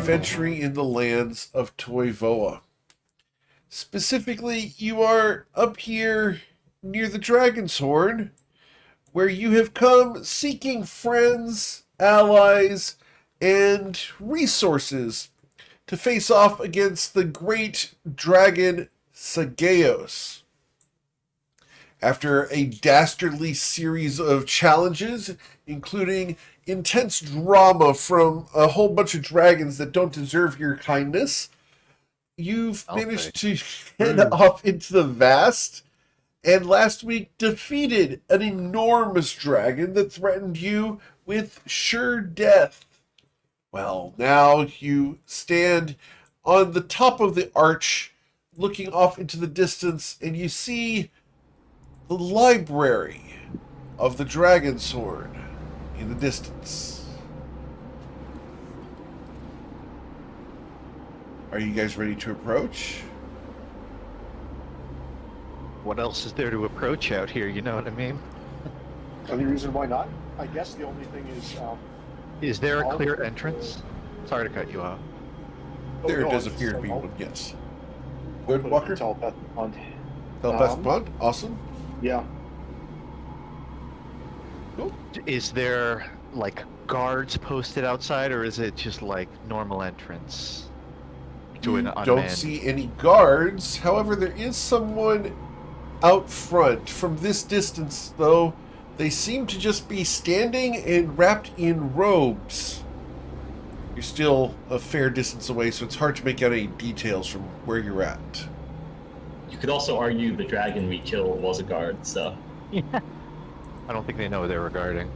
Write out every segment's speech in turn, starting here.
adventuring in the lands of Toivoa. Specifically, you are up here near the Dragon's Horn, where you have come seeking friends, allies, and resources to face off against the great dragon Sagaeos. After a dastardly series of challenges, including intense drama from a whole bunch of dragons that don't deserve your kindness, you've managed to head off into the vast, and last week defeated an enormous dragon that threatened you with sure death. Well, now you stand on the top of the arch, looking off into the distance, and you see the library of the Dragon's Horn in the distance. Are you guys ready to approach? What else is there to approach out here, you know what I mean? Any reason why not? I guess the only thing is there a clear entrance? Sorry to cut you off. There does appear to be one, yes. Good, Walker? Telepathic bond. Telepathic bond? Awesome. Yeah. Cool. Is there, like, guards posted outside, or is it just, like, normal entrance to an unmanned? Don't see any guards. However, there is someone out front. From this distance, though, they seem to just be standing and wrapped in robes. You're still a fair distance away, so it's hard to make out any details from where you're at. You could also argue the dragon we killed was a guard, so... Yeah. I don't think they know what they're regarding.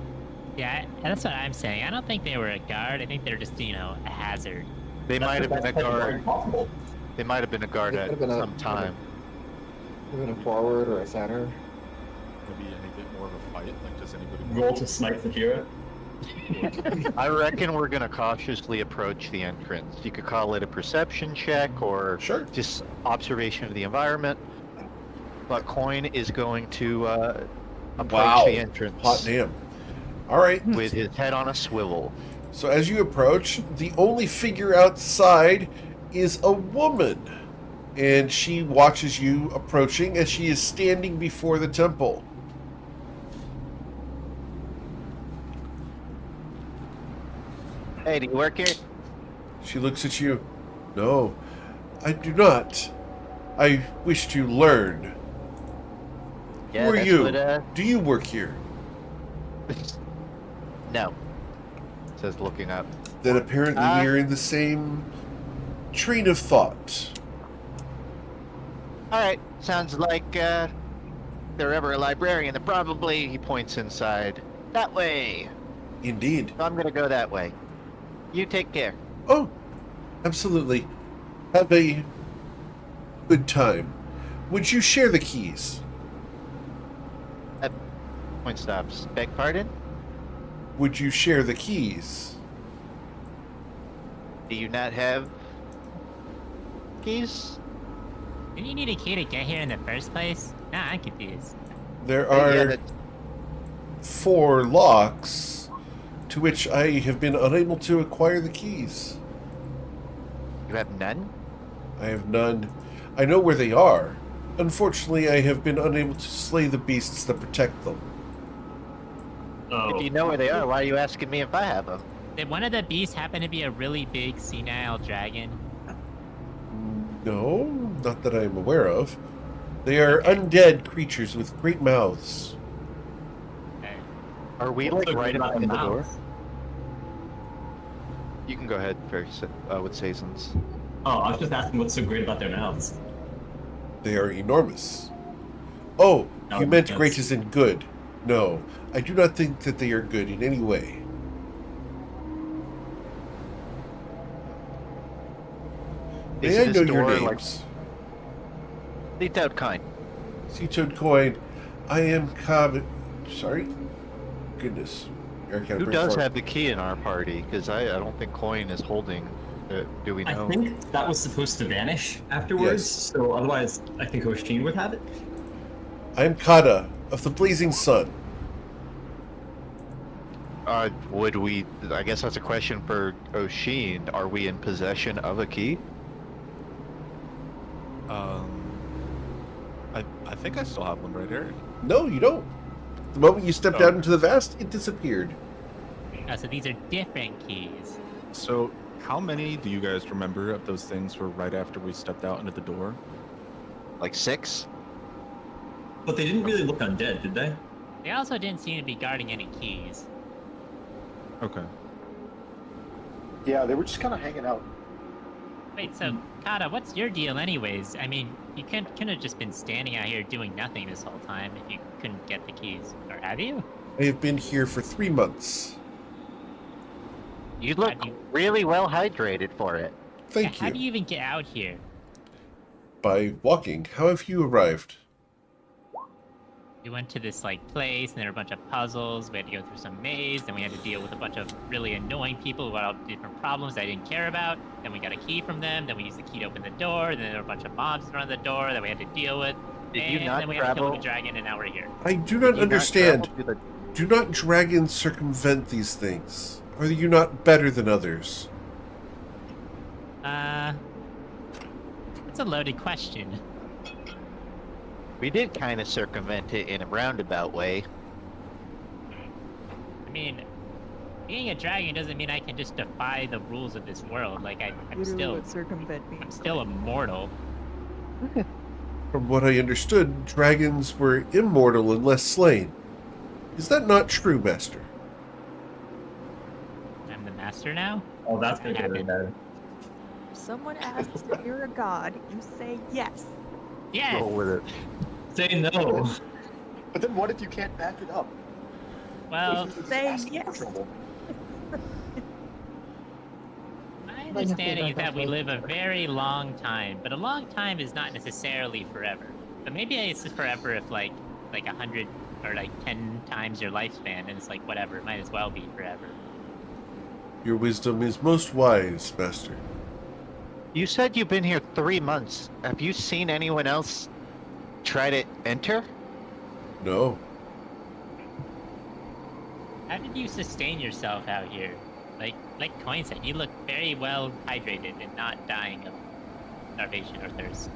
Yeah, that's what I'm saying. I don't think they were a guard. I think they're just, a hazard. They might have been a guard. Possible. They might have been a guard at some time. Even a forward or a center. Maybe any bit more of a fight? Like, does anybody Roll to smite the hero. I reckon we're going to cautiously approach the entrance. You could call it a perception check or Sure. just observation of the environment. But Coin is going to approach the entrance. Hot damn. All right. With his head on a swivel. So as you approach, the only figure outside is a woman. And she watches you approaching as she is standing before the temple. Hey, do you work here? She looks at you. No, I do not. I wish to learn. Yeah, Who are that's you? what, Do you work here? No. Says looking up. Then apparently you're in the same train of thought. Alright, sounds like if they're ever a librarian, then probably, he points inside, that way. Indeed. So I'm gonna go that way. You take care. Oh, absolutely. Have a good time. Would you share the keys? Point stops. Beg pardon? Would you share the keys? Do you not have keys? Didn't you need a key to get here in the first place? Nah, I'm confused. There Yeah, are 4 locks to which I have been unable to acquire the keys. You have none? I have none. I know where they are. Unfortunately, I have been unable to slay the beasts that protect them. Oh. If you know where they are, why are you asking me if I have them? Did one of the beasts happen to be a really big senile dragon? No, not that I am aware of. They are undead creatures with great mouths. Are we What's like so right great about up in the their door? mouths? You can go ahead first with Saisons. Oh, I was just asking what's so great about their mouths. They are enormous. Oh, No, you meant that's- great as in good. No, I do not think that they are good in any way. Is May I this know your door, names? Lead out kind. Seatoad Coin. I am Sorry? Goodness. Eric had a Who brain does fart. have the key in our party? Because I don't think Coin is holding it. Do we know? I think that was supposed to vanish afterwards, Yes. so otherwise I think Oshin would have it. I am Kada of the Blazing Sun. Would we? I guess that's a question for Oshin. Are we in possession of a key? I think I still have one right here. No, you don't. The moment you stepped out into the vast, it disappeared. Oh, so these are different keys. So, how many do you guys remember of those things were right after we stepped out into the door? Like 6? But they didn't really look undead, did they? They also didn't seem to be guarding any keys. Okay. Yeah, they were just kind of hanging out. Wait, so Kata, what's your deal, anyways? I mean, you couldn't have just been standing out here doing nothing this whole time if you couldn't get the keys, or have you? I have been here for 3 months. You look How do you- really well hydrated for it. Thank How do you. you even get out here? By walking. How have you arrived? We went to this like place, and there were a bunch of puzzles. We had to go through some maze. Then we had to deal with a bunch of really annoying people who had all different problems I didn't care about. Then we got a key from them. Then we used the key to open the door. Then there were a bunch of mobs in front of the door that we had to deal with. Did and you not then we had to kill travel? the dragon, and now we're here. I do Did not you not understand. travel to Do not dragons circumvent these things? Are you not better than others? That's a loaded question. We did kind of circumvent it in a roundabout way. I mean, being a dragon doesn't mean I can just defy the rules of this world. Like I'm Literally still, would circumvent me. I'm still immortal. From what I understood, dragons were immortal unless slain. Is that not true, Master? I'm the master now. Oh, that's gonna get really bad. If someone asks if you're a god, you say yes. Yes. Roll with it. Say no. But then what if you can't back it up? Well, What if you're just say asking for yes. trouble? my understanding is that we live a very long time, but a long time is not necessarily forever. But maybe it's forever if like 100 or like 10 times your lifespan, and it's like whatever. It might as well be forever. Your wisdom is most wise, Master. You said you've been here 3 months. Have you seen anyone else try to enter? No. How did you sustain yourself out here? Like Coin said, you look very well hydrated and not dying of starvation or thirst.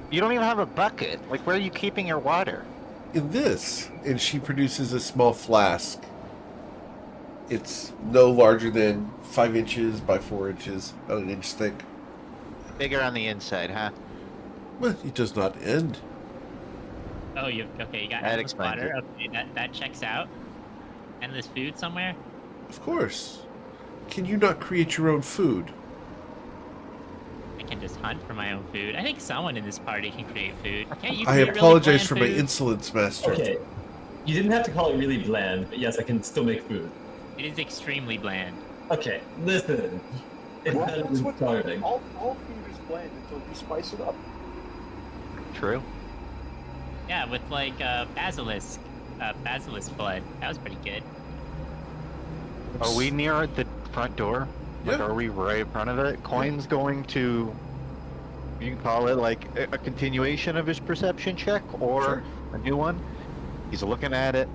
You don't even have a bucket. Like, where are you keeping your water? In this, and she produces a small flask. It's no larger than 5 inches by 4 inches, about an inch thick. Bigger on the inside, huh? Well, it does not end. Oh, you okay? You got That endless explains water. Okay, that checks out. Endless food somewhere. Of course. Can you not create your own food? I can just hunt for my own food. I think someone in this party can create food. Can't you I create really apologize bland for my food? insolence, Master. Okay. You didn't have to call it really bland, but yes, I can still make food. It is extremely bland. Okay, listen. It's Well, better that's than what starving. all food is bland until you spice it up. True. Yeah, with like basilisk blood. That was pretty good. Are we near the front door? Like, Yeah. are we right in front of it? Coin's going to, you can call it like a continuation of his perception check or Sure. a new one. He's looking at it.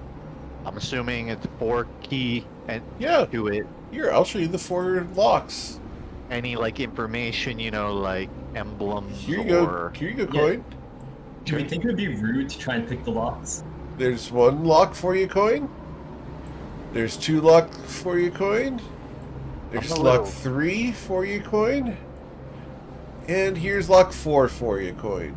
I'm assuming it's 4 key and Yeah, to it. here, I'll show you the 4 locks. Any like information, you know, like emblems Here you or go. Here you go, Yeah. Coin. Do you think it would be rude to try and pick the locks? There's 1 lock for you, Coin. There's 2 lock for you, Coin. There's I'm a lock little- 3 for you, Coin. And here's lock 4 for you, Coin.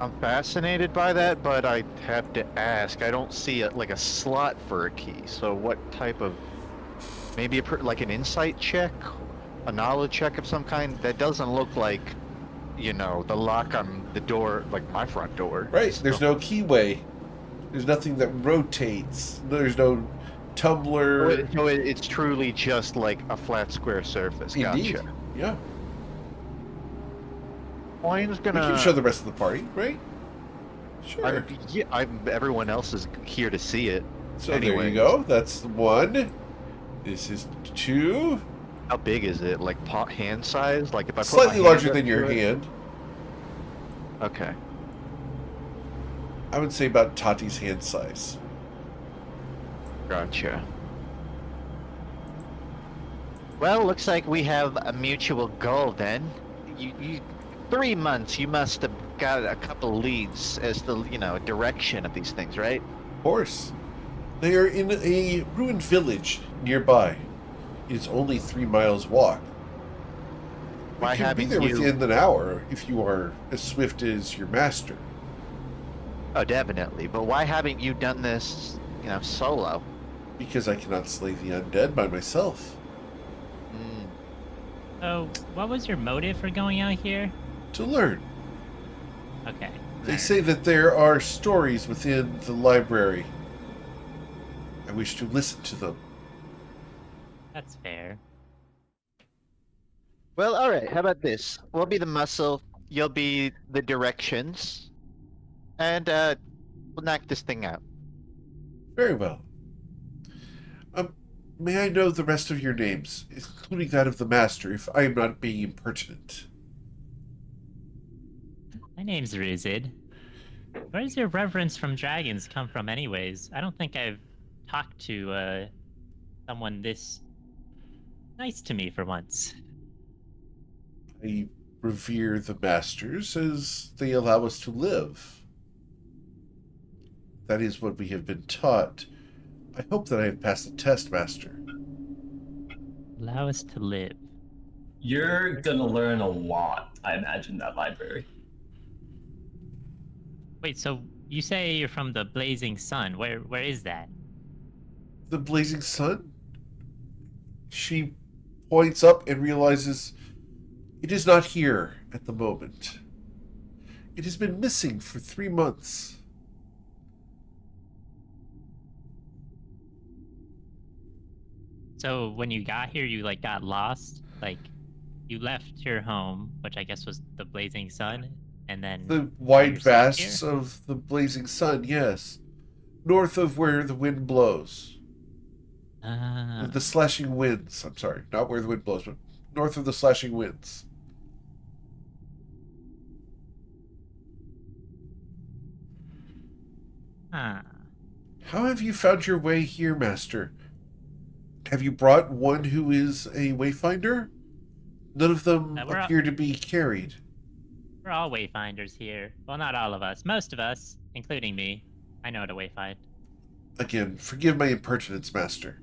I'm fascinated by that, but I have to ask. I don't see like a slot for a key. So what type of, maybe like an insight check, a knowledge check of some kind? That doesn't look like, you know, the lock on the door, like my front door. Right, there's no keyway. There's nothing that rotates. There's no tumbler. So it's truly just like a flat square surface. Indeed. Gotcha. Yeah. Coin's We gonna. can show the rest of the party, right? Sure. Everyone else is here to see it. So there you anyways. go. That's 1. This is 2. How big is it? Like hand size? Like if I put my Slightly hand larger up than your to it? hand. Okay. I would say about Tati's hand size. Gotcha. Well, looks like we have a mutual goal then. You 3 months. You must have got a couple leads as the direction of these things, right? Of course. They are in a ruined village nearby. It is only 3 miles walk. We Why can be haven't there you? within an hour if you are as swift as your master. Oh, definitely. But why haven't you done this, solo? Because I cannot slay the undead by myself. Mm. So, what was your motive for going out here? To learn. Okay. They say that there are stories within the library. I wish to listen to them. That's fair. Well, all right. How about this? We'll be the muscle. You'll be the directions, and we'll knock this thing out. Very well. May I know the rest of your names, including that of the master, if I am not being impertinent? My name's Rizid. Where does your reverence from dragons come from, anyways? I don't think I've talked to someone this nice to me for once. I revere the masters as they allow us to live. That is what we have been taught. I hope that I have passed the test, master. Allow us to live. You're gonna learn a lot, I imagine, that library. Wait, so you say you're from the Blazing Sun? Where is that? The blazing sun? She points up and realizes it is not here at the moment. It has been missing for 3 months. So when you got here, you got lost? You left your home, which I guess was the Blazing Sun, and then The now wide you're stuck vasts here? of the blazing sun, yes. North of where the wind blows. Ah, The slashing winds. I'm sorry, not where the wind blows, but north of the slashing winds. huh. How have you found your way here, master? Have you brought one who is a wayfinder? None of them We're all- appear to be carried. We're all wayfinders here. Well, not all of us. Most of us, including me. I know how to wayfind. Again, forgive my impertinence, master.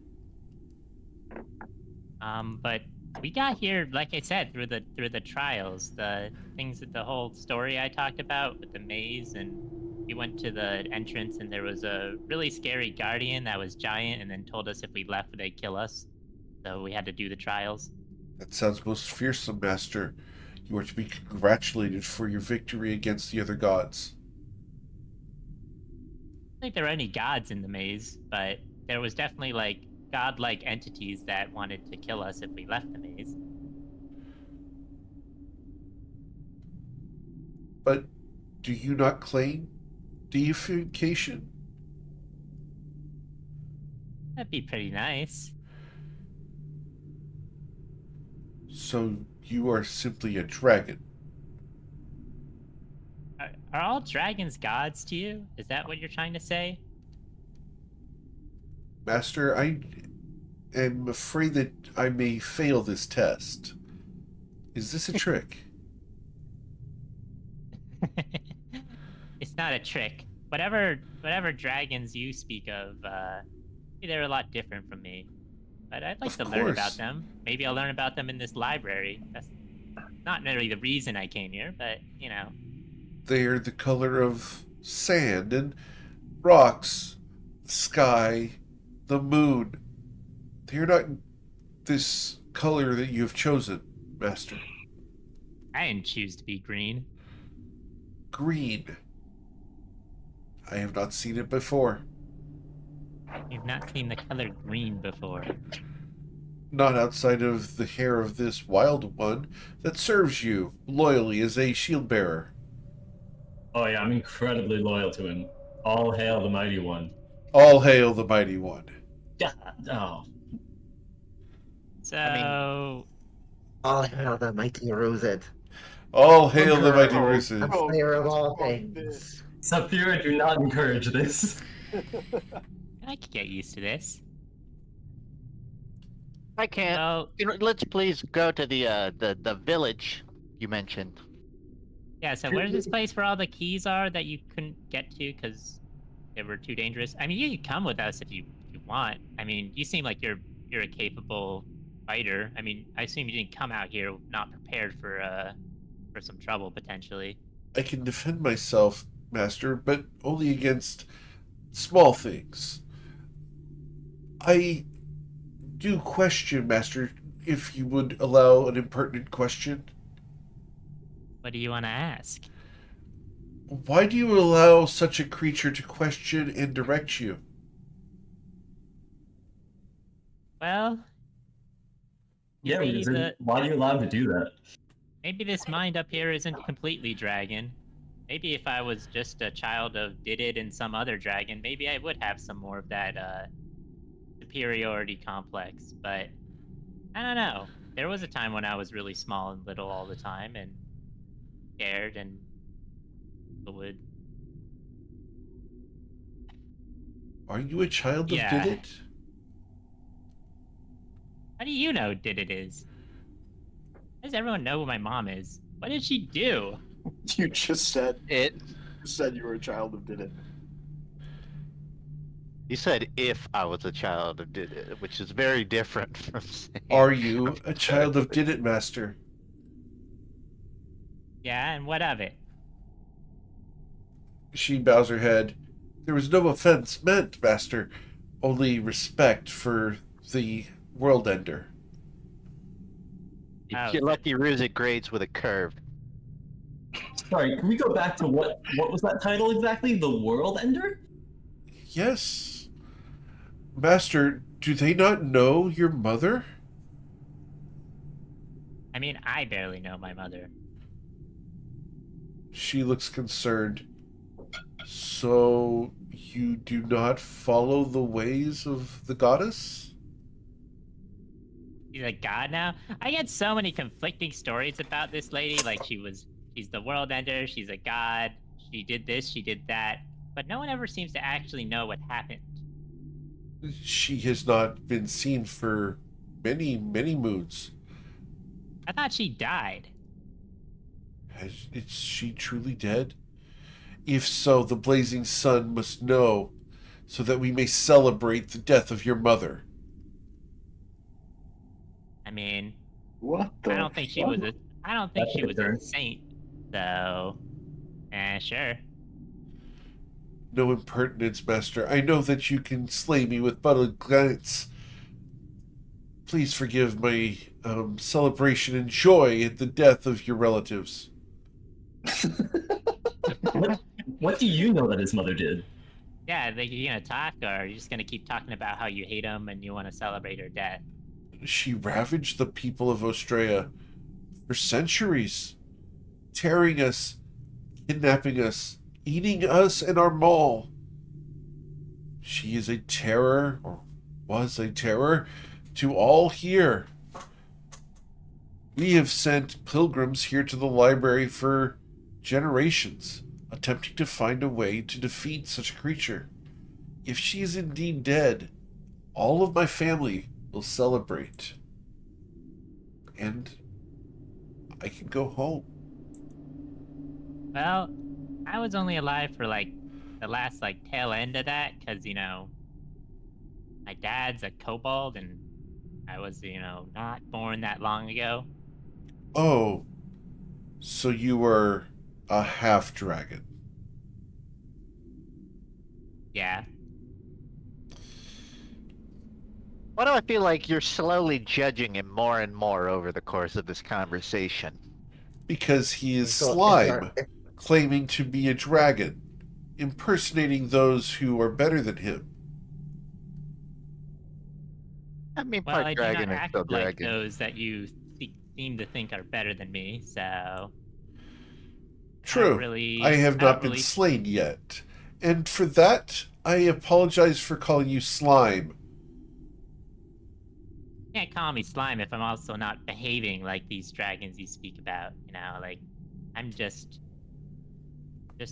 But we got here, like I said, through the trials, the things that the whole story I talked about with the maze, and we went to the entrance, and there was a really scary guardian that was giant, and then told us if we left, they'd kill us. So we had to do the trials. That sounds most fearsome, master. You are to be congratulated for your victory against the other gods. I don't think there were any gods in the maze, but there was definitely godlike entities that wanted to kill us if we left the maze. But do you not claim deification? That'd be pretty nice. So you are simply a dragon. Are all dragons gods to you? Is that what you're trying to say? Master, I am afraid that I may fail this test. Is this a trick? It's not a trick. Whatever dragons you speak of, they're a lot different from me. But I'd like Of to learn about course. them. Maybe I'll learn about them in this library. That's not really the reason I came here, but They are the color of sand and rocks, sky, the moon. They are not this color that you have chosen, Master. I didn't choose to be green. Green. I have not seen it before. You've not seen the color green before. Not outside of the hair of this wild one that serves you loyally as a shield bearer. Oh yeah, I'm incredibly loyal to him. All hail the mighty one. All hail the mighty one. Yeah. Oh. So, All hail the mighty Rosette, All hail the mighty Oh, Ruses. oh, slayer of all fuck things. Saphira, do not encourage this. I could get used to this. I can't. Well, Let's please go to the village you mentioned. yeah, so where's this place where all the keys are that you couldn't get to because they were too dangerous? I mean, you can come with us if you want. I mean, you seem like you're a capable fighter. I mean, I assume you didn't come out here not prepared for some trouble potentially. I can defend myself, Master, but only against small things. I do question, Master, if you would allow an impertinent question. What do you want to ask? Why do you allow such a creature to question and direct you? Well, Yeah, maybe why are you allowed to do that? maybe this mind up here isn't completely dragon. Maybe if I was just a child of Didid and some other dragon, maybe I would have some more of that superiority complex. But I don't know. There was a time when I was really small and little all the time and scared and would. Are you a child of Yeah. Didit? How do you know Didid is? How does everyone know who my mom is? What did she do? You just said It. you were a child of did it. You said if I was a child of did it, which is very different from saying. Are you a child of Didit, Master? Yeah, and what of it? She bows her head. There was no offense meant, Master. Only respect for the world ender. You're lucky Ruzik grades with a curve. Sorry, can we go back to what was that title exactly? The World Ender? Yes. Master, do they not know your mother? I mean, I barely know my mother. She looks concerned. So, you do not follow the ways of the goddess? She's a god now? I get so many conflicting stories about this lady. Like, she's the world ender, she's a god, she did this, she did that. But no one ever seems to actually know what happened. She has not been seen for many, many moons. I thought she died. Is she truly dead? If so, the blazing sun must know, so that we may celebrate the death of your mother. I mean, What the? I don't think she fuck? was a Turn. saint. So, sure. No impertinence, Master. I know that you can slay me with but a glance. Please forgive my celebration and joy at the death of your relatives. What do you know that his mother did? Yeah, like, you gonna talk, or are you just gonna keep talking about how you hate him and you want to celebrate her death? She ravaged the people of Ostrea for centuries, tearing us, kidnapping us, eating us and our mall. She is a terror, or was a terror, to all here. We have sent pilgrims here to the library for generations, attempting to find a way to defeat such a creature. If she is indeed dead, all of my family will celebrate. And I can go home. Well, I was only alive for like the last tail end of that, because my dad's a kobold and I was not born that long ago. Oh, so you were a half-dragon. Yeah. Why do I feel like you're slowly judging him more and more over the course of this conversation? Because he is So, slime, claiming to be a dragon, impersonating those who are better than him. I mean, Well, part I do dragon not is act still like dragon. those that you seem to think are better than me, so True, really- I have I don't not been really- slain yet. And for that, I apologize for calling you slime. you can't call me slime if I'm also not behaving like these dragons you speak about. I'm just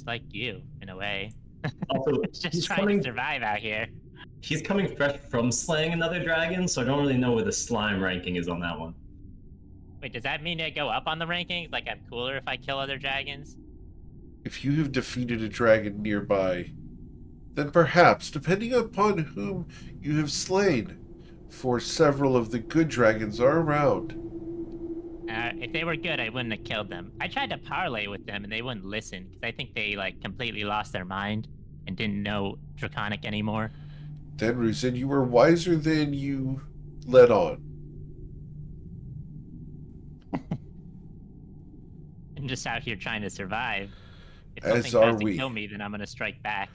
like you in a way. Also, It's just he's trying coming. to survive out here. he's coming fresh from slaying another dragon, so I don't really know where the slime ranking is on that one. Wait, does that mean I go up on the rankings? Like I'm cooler if I kill other dragons? If you have defeated a dragon nearby, then perhaps, depending upon whom you have slain, for several of the good dragons are around. If they were good, I wouldn't have killed them. I tried to parlay with them and they wouldn't listen because I think they like completely lost their mind and didn't know Draconic anymore. Then, Ruzin, you were wiser than you let on. I'm just out here trying to survive. If As something are tries to we. kill me, then I'm gonna strike back.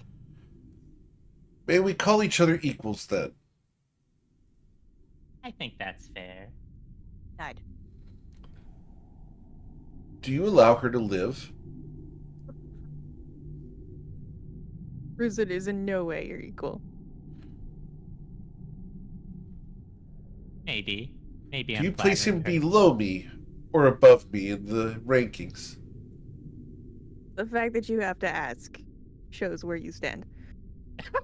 May we call each other equals then? I think that's fair. Died. Do you allow her to live? Ruzin is in no way your equal. Maybe. Maybe Do I'm you place him flattering her. below me or above me in the rankings? The fact that you have to ask shows where you stand.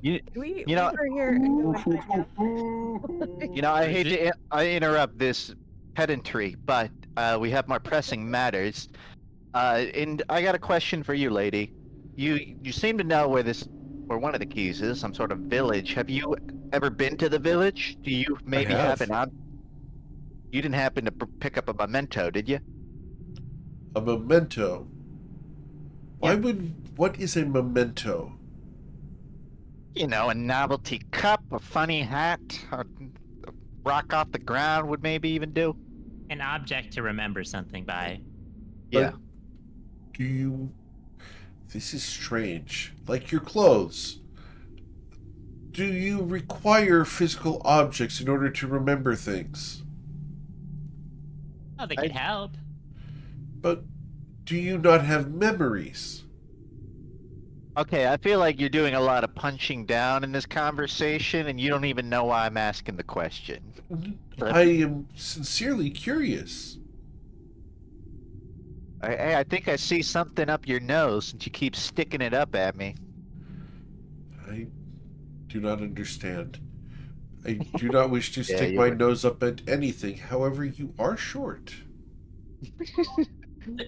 You, We you know- are here and go and find out. you know, I hate to interrupt this pedantry, but we have more pressing matters. And I got a question for you, lady. You seem to know where one of the keys is, some sort of village. Have you ever been to the village? Do you maybe have. happen on? You didn't happen to pick up a memento, did you? A memento? Yeah. What is a memento? You know, a novelty cup, a funny hat, a rock off the ground would maybe even do. An object to remember something by. Yeah. Do you... This is strange. Like your clothes. Do you require physical objects in order to remember things? Oh, they could help. But do you not have memories? Okay, I feel like you're doing a lot of punching down in this conversation, and you don't even know why I'm asking the question. I am sincerely curious. I think I see something up your nose, and you keep sticking it up at me. I do not understand. I do not wish to Yeah, stick you my were- nose up at anything. However, you are short.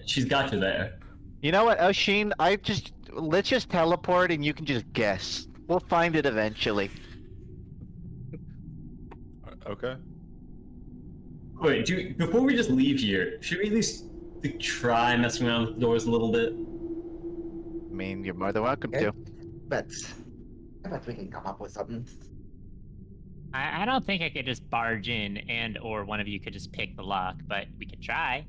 She's got you there. You know what, Oshin? Let's just teleport, and you can just guess. We'll find it eventually. Okay. Wait, before we just leave here, should we at least try messing around with the doors a little bit? I mean, you're more than welcome Okay. to. But I bet we can come up with something. I don't think I could just barge in and or one of you could just pick the lock, but we could try.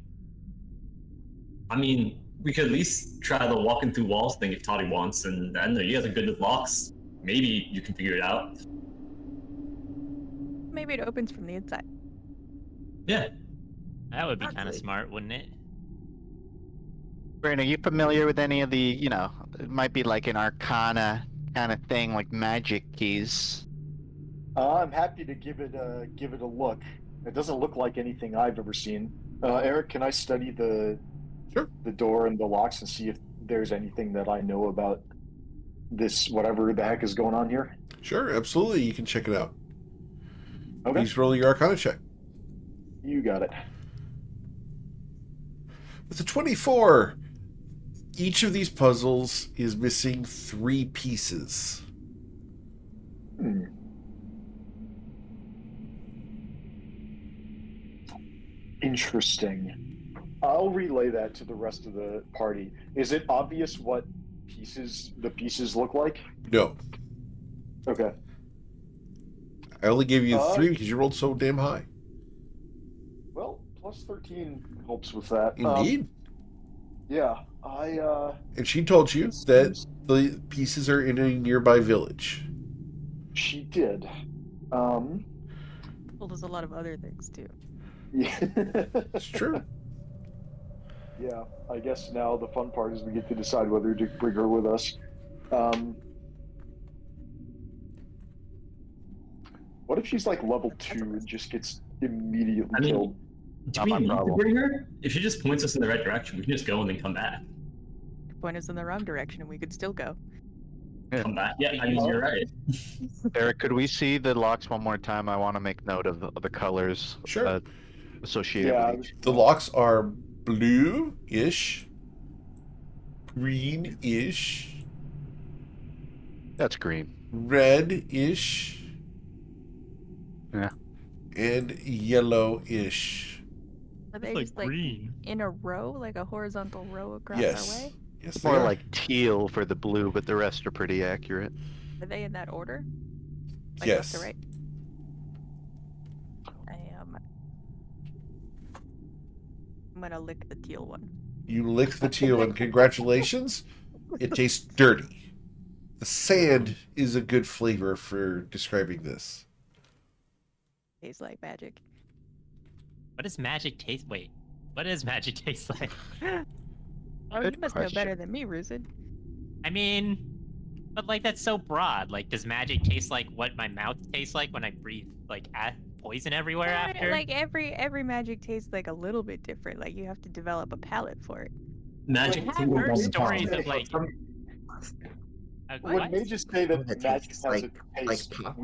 I mean, we could at least try the walking through walls thing if Toddy wants, and I don't know, you guys are good with locks. Maybe you can figure it out. Maybe it opens from the inside. Yeah. That would be kind of Actually- smart, wouldn't it? Brain, are you familiar with any of the, it might be like an arcana kind of thing, like magic keys? I'm happy to give it a look. It doesn't look like anything I've ever seen. Eric, can I study the door and the locks and see if there's anything that I know about this, whatever the heck is going on here? Sure, absolutely. You can check it out. Okay, Please roll your Arcana check. you got it. With a 24, each of these puzzles is missing 3 pieces. Hmm. Interesting. I'll relay that to the rest of the party. Is it obvious what the pieces look like? No. Okay. I only gave you 3 because you rolled so damn high. Well, plus 13 helps with that. Indeed. Yeah, And she told you that the pieces are in a nearby village. she did. Well, there's a lot of other things too. Yeah. It's true. Yeah, I guess now the fun part is we get to decide whether to bring her with us. What if she's like level 2 and just gets immediately I mean, killed? Do Not we my need to problem. bring her? If she just points us in the right direction, we can just go and then come back. Point us in the wrong direction and we could still go. come back. Yeah, I mean, you're right. Eric, could we see the locks one more time? I want to make note of the colors Sure. associated Yeah, with each. The locks are blue-ish, green-ish, That's green. red-ish, Yeah. and yellow-ish. Are they It's like just like green. in a row, like a horizontal row across our Yes. way? Yes, It's they more are. like teal for the blue, but the rest are pretty accurate. Are they in that order? Like left to Yes. right? I'm gonna lick the teal one. You lick the teal, and congratulations. It tastes dirty. The sand is a good flavor for describing this. Tastes like magic. What does magic taste? Wait, what does magic taste like? Oh, Good you must know question. better than me, Rusid. I mean, but like that's so broad. Like, does magic taste like what my mouth tastes like when I breathe like poison everywhere after? Like every magic tastes like a little bit different. Like you have to develop a palate for it. Magic I have tingles heard on the stories tongue. of like. When What? mages say that It magic tastes has like a taste, pop.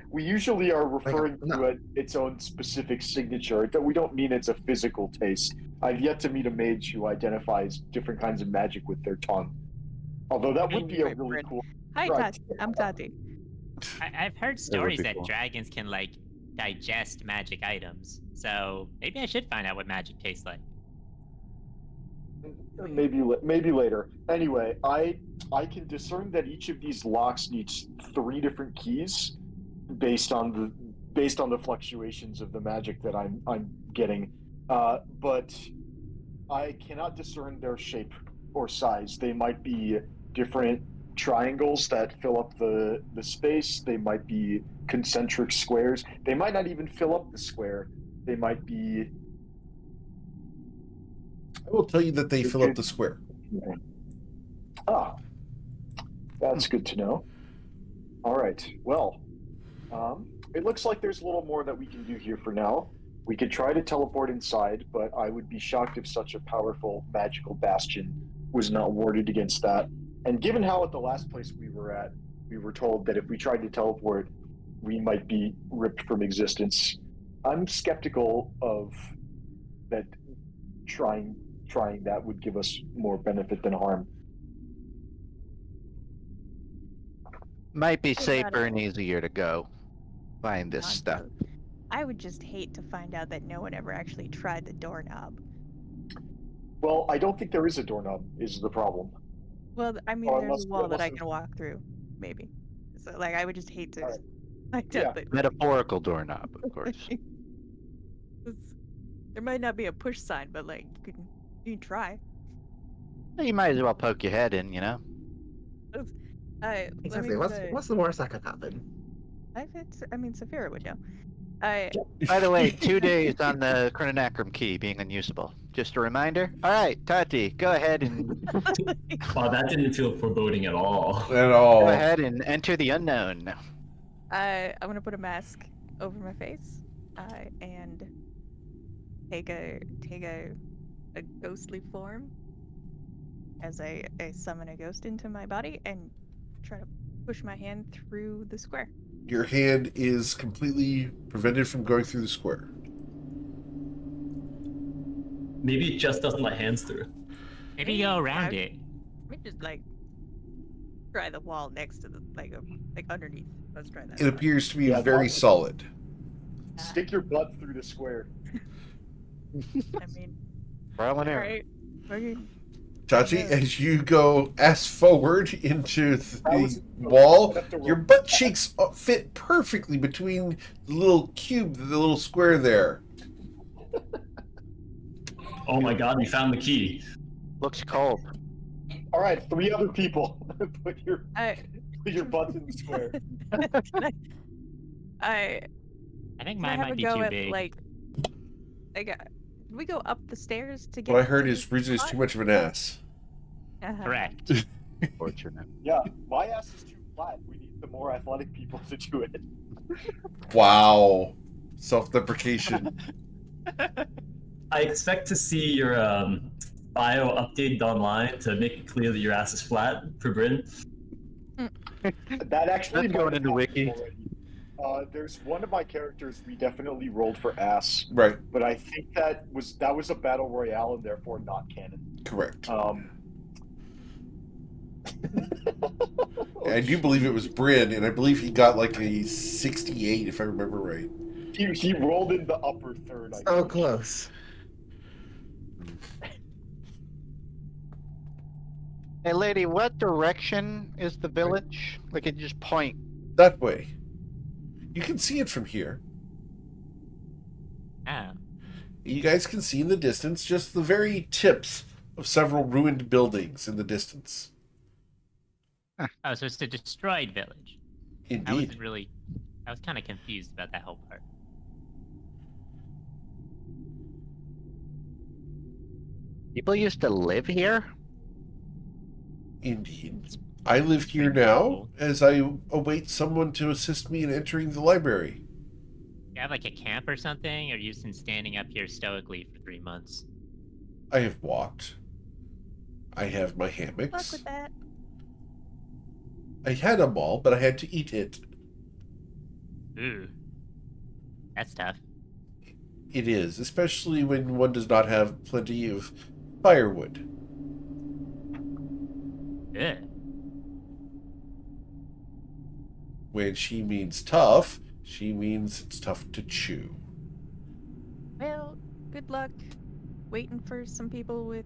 we usually are referring no. to its own specific signature. That we don't mean it's a physical taste. I've yet to meet a mage who identifies different kinds of magic with their tongue. Although that would be a Right, really Brent. cool. Hi, Right. Tati. I'm Tati. I've heard would stories be that cool. dragons can like digest magic items. So maybe I should find out what magic tastes like. Maybe later. Anyway, I can discern that each of these locks needs 3 different keys based on the fluctuations of the magic that I'm getting. But I cannot discern their shape or size. They might be different triangles that fill up the space. They might be concentric squares. They might not even fill up the square. They might be. I will tell you that they fill up the square. Ah, that's good to know. All right. Well, it looks like there's a little more that we can do here for now. We could try to teleport inside, but I would be shocked if such a powerful magical bastion was not warded against that. And given how at the last place we were at, we were told that if we tried to teleport, we might be ripped from existence. I'm skeptical of that trying that would give us more benefit than harm. Might be What safer about and easier to go find this stuff. Gonzo. I would just hate to find out that no one ever actually tried the doorknob. Well, I don't think there is a doorknob, is the problem. Well, I mean, Or there's unless- a wall that I unless- can walk through, maybe. So, like, I would just hate to Alright. find Yeah. out that Metaphorical doorknob, of course. there might not be a push sign, but like you can try. You might as well poke your head in, you know? Let Exactly. me What's the worst that could happen? I mean, Saphira would know. I By the way, 2 days on the Chrononacrum key being unusable. Just a reminder. All right, Tati, go ahead and Wow, that didn't feel foreboding at all. At all. go ahead and enter the unknown. I'm gonna put a mask over my face, and take a ghostly form as I summon a ghost into my body and try to push my hand through the square. Your hand is completely prevented from going through the square. Maybe it just doesn't let hands through. Maybe go around it. Let me just like try the wall next to the like underneath. Let's try that. It appears to be Yeah, very that- solid. Stick your butt through the square. I mean, Trial and error. alright. Okay. Tachi, Yeah. as you go ass forward into That was- the wall, I'd have to roll. your butt cheeks fit perfectly between the little cube, the little square there. Oh my god, we found the key. Looks cold. All right, 3 other people. put your I butts in the square. can I I think can I mine have might a be go too at big. like we go up the stairs to get. What I heard to is the Reason is spot? too much of an ass. Correct. Fortunate. Yeah, my ass is too flat. We need the more athletic people to do it. Wow. Self-deprecation. I expect to see your bio updated online to make it clear that your ass is flat for Bryn? That actually That's might going have into happened wiki. already. There's one of my characters we definitely rolled for ass, Right. but I think that was a battle royale and therefore not canon. Correct. I do believe it was Bryn, and I believe he got like a 68, if I remember right. He rolled in the upper third. I So think. close. Hey, lady, what direction is the village? Like, it just point. That way. You can see it from here. Oh. You guys can see in the distance just the very tips of several ruined buildings in the distance. Oh, so it's a destroyed village. I Indeed. was kind of confused about that whole part. People used to live here? Indeed. I live here Pretty now cool. as I await someone to assist me in entering the library. You have like a camp or something, or you've been standing up here stoically for 3 months? I have walked. I have my Good luck hammocks. with that. I had a ball, but I had to eat it. Ooh. That's tough. It is, especially when one does not have plenty of firewood. Ugh. When she means tough, she means it's tough to chew. Well, good luck waiting for some people with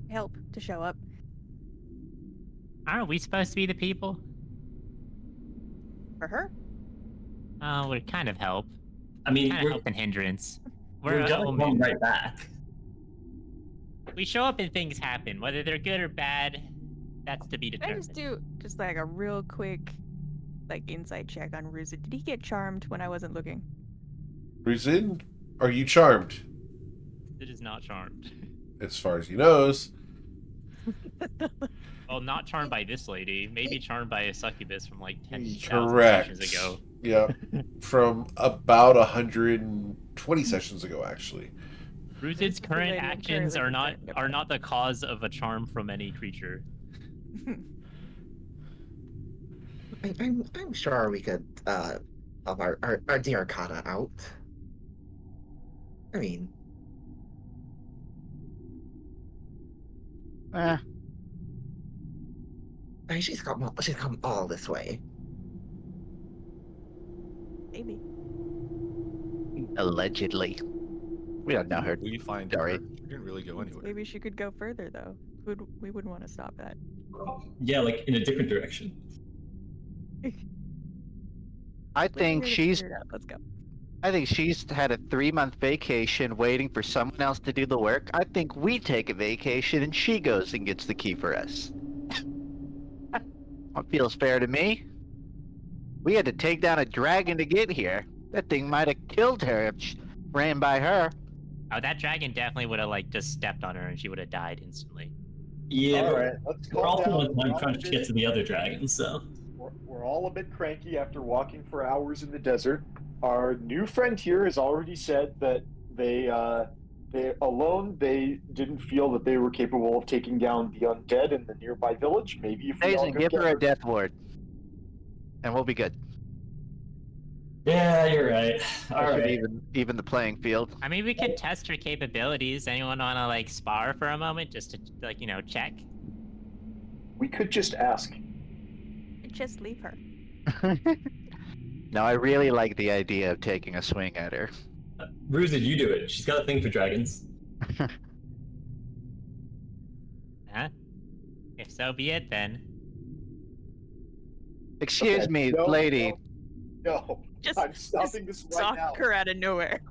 help to show up. Aren't we supposed to be the people? For her? Oh, we're kind of help. I mean, Kind of help and hindrance. we're gonna omen. come right back. We show up and things happen. Whether they're good or bad, that's to be Can I determined. just do just like a real quick insight check on Ruza? Did he get charmed when I wasn't looking? Ruzin, are you charmed? It is not charmed. As far as he knows. Well, not charmed by this lady. Maybe charmed by a succubus from like 10,000 Correct. sessions ago. Yeah. From about 120 sessions ago, actually. Ruzin's The current lady I'm actions currently are concerned not the cause of a charm from any creature. I'm sure we could help our dear Kata out. I mean, Eh, she's come all this way. Maybe. allegedly. We don't know her. We find Sorry. her. She didn't really go anywhere. Maybe she could go further though. We wouldn't want to stop that. Yeah, like in a different direction. I think Let's go. I think she's had a 3-month vacation waiting for someone else to do the work. I think we take a vacation and she goes and gets the key for us. That feels fair to me. We had to take down a dragon to get here. That thing might have killed her if she ran by her. Oh, that dragon definitely would have like just stepped on her and she would have died instantly. Yeah, All but right, let's we're calm also down. on time crunch to get to the other dragons, so. We're all a bit cranky after walking for hours in the desert. Our new friend here has already said that they didn't feel that they were capable of taking down the undead in the nearby village. Maybe if we all Jason, go give her a together- death ward. And we'll be good. Yeah, you're right. All That should right. even the playing field. I mean, we could test her capabilities. Anyone want to like spar for a moment just to like, you know, check? We could just ask. Just leave her. No, I really like the idea of taking a swing at her. Ruza, you do it. She's got a thing for dragons. Huh? If so be it, then. Excuse Okay, me, no, lady. No, Just I'm stopping this right sock now. her out of nowhere.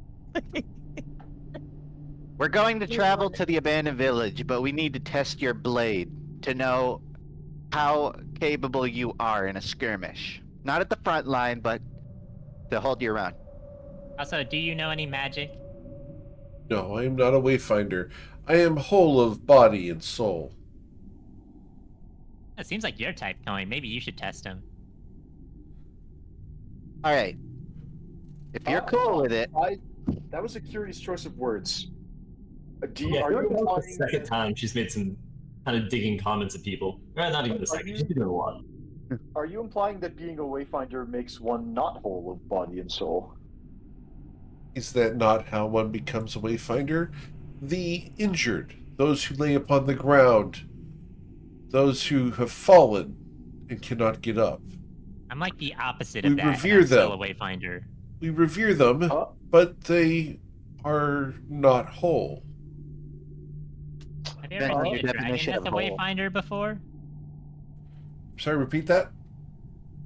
We're going to travel to the abandoned village, but we need to test your blade to know how capable you are in a skirmish. Not at the front line, but to hold your own. Also, do you know any magic? No, I am not a wayfinder. I am whole of body and soul. It seems like your type, Coin. Maybe you should test him. All right. If you're cool with it, That was a curious choice of words. Yeah, I Are feel you like that was the implying second that, time she's made some kind of digging comments at people. Not even the are second. you She's been doing a lot. are you implying that being a wayfinder makes one not whole of body and soul? Is that not how one becomes a wayfinder? The injured, those who lay upon the ground, those who have fallen and cannot get up. I'm like the opposite We of that, and revere I'm still a them. wayfinder. We revere them, Huh? but they are not whole. Have you Depends ever on seen your a dragon definition that's a of whole. wayfinder before? Sorry, repeat that? Have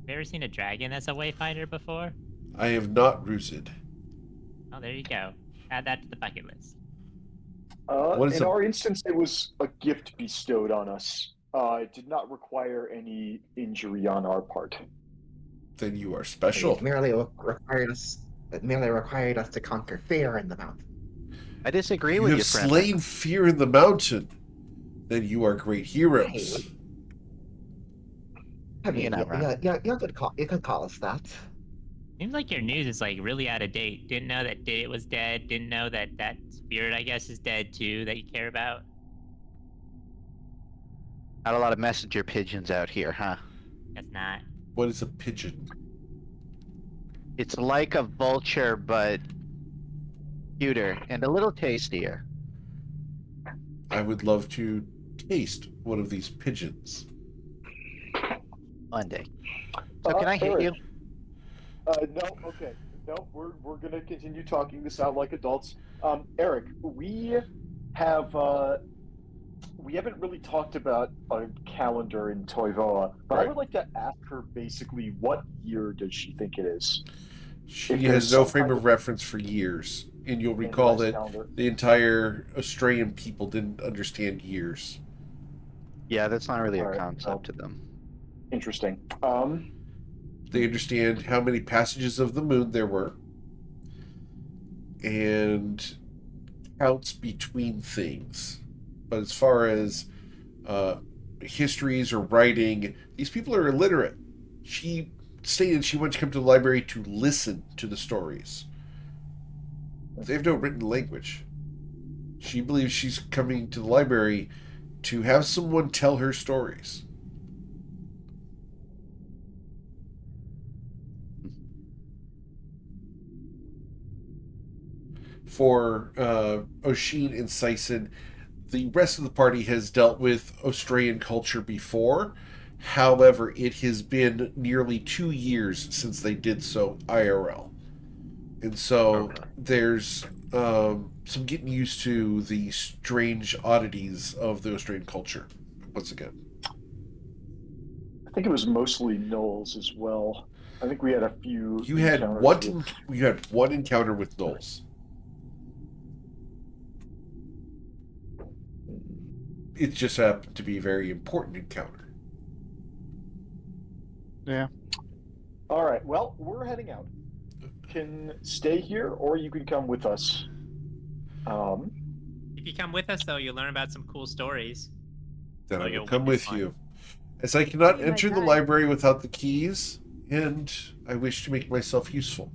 you ever seen a dragon that's a wayfinder before? I have not rooted. Oh, there you go. Add that to the bucket list. What is In a- our instance, it was a gift bestowed on us. It did not require any injury on our part. Then you are It special. merely required us. It merely required us to conquer fear in the mountain. I disagree You with have you, friend. slain fear in the mountain. Then you are great heroes. Hey. I mean, You're not wrong. you could call us that. Seems like your news is like really out of date. Didn't know that it was dead. Didn't know that that spirit, I guess, is dead too. That you care about. Not a lot of messenger pigeons out here, huh? Guess not. What is a pigeon? It's like a vulture, but cuter and a little tastier. I would love to taste one of these pigeons. Monday. So can I hit Eric. you? No, okay. No, we're gonna continue talking this out like adults. Eric, we haven't really talked about a calendar in Toivoa, but I Right. would like to ask her basically what year does she think it is? She If has there's no some frame kind of of reference for years, and you'll recall standardized that calendar. the entire Australian people didn't understand years. Yeah, that's not really a Alright, concept well. to them. Interesting. They understand how many passages of the moon there were, and counts between things. But as far as histories or writing, these people are illiterate. She stated she wanted to come to the library to listen to the stories. They have no written language. She believes she's coming to the library to have someone tell her stories. For Oshin and Sison, the rest of the party has dealt with Australian culture before. However, it has been nearly 2 years since they did so IRL. And so there's some getting used to the strange oddities of the Australian culture once again. I think it was mostly Knowles as well. I think we had a few. You had encounters with- one encounter with Knowles. It just happened to be a very important encounter. Yeah. All right. Well, we're heading out. Can stay here, or you can come with us. If you come with us, though, you'll learn about some cool stories. Then Oh, I you'll will come witness with one. you. As I cannot You might enter the die. library without the keys, and I wish to make myself useful.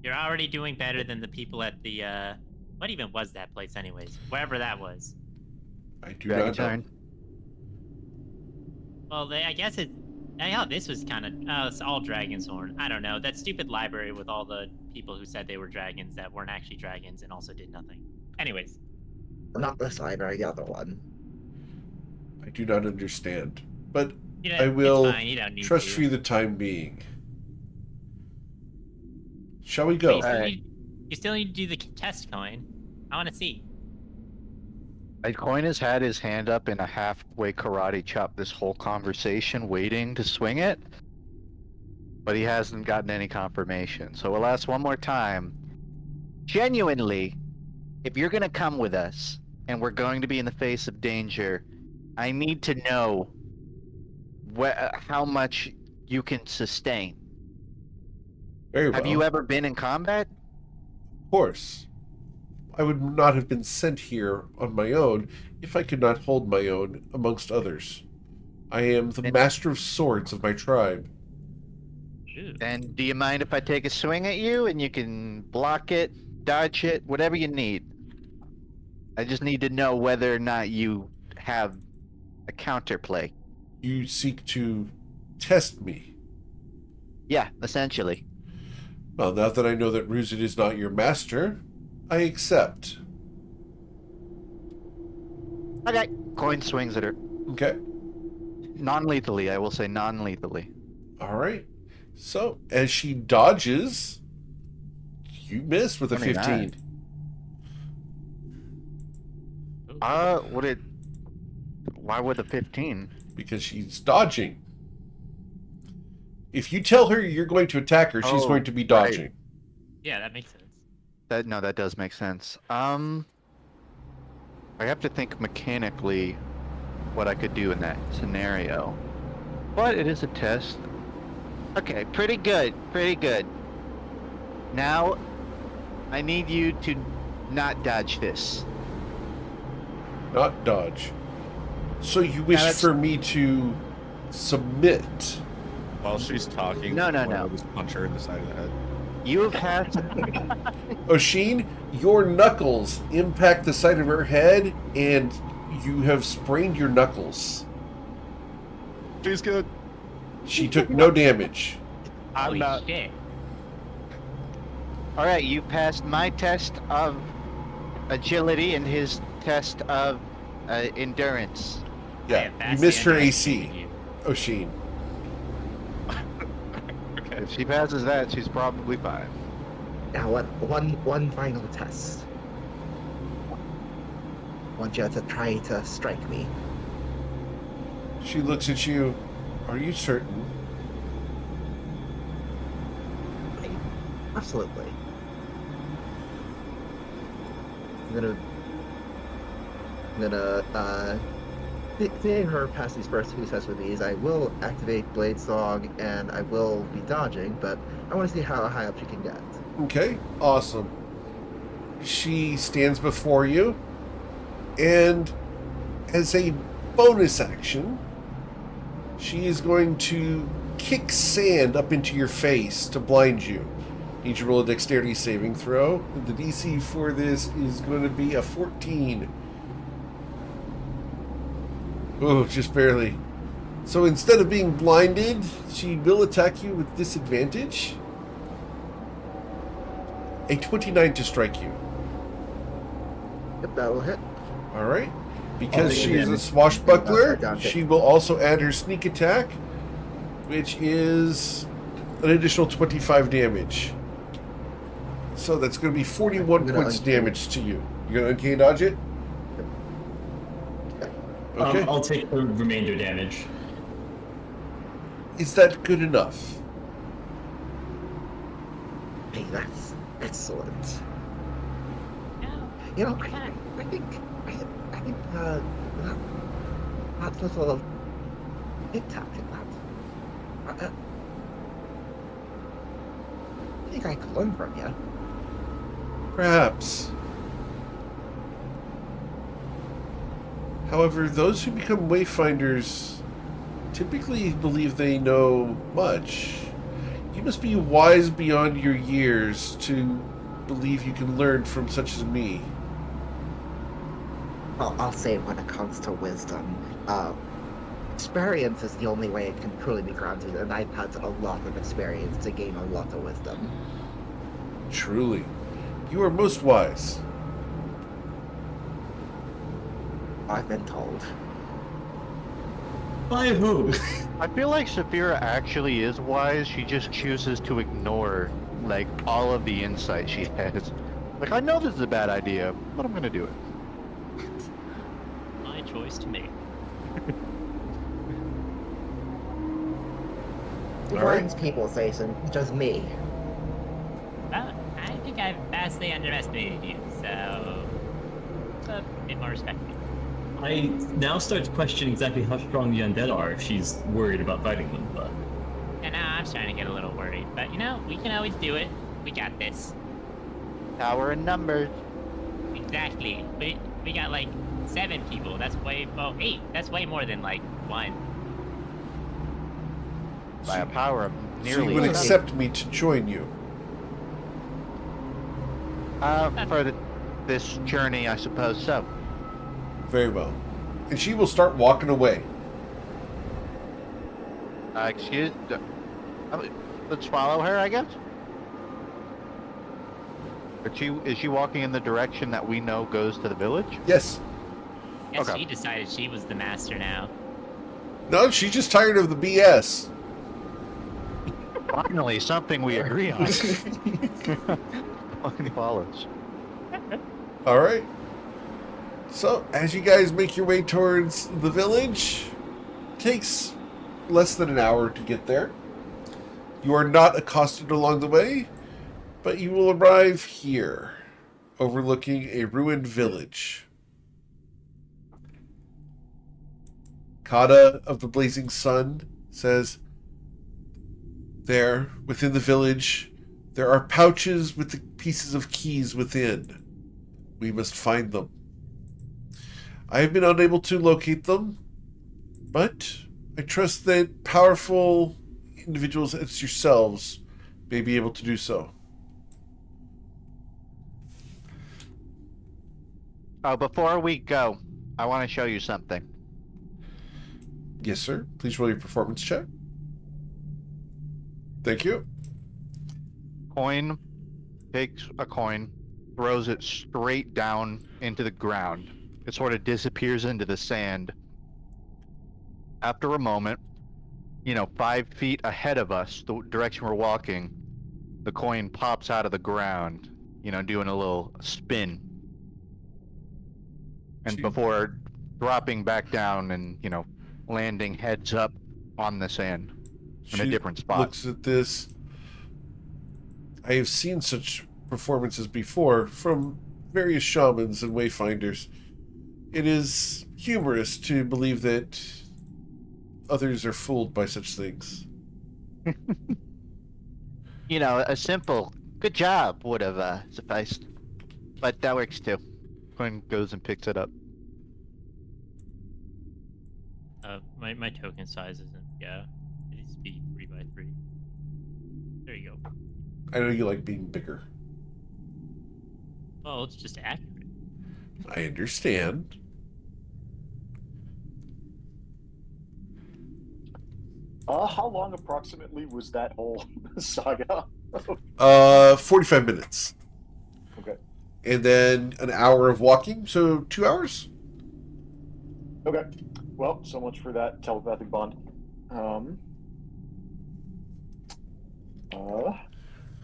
You're already doing better than the people at the what even was that place, anyways? Wherever that was. I do Dragon not know. turn. Well, I guess it. Oh, this was kind of. Oh, it's all Dragon's Horn. I don't know. That stupid library with all the people who said they were dragons that weren't actually dragons and also did nothing. Anyways, Not this library, the other one. I do not understand. But you know, I will it's fine. You don't need trust to. for you the time being. Shall we But go? you, still Alright. need, you still need to do the test coin. I want to see. Coin has had his hand up in a halfway karate chop this whole conversation, waiting to swing it. But he hasn't gotten any confirmation. So we'll ask one more time. Genuinely, if you're going to come with us, and we're going to be in the face of danger, I need to know how much you can sustain. Very well. Have you ever been in combat? Of course. I would not have been sent here on my own if I could not hold my own amongst others. I am the And- master of swords of my tribe. Ooh. Then do you mind if I take a swing at you and you can block it, dodge it, whatever you need. I just need to know whether or not you have a counterplay. You seek to test me. Yeah, essentially. Well, now that I know that Ruzit is not your master, I accept. Okay. Coin swings at her. Okay. Non-lethally, I will say non-lethally. All right. So, as she dodges, you miss with a 29. 15. Why would the 15? Because she's dodging. If you tell her you're going to attack her, she's Oh, going to be right. dodging. Yeah, that makes sense. That does make sense. I have to think mechanically what I could do in that scenario. But it is a test. Okay, pretty good. Pretty good. Now, I need you to not dodge this. Not dodge. So you wish that's- for me to submit? While she's talking, No. I'll just punch her in the side of the head. You have passed. Oshin, your knuckles impact the side of her head, and you have sprained your knuckles. She's good. She took no damage. I'm Holy not. shit. All right, you passed my test of agility and his test of endurance. I Yeah, have you vastly missed her underestimated AC, you. Oshin. If she passes that, she's probably fine. Now, one final test. I want you to try to strike me. She looks at you. Are you certain? Absolutely. Seeing her pass these first two tests with ease, I will activate Blade Song and I will be dodging, but I want to see how high up she can get. Okay, awesome. She stands before you, and as a bonus action, she is going to kick sand up into your face to blind you. Need to roll a dexterity saving throw. The DC for this is going to be a 14. Oh, just barely. So instead of being blinded, she will attack you with disadvantage. A 29 to strike you. Yep, that will hit. Alright. Because take she the is a damage. swashbuckler, That's right, she will also add her sneak attack, which is an additional 25 damage. So that's going to be 41 I'm gonna points of uncanny. damage to you. You're going to uncanny dodge it? Okay. I'll take the remainder damage. Is that good enough? Hey, that's excellent. No. You know, I think that little tic-tac in that. I think I could learn from you. Perhaps. However, those who become wayfinders typically believe they know much. You must be wise beyond your years to believe you can learn from such as me. I'll say when it comes to wisdom, experience is the only way it can truly be granted, and I've had a lot of experience to gain a lot of wisdom. Truly. You are most wise. I've been told. By who? I feel like Saphira actually is wise. She just chooses to ignore, like, all of the insight she has. Like, I know this is a bad idea, but I'm gonna do it. My choice to make. Who All right. blinds people, Jason? Just me. Well, I think I've vastly underestimated you, so a bit more respect for me. I now start to question exactly how strong the undead are if she's worried about fighting them, but... And now I'm starting to get a little worried, but you know, we can always do it. We got this. Power in numbers. Exactly. We got like 7 people. That's way, well, 8. That's way more than like 1. By a power of So nearly you would Okay. accept me to join you. For this journey, I suppose so. Very well. And she will start walking away. Let's follow her, I guess. Is she walking in the direction that we know goes to the village? Yes. Guess Okay. she decided she was the master now. No, she's just tired of the BS. Finally, something we agree on. Fucking follows. All right. So, as you guys make your way towards the village, takes less than an hour to get there. You are not accosted along the way, but you will arrive here, overlooking a ruined village. Kata of the Blazing Sun says, there, within the village, there are pouches with the pieces of keys within. We must find them. I have been unable to locate them, but I trust that powerful individuals as yourselves may be able to do so. Oh, before we go, I want to show you something. Yes, sir. Please roll your performance check. Thank you. Coin takes a coin, throws it straight down into the ground. It sort of disappears into the sand. After a moment, 5 feet ahead of us, the direction we're walking, the coin pops out of the ground, doing a little spin. And Gee. before dropping back down and, landing heads up on the sand in a She different spot. looks at this. I have seen such performances before from various shamans and wayfinders. It is humorous to believe that others are fooled by such things. A simple "good job" would have sufficed. But that works too. Coin goes and picks it up. My token size isn't. Yeah, it needs to be 3 by 3. There you go. I know you like being bigger. Well, it's just accurate. I understand. How long approximately was that whole saga? 45 minutes. Okay. And then an hour of walking, so 2 hours? Okay. Well, so much for that telepathic bond.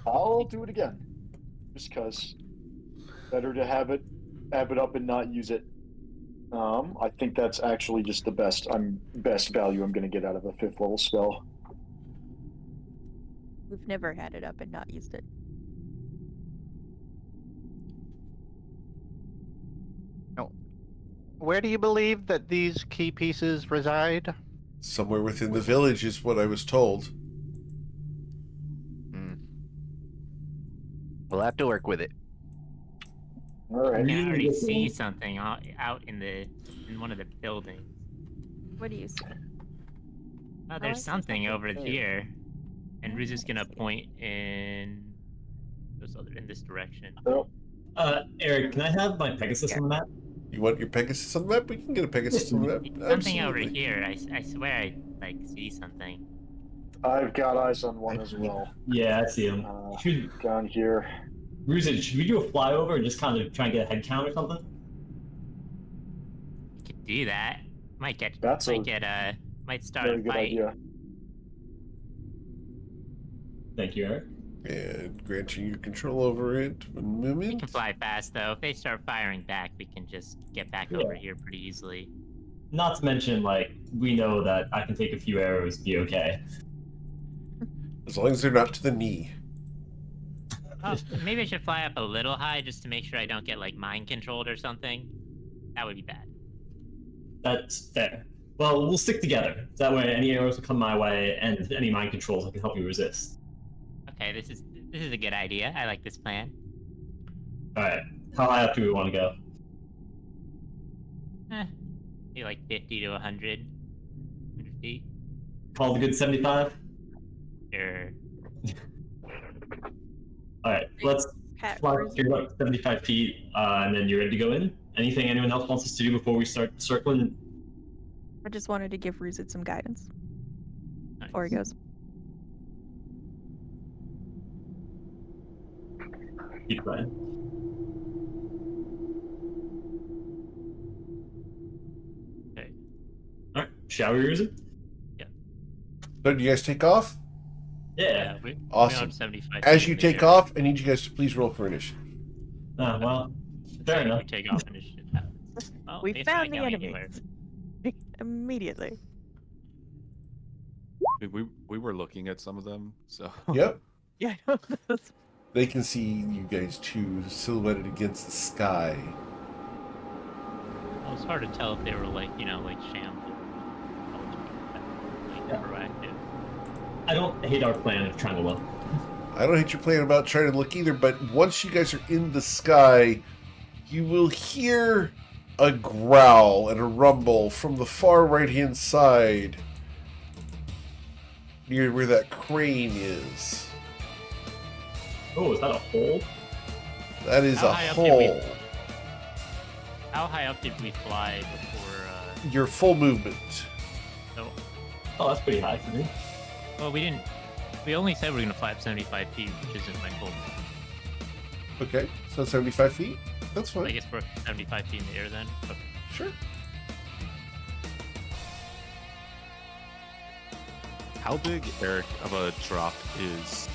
I'll do it again. Just because. Better to have it up and not use it. I think that's actually just the best value I'm going to get out of a 5th level spell. We've never had it up and not used it. Where do you believe that these key pieces reside? Somewhere within the village is what I was told. We'll have to work with it. All right. I already see something out in one of the buildings. What do you see? Oh, I there's see something something over there. here. And Oh, Ruz is gonna I see. point in this direction. Well, Eric, can I have my Pegasus on the map? You want your Pegasus on the map? We can get a Pegasus on the map. Something over Absolutely. here. I swear I see something. I've got eyes on one as well. Yeah, I see him. Should Down here. Ruzin, should we do a flyover and just kind of try and get a head count or something? You could do that. Might That's start Very a good fight. idea. Thank you, Eric. And granting you control over it. One We moment. can fly fast though. If they start firing back, we can just get back over here pretty easily. Not to mention, we know that I can take a few arrows, be okay. As long as they're not to the knee. Oh, maybe I should fly up a little high just to make sure I don't get mind controlled or something. That would be bad. That's fair. Well, we'll stick together. That way, any arrows will come my way, and any mind controls I can help you resist. Okay, this is a good idea. I like this plan. All right. How high up do we want to go? Maybe 50 to 100 feet. Call it a good 75. Sure. All right. Let's Cat fly cruise. to like 75 feet, and then you're ready to go in. Anything anyone else wants us to do before we start circling? I just wanted to give Ruzit some guidance Nice. before he goes. Keep going. Okay. All right, shall we use it? So do you guys take off? Yeah. We're Awesome. on 75 As feet you in the take air. off, I need you guys to please roll for initiative. Well, So fair if enough. we take off initiative happens. Well, We it's not found the going enemies. anywhere. Immediately. We were looking at some of them, so Yep. Yeah. They can see you guys two silhouetted against the sky. Well, it's hard to tell if they were like, like sham. Yeah. Proactive. I don't hate our plan of trying to look. I don't hate your plan about trying to look either, but once you guys are in the sky, you will hear a growl and a rumble from the far right-hand side near where that crane is. Oh, is that a hole? That is How a high up did we- hole. How high up did we fly before? Your full movement. So, Oh, that's pretty high for me. well, we didn't. We only said we're gonna fly up 75 feet, which isn't my full. Okay, so 75 feet? That's I fine. guess we're 75 feet in the air then. Okay. Sure. how big, Eric, of a drop is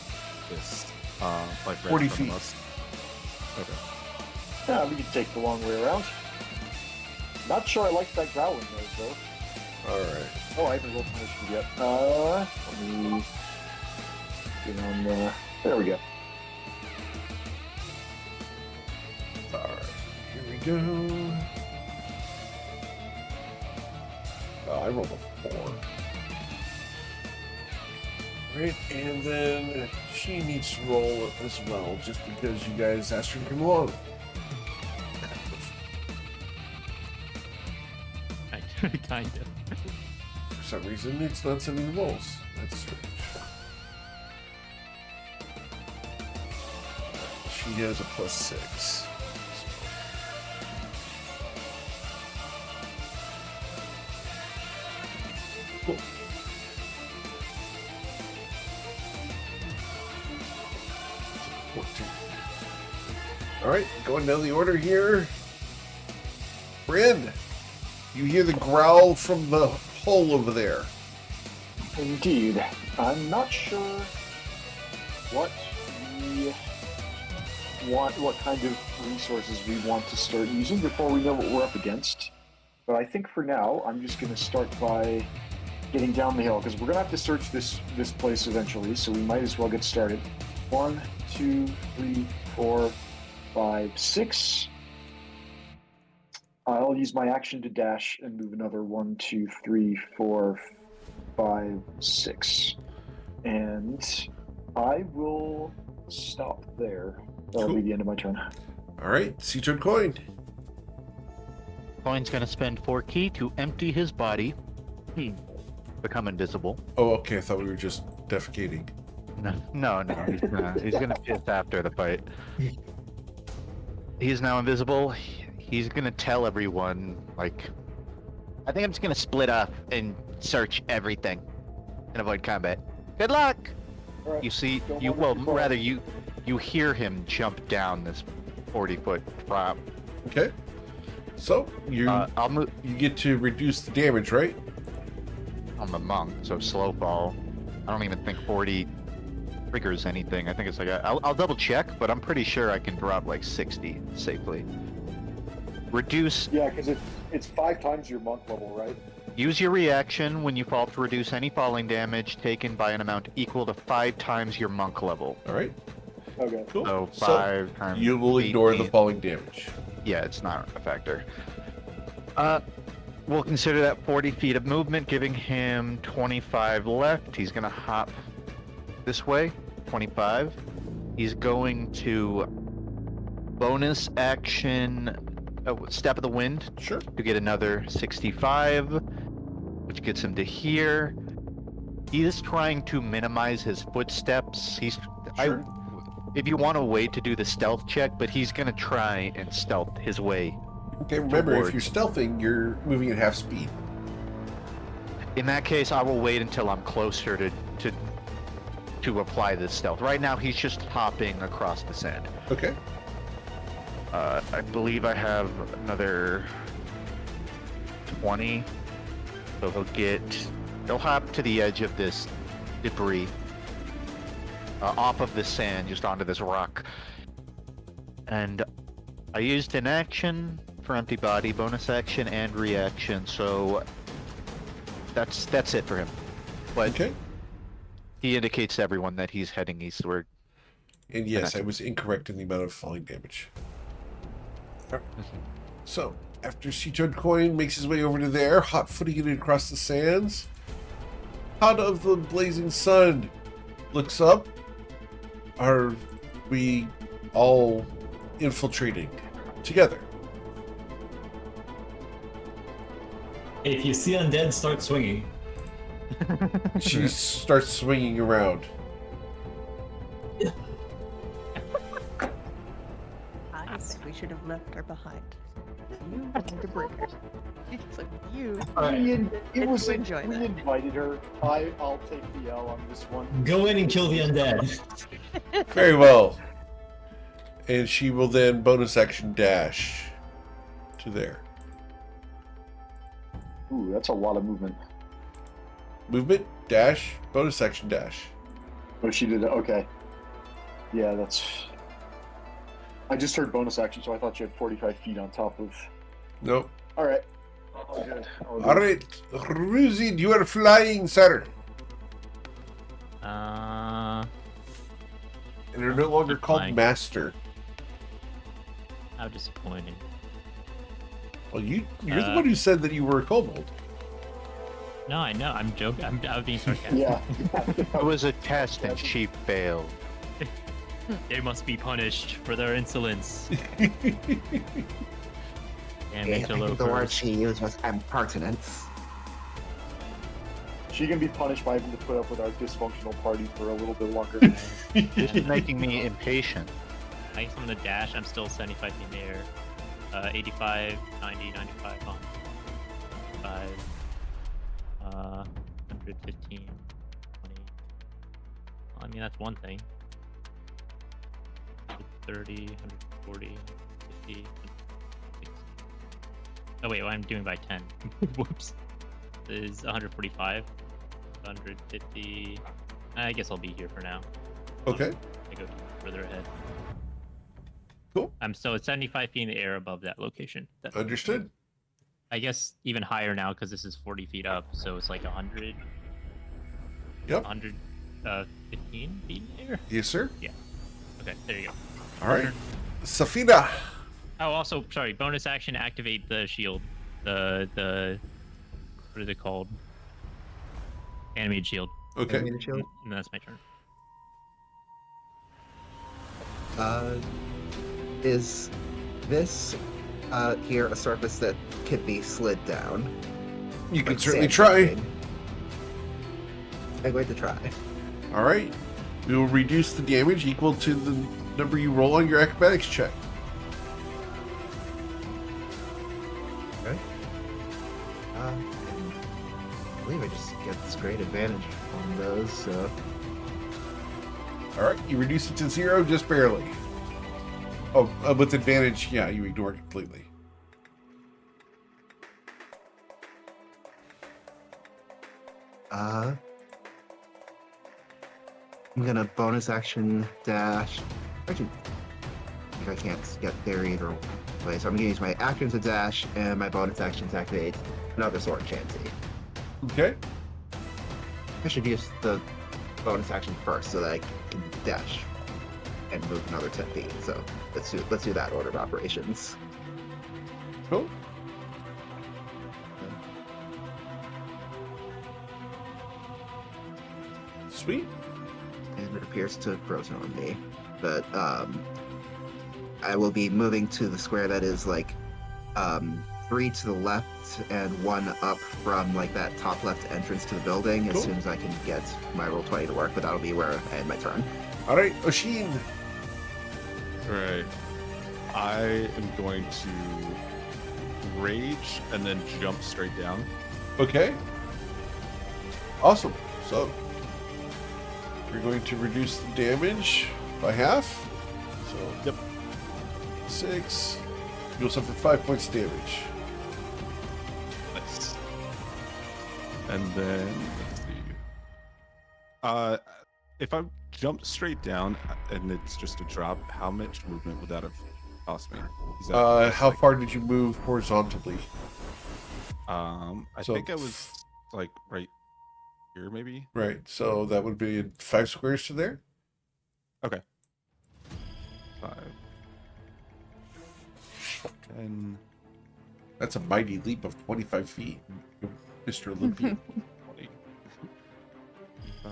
this? Like right 40 in front feet. of us? Okay. Yeah, we can take the long way around. Not sure I like that growling noise though. Alright. Oh, I haven't rolled for initiative yet. Let me get on the. There we go. Alright. Here we go. Oh, I rolled a 4. Right, and then she needs to roll as well, just because you guys asked her to come along. Kind of. For some reason, it's not sending the rolls. That's strange. She has a +6. Cool. Alright, going down the order here. Bryn, you hear the growl from the hole over there. Indeed. I'm not sure what we want, what kind of resources we want to start using before we know what we're up against. But I think for now, I'm just going to start by getting down the hill, because we're going to have to search this place eventually, so we might as well get started. 1, 2, 3, 4, 5, 6. I'll use my action to dash and move another 1, 2, 3, 4, 5, 6. And I will stop there. That'll be Cool. the end of my turn. Alright, sea turn coin. Coin's gonna spend 4 key to empty his body. Become invisible. Oh, okay, I thought we were just defecating. No. He's gonna piss after the fight. He's now invisible. He's gonna tell everyone, like, I think I'm just gonna split up and search everything and avoid combat. Good luck. All right. You see, Don't you wander well, too far. rather you hear him jump down this 40-foot drop. Okay. So, I'll move. you get to reduce the damage, right? I'm a monk, so slow fall. I don't even think 40 triggers anything. I think it's like I'll double check, but I'm pretty sure I can drop like 60 safely. Reduce. Yeah, because it's 5 times your monk level, right? Use your reaction when you fall to reduce any falling damage taken by an amount equal to 5 times your monk level. Alright, Okay. cool. So 5 times. you will ignore the 18. falling damage. Yeah, it's not a factor. We'll consider that 40 feet of movement, giving him 25 left. He's gonna hop this way, 25. He's going to bonus action, step of the wind, Sure. to get another 65, which gets him to here. He is trying to minimize his footsteps. Sure. if you want to wait to do the stealth check, but he's gonna try and stealth his way. Okay, remember, if towards- you're stealthing, you're moving at half speed. In that case, I will wait until I'm closer to apply this stealth. Right now, he's just hopping across the sand. Okay. I believe I have another 20, so he'll hop to the edge of this debris, off of the sand, just onto this rock. And I used an action for empty body, bonus action, and reaction, so that's it for him. But Okay. he indicates to everyone that he's heading eastward. And yes, I was incorrect in the amount of falling damage. So, after Shichun Coin makes his way over to there, hot-footing it across the sands, Hot of the Blazing Sun looks up. Are we all infiltrating together? If you see undead, start swinging. She starts swinging around. Eyes, we should have left her behind. You wanted to bring her. So you. It was to enjoy we that. invited her. I'll take the L on this one. Go in and kill the undead. Very well. And she will then bonus action dash to there. Ooh, that's a lot of movement. Movement, dash, bonus action dash. Oh, she did it. Okay. Yeah, that's. I just heard bonus action, so I thought you had 45 feet on top of. Nope. All right. All good. All right, Ruzid, you are flying, sir. Uh, And they're no longer called Flying. master. how disappointing. Well, you're the Uh, one who said that you were a kobold. No, I know. I'm joking. I was being sarcastic. Yeah. It was a test and she failed. They must be punished for their insolence. I And think the word interlopers. she used was impertinence. She can be punished by having to put up with our dysfunctional party for a little bit longer. This is making me impatient. I guess I'm gonna dash. I'm still 75 feet in the air. 85, 90, 95, 105, 115, 20. Well, I mean, that's one thing. 130, 140, 50, 160. Oh, wait, well, I'm doing by 10. Whoops. This is 145, 150. I guess I'll be here for now. Okay. I go further ahead. Cool. I'm so it's 75 feet in the air above that location. Understood. I guess even higher now because this is 40 feet up, so it's like 100. Yep. 115 feet in the air. Yes, sir. Okay, there you go. All right. Safina. Oh, also, sorry, bonus action, activate the shield. The what is it called? Animated shield. Okay. Animated shield. And that's my turn. Is this here a surface that could be slid down? You can Like certainly sand try. sliding? I'm going to try. All right. We will reduce the damage equal to the number you roll on your acrobatics check. Okay. And I believe I just get this great advantage on those, so... All right. You reduce it to 0 just barely. Oh, with advantage, yeah, you ignore it completely. I'm gonna bonus action dash. Actually, I think I can't get there either way, so I'm gonna use my action to dash and my bonus action to activate another sword chancy. Okay. I should use the bonus action first so that I can dash and move another 10 feet. So let's do that order of operations. Cool. Sweet. And it appears to have frozen on me. But I will be moving to the square that is like 3 to the left and 1 up from like that top left entrance to the building as Cool. soon as I can get my roll 20 to work, but that'll be where I end my turn. All right, Oshin. Right. I am going to rage and then jump straight down. Okay. Awesome. So we're going to reduce the damage by half. So Yep. 6. You'll suffer 5 points of damage. Nice. And then let's see. If I jump straight down and it's just a drop, how much movement would that have cost me? Is that How like, far did you move horizontally? I So- think I was like right here, maybe. Right. So that would be 5 squares to there. Okay. 5, 10, That's a mighty leap of 25 feet, Mr. Olympian. 20, 5,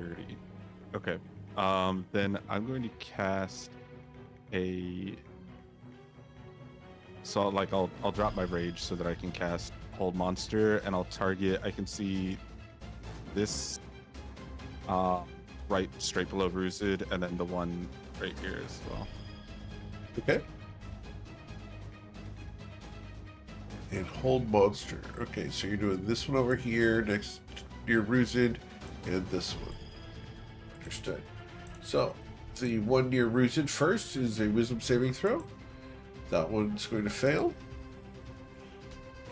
30. Okay. Then I'm going to cast a. So like I'll drop my rage so that I can cast Hold Monster, and I'll target. I can see this right straight below Rooted, and then the one right here as well. Okay. And hold monster. Okay, so you're doing this one over here next near Rooted, and this one. Understood. So the one near Rooted first is a wisdom saving throw. That one's going to fail.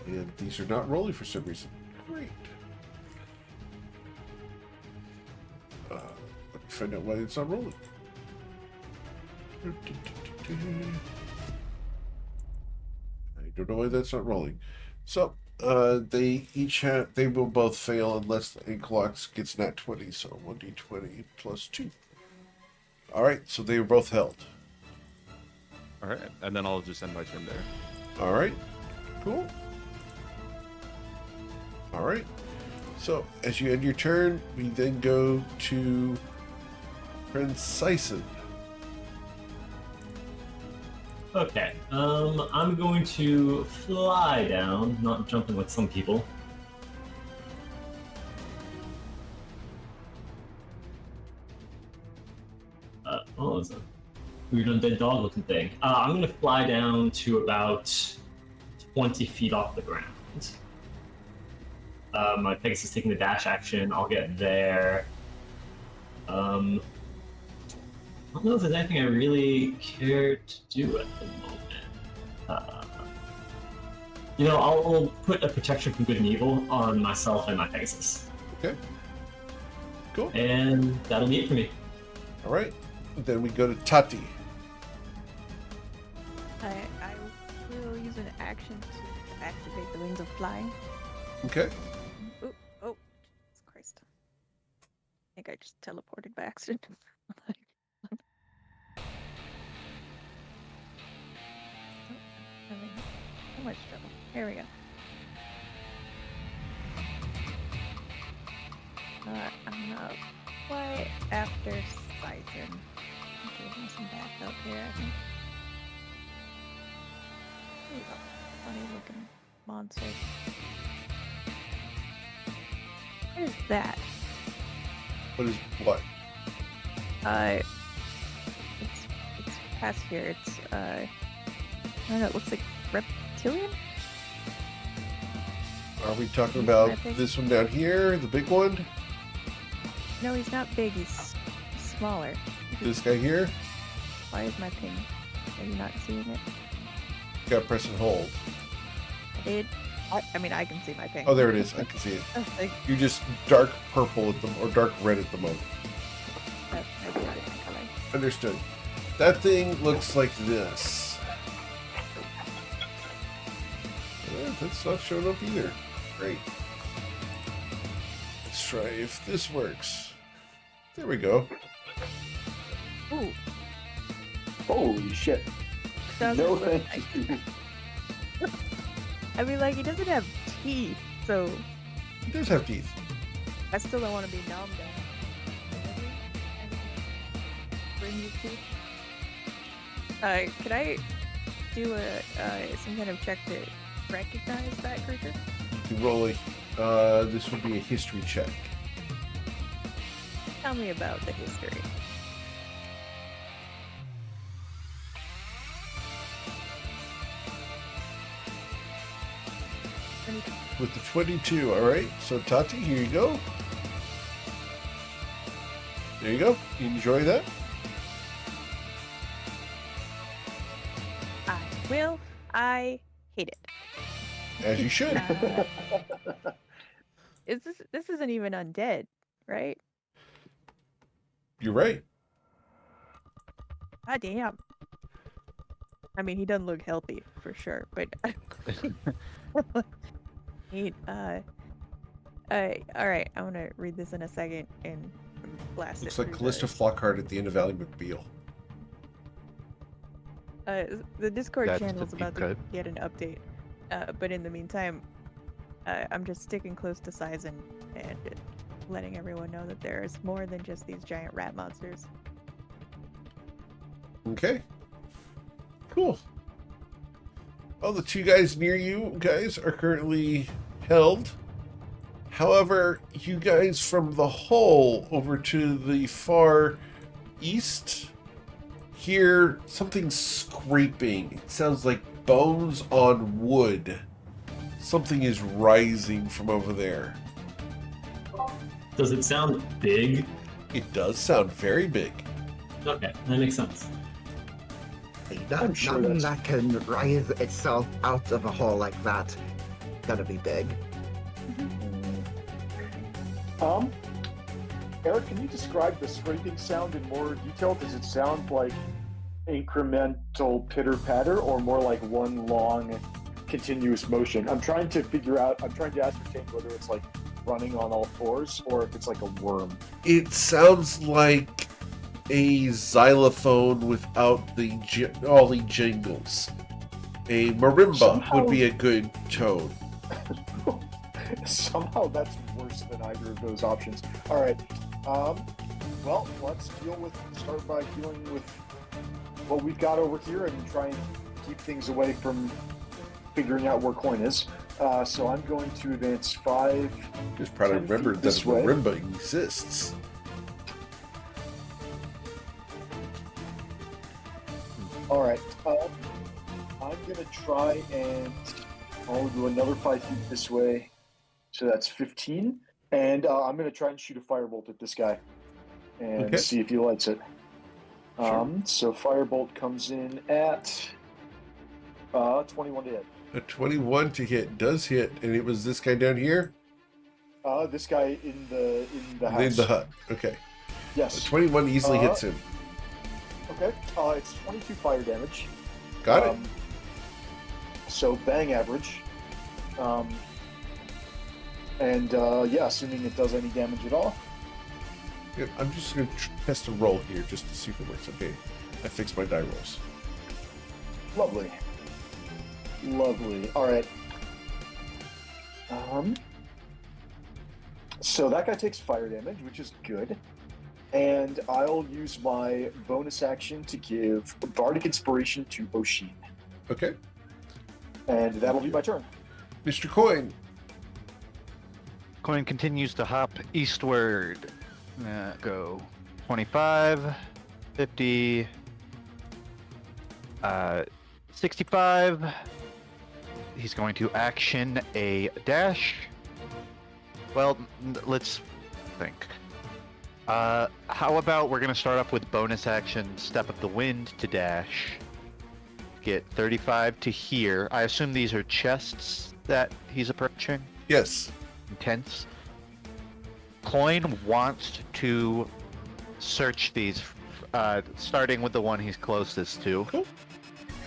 And these are not rolling for some reason. Great. Let me find out why it's not rolling. I don't know why that's not rolling. So, they will both fail unless the Inklox gets nat 20. So 1d20 plus 2. Alright, so they were both held. All right, and then I'll just end my turn there. Alright, cool. Alright, so as you end your turn, we then go to Prince Sison. Okay, I'm going to fly down, not jumping with some people. What was it? Weird undead dog looking thing. I'm going to fly down to about 20 feet off the ground. My Pegasus is taking the dash action. I'll get there. I don't know if there's anything I really care to do at the moment. I'll put a protection from good and evil on myself and my Pegasus. Okay. Cool. And that'll be it for me. Alright, then we go to Tati. I will use an action to activate the wings of flying. Okay. Oh, Jesus Christ. I think I just teleported by accident. Having so much trouble. Here we go. I'm not quite after Sison. Give him some backup here, I think. There you go. Funny looking monster. What is that? What is what? It's past here. It's I don't know. It looks like reptilian. Are we talking about I think- this one down here, the big one? No, he's not big. He's smaller. This guy here? Why is my ping? Are you not seeing it? Got press and hold. I mean, I can see my ping. Oh, there it is. I can see it. Like, You're just dark purple at the or dark red at the moment. that's maybe not even color. Understood. That thing looks like this. That's not showing up either. Great. Let's try if this works. There we go. Ooh, Holy shit. doesn't No look thank like- you. I mean, like, he doesn't have teeth, so He does have teeth. I still don't want to be numb though. Bring you teeth. Can I do some kind of check to recognize that creature? You can roll this would be a history check. Tell me about the history. with the 22. All right. So, Tati, here you go. There you go. Enjoy that. I will. I hate it. As you should. This isn't even undead, right? You're right. God damn. I mean, he doesn't look healthy for sure, but he, all right. I want to read this in a second and blast Looks it. like Callista Flockhart at the end of Ally McBeal. The Discord That's channel is the about deep to cut. get an update, but in the meantime, I'm just sticking close to Sizen and letting everyone know that there is more than just these giant rat monsters. Okay. Cool. Well, the two guys near you guys are currently held. However, you guys from the hole over to the far east hear something scraping. It sounds like bones on wood. Something is rising from over there. Does it sound big? It does sound very big. Okay, that makes sense. I'm sure Nothing that's- that can rise itself out of a hole like that. Gotta be big. Eric, can you describe the scraping sound in more detail? Does it sound like incremental pitter patter or more like one long continuous motion? I'm trying to ascertain whether it's like running on all fours or if it's like a worm. It sounds like a xylophone without all the jingles. A marimba Somehow- would be a good tone. Somehow that's worse than either of those options. All right. Well, let's start by dealing with what we've got over here and try and keep things away from figuring out where coin is. So I'm going to advance 5. Just proud to 10 remember feet that this way. marimba exists. All right. I'm going to try and I'll do another 5 feet this way. So that's 15. And I'm going to try and shoot a firebolt at this guy and Okay. see if he lights it. So firebolt comes in at 21 to hit. A 21 to hit does hit, and it was this guy down here This guy in the house. in the hut. Okay. Yes. A 21 easily hits him. Okay. It's 22 fire damage. Got it. So bang average. Assuming it does any damage at all. Yeah, I'm just going to test a roll here just to see if it works. Okay. I fixed my die rolls. Lovely. All right. So that guy takes fire damage, which is good. And I'll use my bonus action to give Bardic Inspiration to Oshin. Okay. And that'll be my turn. Mr. Coin. Coin continues to hop eastward. Go 25, 50, 65. He's going to action a dash. Well, let's think. How about we're going to start off with bonus action, Step of the Wind to dash. Get 35 to here. I assume these are chests that he's approaching? Yes. Intense. Coin wants to search these, starting with the one he's closest to. Cool.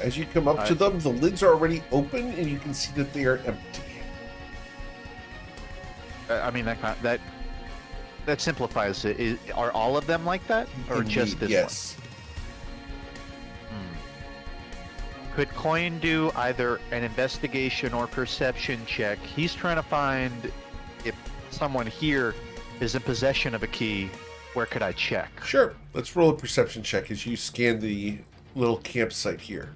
As you come up to them, the lids are already open, and you can see that they are empty. I mean, that simplifies it. Are all of them like that, or just Indeed, this yes. one? Could Coin do either an investigation or perception check? He's trying to find if someone here is in possession of a key. Where could I check? Sure. Let's roll a perception check as you scan the little campsite here.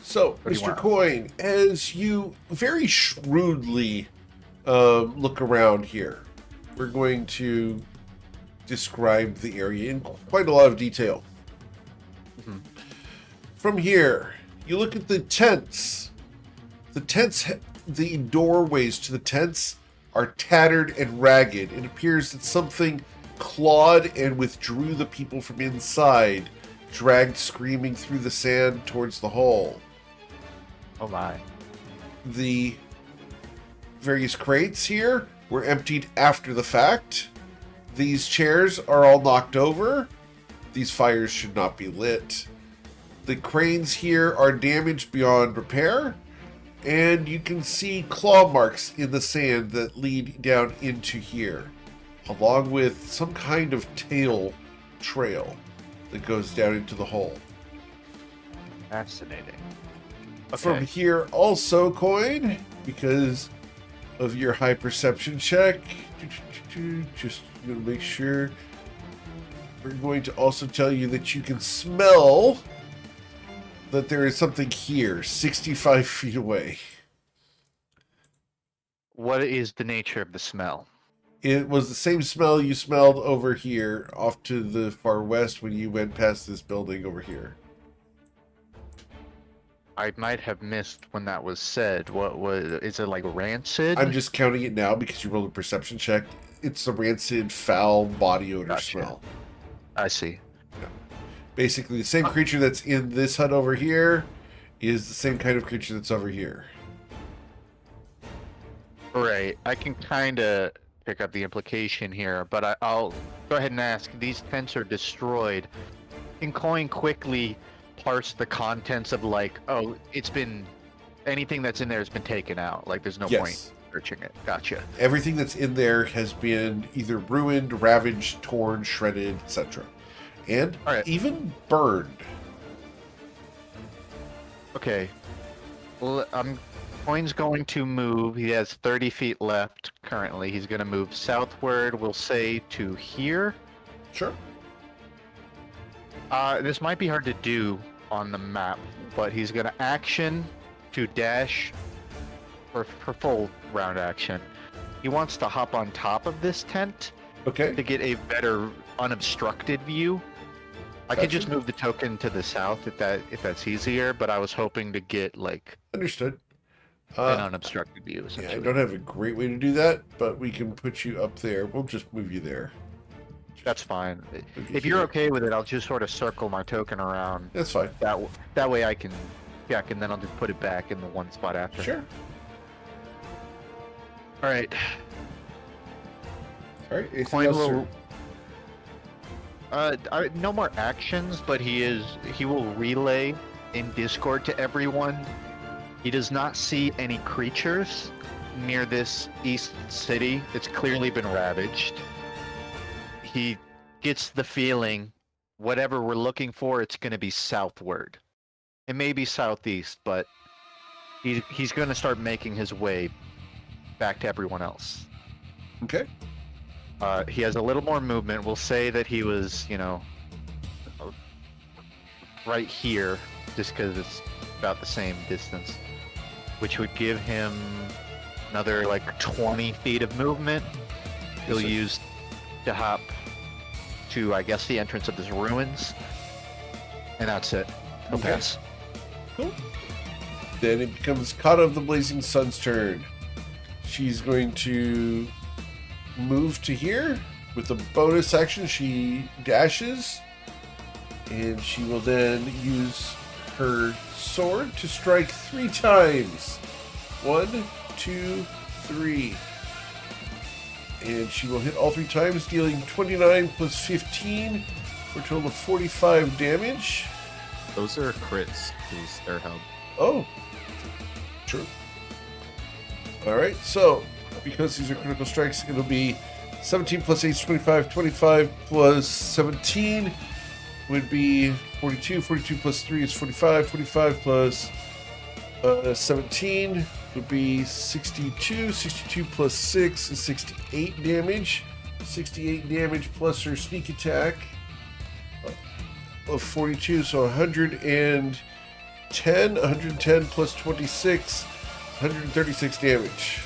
So, What do you Mr. want? Coin, as you very shrewdly look around here, we're going to describe the area in quite a lot of detail. Mhm. From here, you look at the tents. The tents the doorways to the tents are tattered and ragged. It appears that something clawed and withdrew the people from inside, dragged screaming through the sand towards the hall. Oh my. The various crates here were emptied after the fact. These chairs are all knocked over. These fires should not be lit. The cranes here are damaged beyond repair, and you can see claw marks in the sand that lead down into here, along with some kind of tail trail that goes down into the hole. Fascinating. From here also, Coin, because of your high perception check, just going to make sure, we're going to also tell you that you can smell that there is something here, 65 feet away. What is the nature of the smell? It was the same smell you smelled over here, off to the far west when you went past this building over here. I might have missed when that was said. What was? Is it like rancid? I'm just counting it now because you rolled a perception check. It's a rancid, foul body odor Gotcha. smell. I see. Basically, the same creature that's in this hut over here is the same kind of creature that's over here. Right. I can kind of pick up the implication here, but I'll go ahead and ask. These tents are destroyed. Can Coin quickly parse the contents of, like, oh, it's been, anything that's in there has been taken out. Like, there's no point searching it. Gotcha. Everything that's in there has been either ruined, ravaged, torn, shredded, etc. And even burned. Okay. Well, Coin's going to move. He has 30 feet left currently. He's going to move southward, we'll say, to here. Sure. This might be hard to do on the map, but he's going to action to dash for full round action. He wants to hop on top of this tent to get a better unobstructed view. I could just move the token to the south if that's easier, but I was hoping to get like understood an unobstructed view. Yeah, I don't have a great way to do that, but we can put you up there. We'll just move you there. That's fine. If you're okay with it, I'll just sort of circle my token around. That's fine. That way I can check, and then I'll just put it back in the one spot after. Sure. All right. All right. Coin will. No more actions, but he will relay in Discord to everyone. He does not see any creatures near this east city. It's clearly been ravaged. He gets the feeling whatever we're looking for, it's going to be southward. It may be southeast, but he's going to start making his way back to everyone else. Okay. He has a little more movement. We'll say that he was, right here, just because it's about the same distance, which would give him another, 20 feet of movement. He'll use to hop to, I guess, the entrance of this ruins, and that's it. He'll pass. Cool. Then it becomes Kata of the Blazing Sun's turn. She's going to move to here. With a bonus action, she dashes, and she will then use her sword to strike 3 times. 1, 2, 3. And she will hit all 3 times, dealing 29 plus 15 for a total of 45 damage. Those are crits, because they're held. Oh, true. Alright, so because these are critical strikes, it'll be 17 plus 8 is 25, 25 plus 17 would be 42, 42 plus 3 is 45, 45 plus 17 would be 62, 62 plus 6 is 68 damage, 68 damage plus her sneak attack of 42, so 110 plus 26, 136 damage.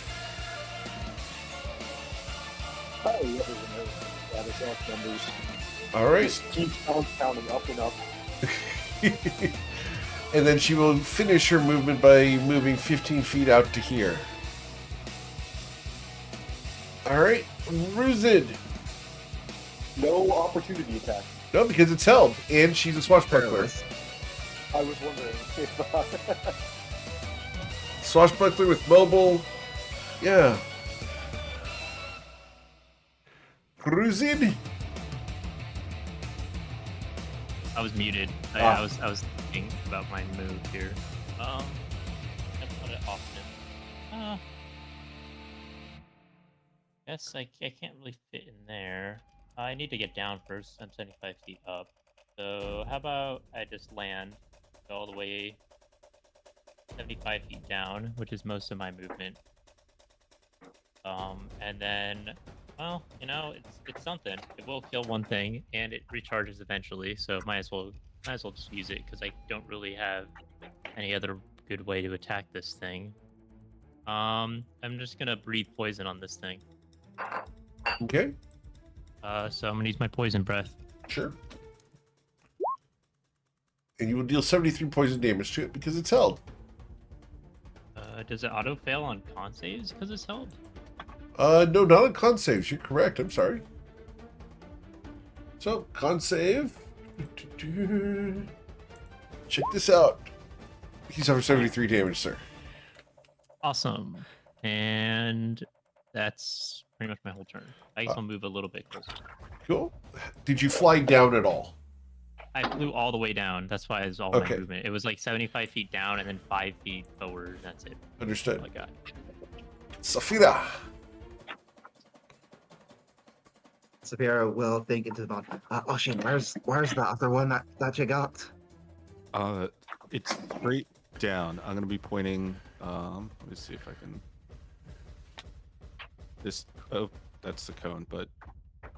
Oh, yeah, that is off numbers. All right. Just keep counting up and up. And then she will finish her movement by moving 15 feet out to here. Alright, Ruzid. No opportunity attack. No, because it's held, and she's a swashbuckler. Careless. I was wondering if. Swashbuckler with mobile. Yeah. Ruzid. I was muted. Ah. I was thinking about my move here. I put it often. Guess I can't really fit in there. I need to get down first. I'm 75 feet up. So how about I just land all the way 75 feet down, which is most of my movement. And then, well, you know, it's something. It will kill one thing, and it recharges eventually. So might as well just use it because I don't really have any other good way to attack this thing. I'm just gonna breathe poison on this thing. Okay, So I'm gonna use my poison breath. sure. And you will deal 73 poison damage to it because it's held. Does it auto fail on con saves because it's held? No, not on con saves. You're correct. I'm sorry. So, con save. Check this out. He suffers 73 damage, sir. Awesome. And that's pretty much my whole turn. I guess I'll move a little bit closer. Cool. Did you fly down at all? I flew all the way down. That's why it's all Okay. my movement. It was like 75 feet down and then 5 feet forward. That's it. Understood. Oh my god. Safira. Sapphira will think into the bond. Oh shit, where's the other one that you got? It's straight down. I'm gonna be pointing. Let me see if I can. This. Oh, that's the cone, but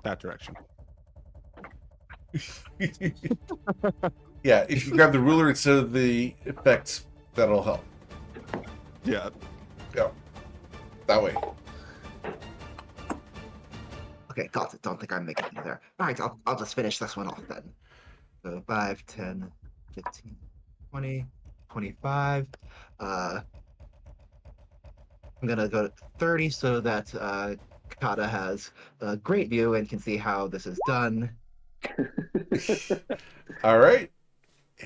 that direction. Yeah, if you grab the ruler instead of the effects, that'll help. Yeah. Go. That way. Okay, got it. Don't think I'm making it there. Alright, I'll just finish this one off then. So 5, 10, 15, 20, 25. I'm gonna go to 30 so that Kata has a great view and can see how this is done. All right.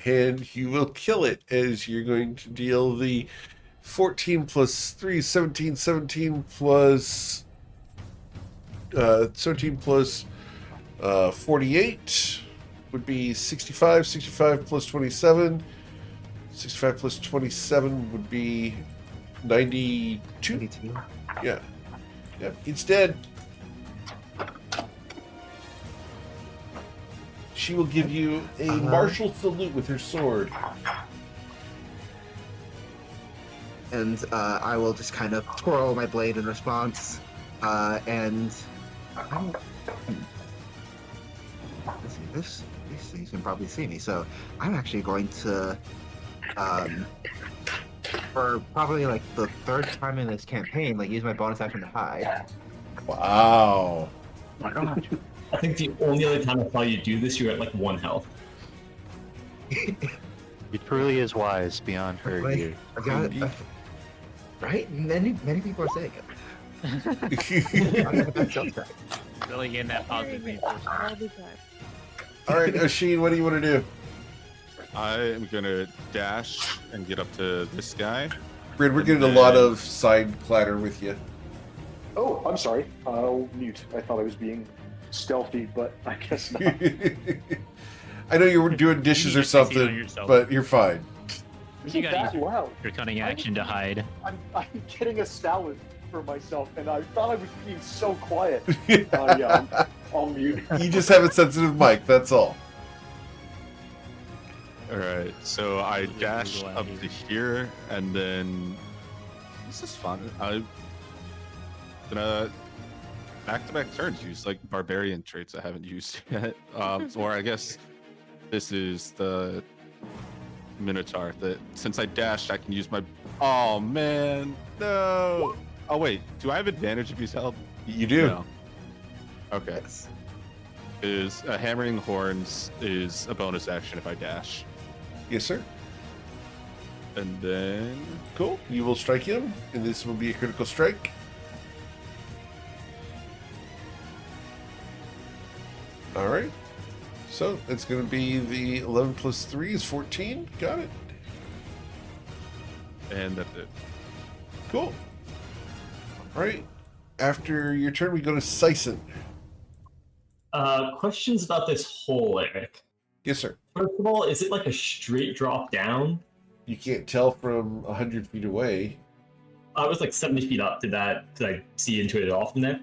And you will kill it as you're going to deal the 14 plus 3, 17, 17 plus 17 plus 48 would be 65, 65 plus 27, 65 plus 27 would be 92. 22. Yeah. Yep, it's dead. She will give you a martial salute with her sword. And I will just kind of twirl my blade in response. And let's see, these things can probably see me. So I'm actually going to, for probably like the third time in this campaign, like use my bonus action to hide. Wow. My God. I think the only other time I saw you do this, you were at like 1 health. He truly is wise beyond her Like, years. I got it. Right? Many people are saying it. I have that sales tax. Really getting that positive reinforcement. All the time. All right, Oshin, what do you want to do? I am gonna dash and get up to this guy. Brad, we're getting a lot of side clatter with you. Oh, I'm sorry. I'll mute. I thought I was being stealthy, but I guess not. I know you were doing dishes You or just succeed on something, yourself. but you're fine. You gotta use that loud. your cunning action to hide. I'm getting a salad for myself, and I thought I was being so quiet. Yeah, I'll mute. You just have a sensitive mic, that's all. All right, so I Google dash out up here. to here, and then this is fun. I'm gonna back-to-back turns use like barbarian traits I haven't used yet. Or I guess this is the Minotaur. That since I dashed, I can use my. Oh man, no. Oh wait, do I have advantage if he's held? You do. No. Okay. Yes. Is hammering horns is a bonus action if I dash. Yes, sir. And then Cool. You will strike him, and this will be a critical strike. All right. So it's going to be the 11 plus 3 is 14. Got it. that's it. Cool. All right. After your turn, we go to Sison. Questions about this hole, Eric. Yes, sir. First of all, is it like a straight drop down? You can't tell from 100 feet away. I was like 70 feet up. Did I see into it at all from there?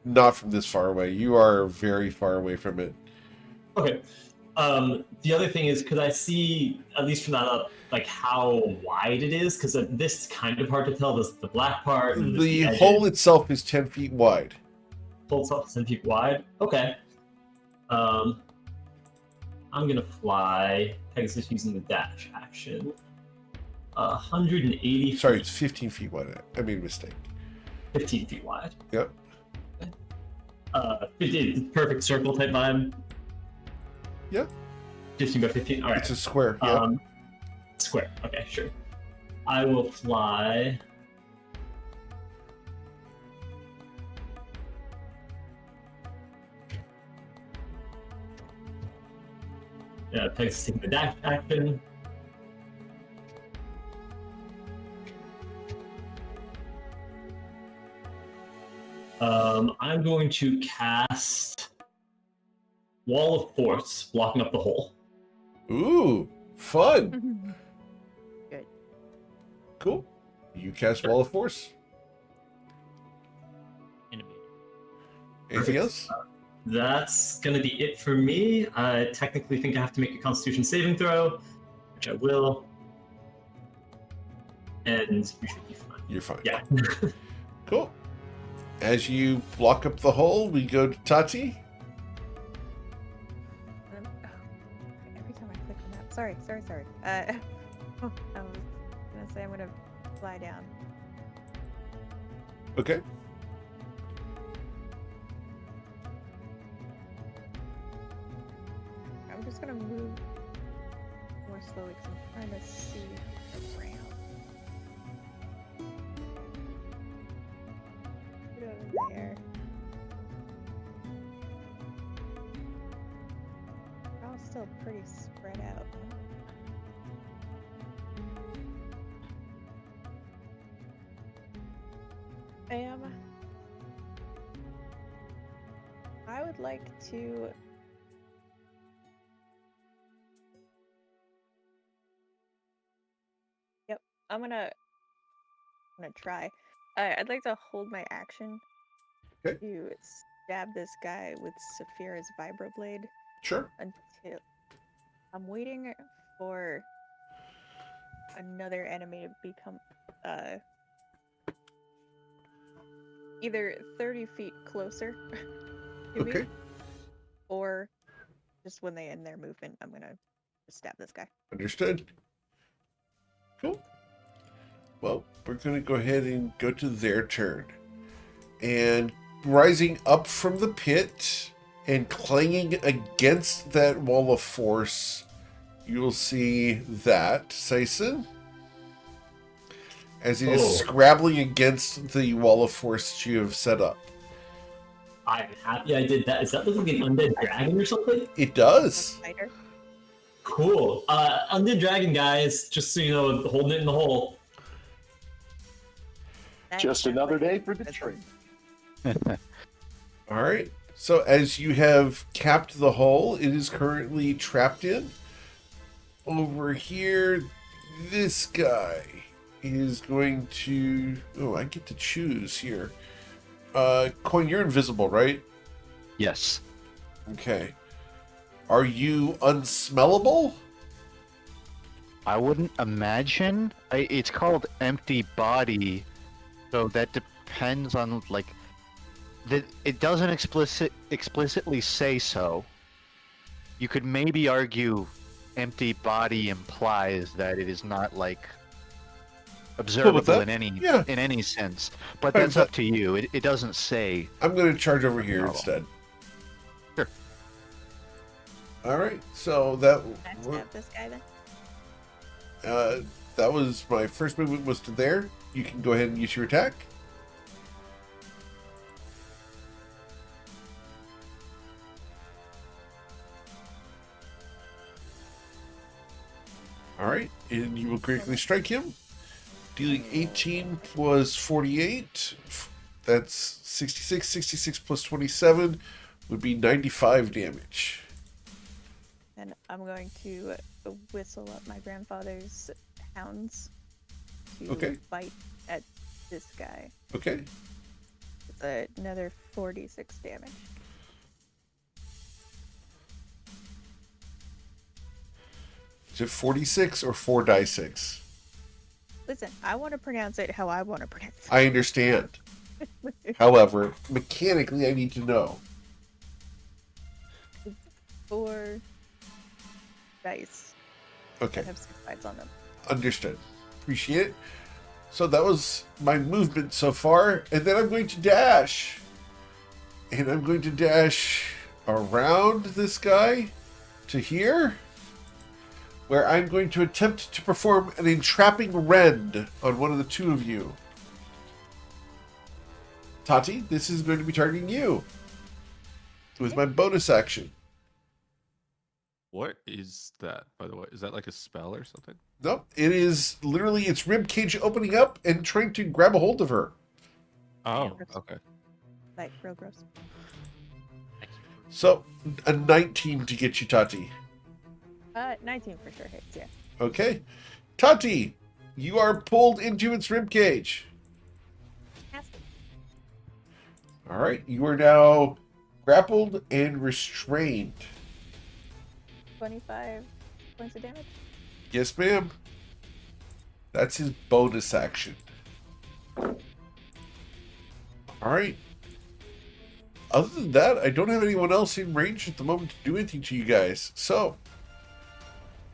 Not from this far away. You are very far away from it. Okay. The other thing is, could I see, at least from that up, like how wide it is? Because this is kind of hard to tell. This the black part. And The hole itself is 10 feet wide. Hole itself is 10 feet wide. Okay. I'm gonna fly. Pegasus using the dash action. 180. Sorry, it's 15 feet wide. I made a mistake. 15 feet wide. Yep. Perfect circle type vibe. Yep. 15 by 15. All right. It's a square. Yeah. Square. Okay, sure. I will fly. Yeah, Pegasus taking the dash action. I'm going to cast Wall of Force, blocking up the hole. Ooh, fun. Good. Cool. You cast Wall of Force. Innovative. Anything else? That's going to be it for me. I technically think I have to make a Constitution saving throw, which I will. And we should be fine. You're fine. Yeah. Cool. As you block up the hole, we go to Tati. Every time I click on that. Sorry. I was gonna say I'm gonna fly down. Okay. I'm just gonna move more slowly because I'm trying to see around. Put it over there. They're all still pretty spread out. I would like to I'm gonna try. I'd like to hold my action Okay. to stab this guy with Saphira's vibroblade Sure. until I'm waiting for another enemy to become either 30 feet closer to me, Okay. or just when they end their movement, I'm gonna just stab this guy. Understood. Cool. Well, we're going to go ahead and go to their turn. And rising up from the pit and clanging against that wall of force, you'll see that, Sison, as it is scrabbling against the wall of force that you have set up. I'm happy I did that. Is that looking like an undead dragon or something? It does. Spider. Cool. Undead dragon, guys, just so you know, holding it in the hole. Just another day for the tree. All right. So as you have capped the hole, it is currently trapped in. Over here, this guy is going to... Oh, I get to choose here. Coin, you're invisible, right? Yes. Okay. Are you unsmellable? I wouldn't imagine. It's called empty body, so that depends on like. It doesn't explicitly say so. You could maybe argue empty body implies that it is not like observable in any sense. But that's up to you. It doesn't say. I'm going to charge over here instead. Sure. All right. So that. Can I stab this guy then? That was my first movement was to there. You can go ahead and use your attack. Alright, and you will critically strike him. Dealing 18 plus 48. That's 66. 66 plus 27 would be 95 damage. And I'm going to whistle up my grandfather's hounds to bite at this guy. Okay. It's another 46 damage. Is it 46 or 4d6? Listen, I want to pronounce it how I want to pronounce it. I understand. However, mechanically, I need to know. It's 4 dice Okay. that have 6 sides on them. Understood. Appreciate it. So that was my movement so far. And then I'm going to dash. And I'm going to dash around this guy to here, where I'm going to attempt to perform an entrapping rend on one of the two of you. Tati, this is going to be targeting you with my bonus action. What is that, by the way? Is that like a spell or something? Nope, it is literally its rib cage opening up and trying to grab a hold of her. Oh, okay. Like, real gross. So, a 19 to get you, Tati. 19 for sure hits, yeah. Okay. Tati, you are pulled into its rib cage. All right, you are now grappled and restrained. 25 points of damage. Yes, ma'am. That's his bonus action. All right. Other than that, I don't have anyone else in range at the moment to do anything to you guys. So,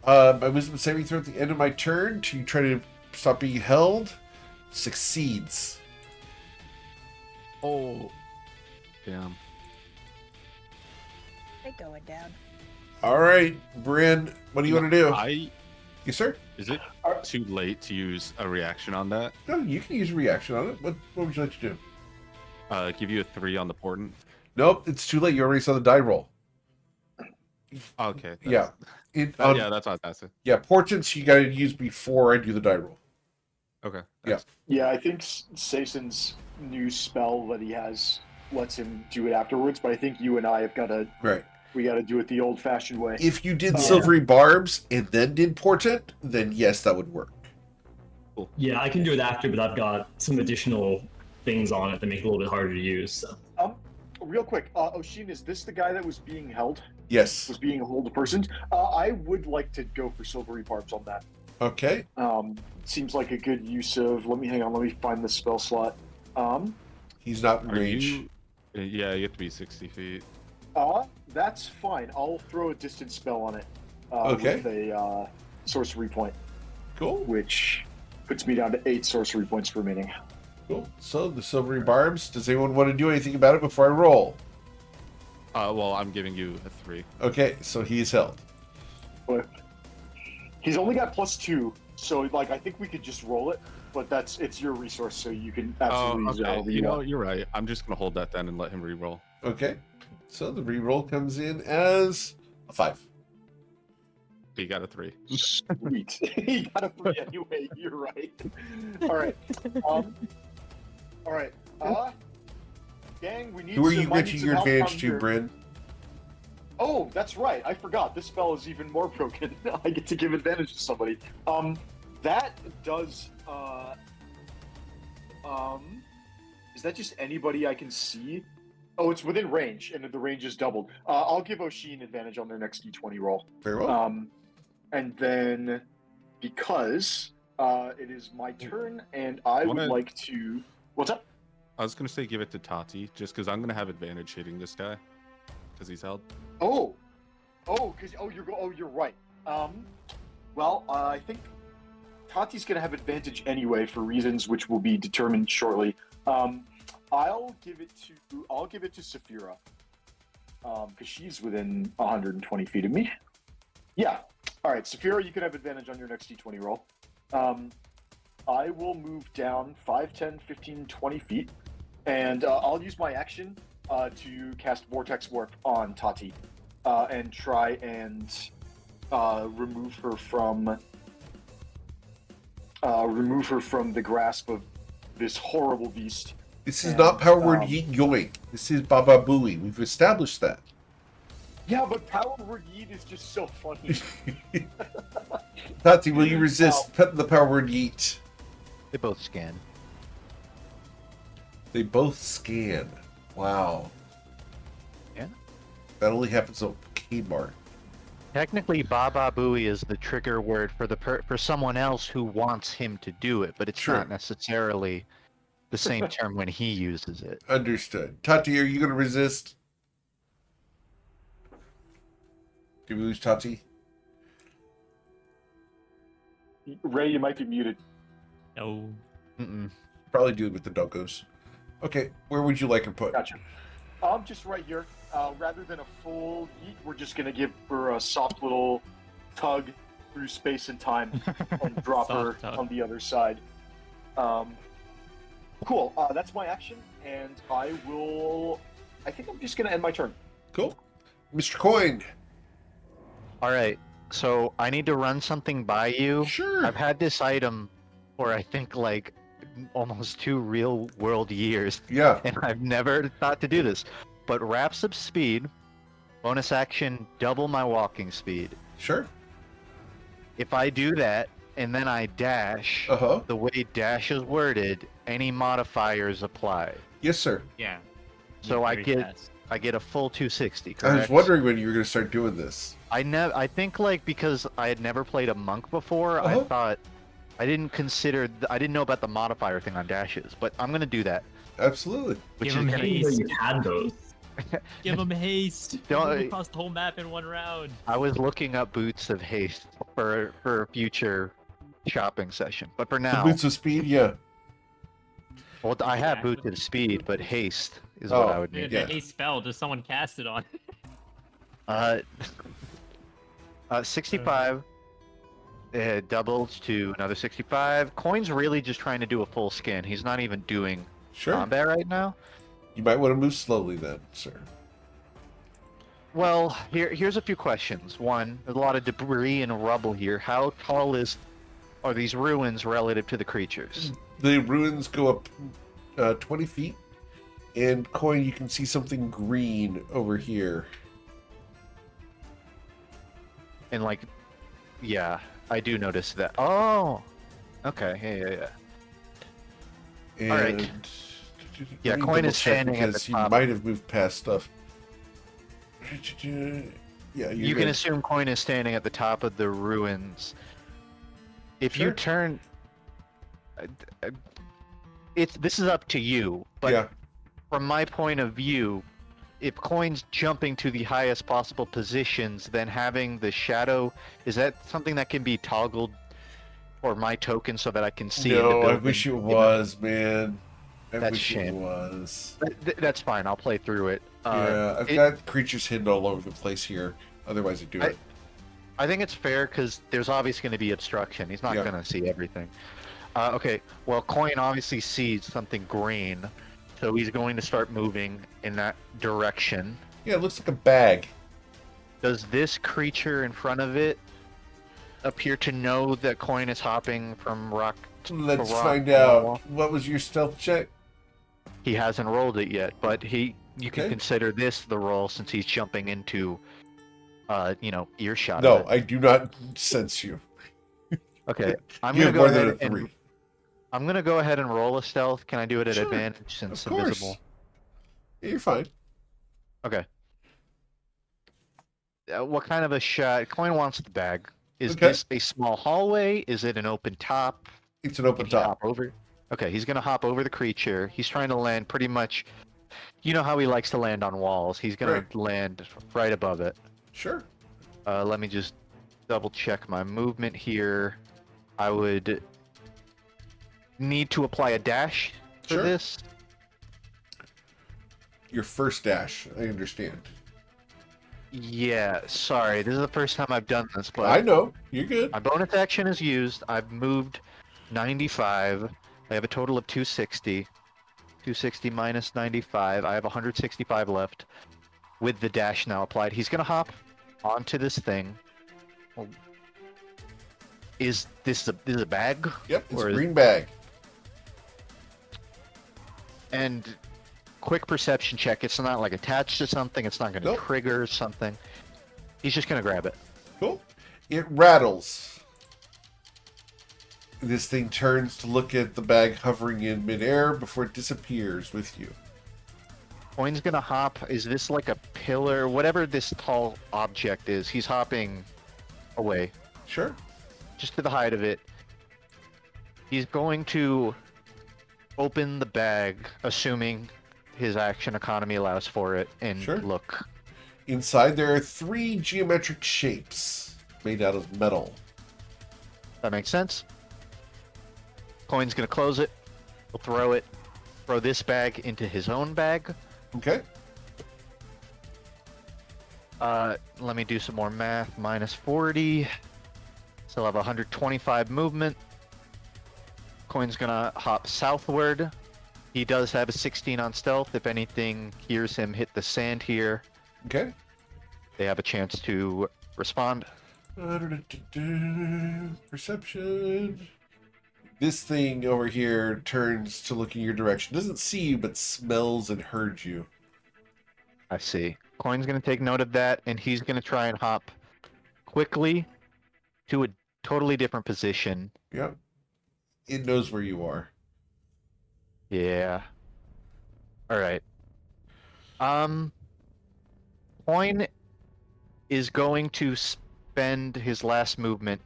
my wisdom saving throw at the end of my turn to try to stop being held succeeds. Oh, damn. They're going down. All right, Bryn, what do you want to do? Yes, sir? Is it too late to use a reaction on that? No, you can use a reaction on it. What would you like to do? Give you a 3 on the portent? Nope, it's too late. You already saw the die roll. Okay. Yeah. Yeah, that's what I was asking. Yeah, portents you got to use before I do the die roll. Okay. Yeah. Yeah, I think Sason's new spell that he has lets him do it afterwards, but I think you and I have got to... Right. We got to do it the old-fashioned way. If you did silvery barbs and then did portent, then yes, that would work. Cool. Yeah, I can do it after, but I've got some additional things on it that make it a little bit harder to use. So. Real quick, Oshin, is this the guy that was being held? Yes. Was being held a person? I would like to go for silvery barbs on that. Okay. Seems like a good use of... Let me find the spell slot. He's not in range. Yeah, you have to be 60 feet. That's fine. I'll throw a distance spell on it. Okay. With a sorcery point. Cool. Which puts me down to 8 sorcery points remaining. Cool. So, the silvery barbs, does anyone want to do anything about it before I roll? Well, I'm giving you a 3. Okay, so he's held. But he's only got +2, so like I think we could just roll it. But it's your resource, so you can absolutely use it however you want. You're right. I'm just gonna hold that then and let him re-roll. Okay. So the reroll comes in as a 5. He got a 3. Sweet. He got a 3 anyway. You're right. All right. All right. Gang, we need. Who are some, you I need granting some your help advantage down to, here. Bryn? Oh, that's right. I forgot. This spell is even more broken. I get to give advantage to somebody. That does. Is that just anybody I can see? Oh, it's within range, and the range is doubled. I'll give Oshin advantage on their next d20 roll. Very well. And then, because it is my turn, and I would like to... What's up? I was gonna say give it to Tati, just because I'm gonna have advantage hitting this guy, because he's held. You're right. Well, I think Tati's gonna have advantage anyway for reasons which will be determined shortly. I'll give it to Saphira, because she's within 120 feet of me. Yeah. All right, Saphira, you can have advantage on your next d20 roll. I will move down 5, 10, 15, 20 feet, and I'll use my action to cast Vortex Warp on Tati and try and remove her from the grasp of this horrible beast. This is not Power Word Yeet Yoink. This is Baba Booey. We've established that. Yeah, but Power Word Yeet is just so funny. Tati, will you resist the Power Word Yeet? They both scan. They both scan. Wow. Yeah. That only happens on Kmart. Technically, Baba Booey is the trigger word for someone else who wants him to do it, but it's Sure. not necessarily the same term when he uses it. Understood. Tati, are you going to resist? Did we lose Tati? Ray, you might be muted. No. Mm-mm. Probably do it with the doggos. Okay, where would you like her put? Gotcha. I'm just right here. Rather than a full yeet, we're just going to give her a soft little tug through space and time and drop her Soft tug. on the other side. Cool. That's my action, and I think I'm just going to end my turn. Cool. Mr. Coin. All right, so I need to run something by you. Sure. I've had this item for I think like almost 2 real world years, Yeah. and I've never thought to do this. But Wraps of Speed, bonus action, double my walking speed. Sure. If I do that and then I dash, Uh-huh. the way dash is worded, any modifiers apply. Yes, sir. Yeah. So I Very get fast. I get a full 260. I was Correct? wondering when you were going to start doing this. I think like because I had never played a monk before, Uh-huh. I thought I didn't consider I didn't know about the modifier thing on dashes, but I'm gonna do that. Absolutely. Which Give him is I didn't know haste. you had those. Give him haste. Don't- Move across the whole map in one round. I was looking up boots of haste for a future shopping session, but for The now, boots of speed, yeah. well, I have Exactly. boots of speed, but haste is Oh. what I would Dude, need. Yeah. the haste spell, does someone cast it on? 65. It doubled to another 65. Coin's really just trying to do a full scan. He's not even doing Sure. combat right now. You might want to move slowly then, sir. Well, here's a few questions. One, there's a lot of debris and rubble here. How tall are these ruins relative to the creatures? The ruins go up 20 feet. And Coin, you can see something green over here. And like, yeah, I do notice that. Oh, okay, yeah. And All right. let Yeah, me Coin double is check standing at because the he top. might have moved past stuff. Yeah, You can good. assume Coin is standing at the top of the ruins. If you Sure. turn, this is up to you. But Yeah. from my point of view, if Coin's jumping to the highest possible positions, then having the shadow, is that something that can be toggled for my token so that I can see in the No, building? I wish it was, man. I That's a wish it shame. was. That's fine. I'll play through it. Yeah, I've got creatures hidden all over the place here. Otherwise, I'd do it. I think it's fair because there's obviously going to be obstruction. He's not Yeah. going to see everything. Okay, well, Coin obviously sees something green, so he's going to start moving in that direction. Yeah, it looks like a bag. Does this creature in front of it appear to know that Coin is hopping from rock to Let's rock find to wall? out. What was your stealth check? He hasn't rolled it yet, but you can Okay. consider this the roll since he's jumping into, earshot. No, of it. I do not sense you. Okay, I'm You gonna have go more than ahead a and 3. I'm gonna go ahead and roll a stealth. Can I do it at Sure, advantage since Of course. invisible? Yeah, you're fine. Okay. What kind of a shot? Coin wants the bag. Is Okay. this a small hallway? Is it an open top? It's an open Can he top. hop over? Okay, he's gonna hop over the creature. He's trying to land pretty much. You know how he likes to land on walls. He's gonna Right. land right above it. Sure. Let me just double check my movement here. I would need to apply a dash for Sure. this. Your first dash. I understand. Yeah, sorry. This is the first time I've done this, I but know. You're good. my bonus action is used. I've moved 95. I have a total of 260. 260 minus 95. I have 165 left with the dash now applied. He's gonna hop onto this thing. Well, is this a bag? Yep, it's Or a is- green bag. And quick perception check. It's not like attached to something. It's not gonna Nope. trigger something. He's just gonna grab it. Cool. It rattles. This thing turns to look at the bag hovering in midair before it disappears with you. Coin's gonna hop. Is this like a pillar? Whatever this tall object is, he's hopping away, Sure. just to the height of it. He's going to open the bag, assuming his action economy allows for it, and Sure. look. Inside there are 3 geometric shapes made out of metal. That makes sense. Coin's gonna close it. He'll throw this bag into his own bag. Okay. Let me do some more math. Minus 40. Still have 125 movement. Coin's gonna hop southward. He does have a 16 on stealth. If anything hears him hit the sand here, Okay. they have a chance to respond. Perception. This thing over here turns to look in your direction. Doesn't see you, but smells and heard you. I see. Coin's gonna take note of that, and he's gonna try and hop quickly to a totally different position. Yep. It knows where you are. Yeah. All right. Coin is going to spend his last movement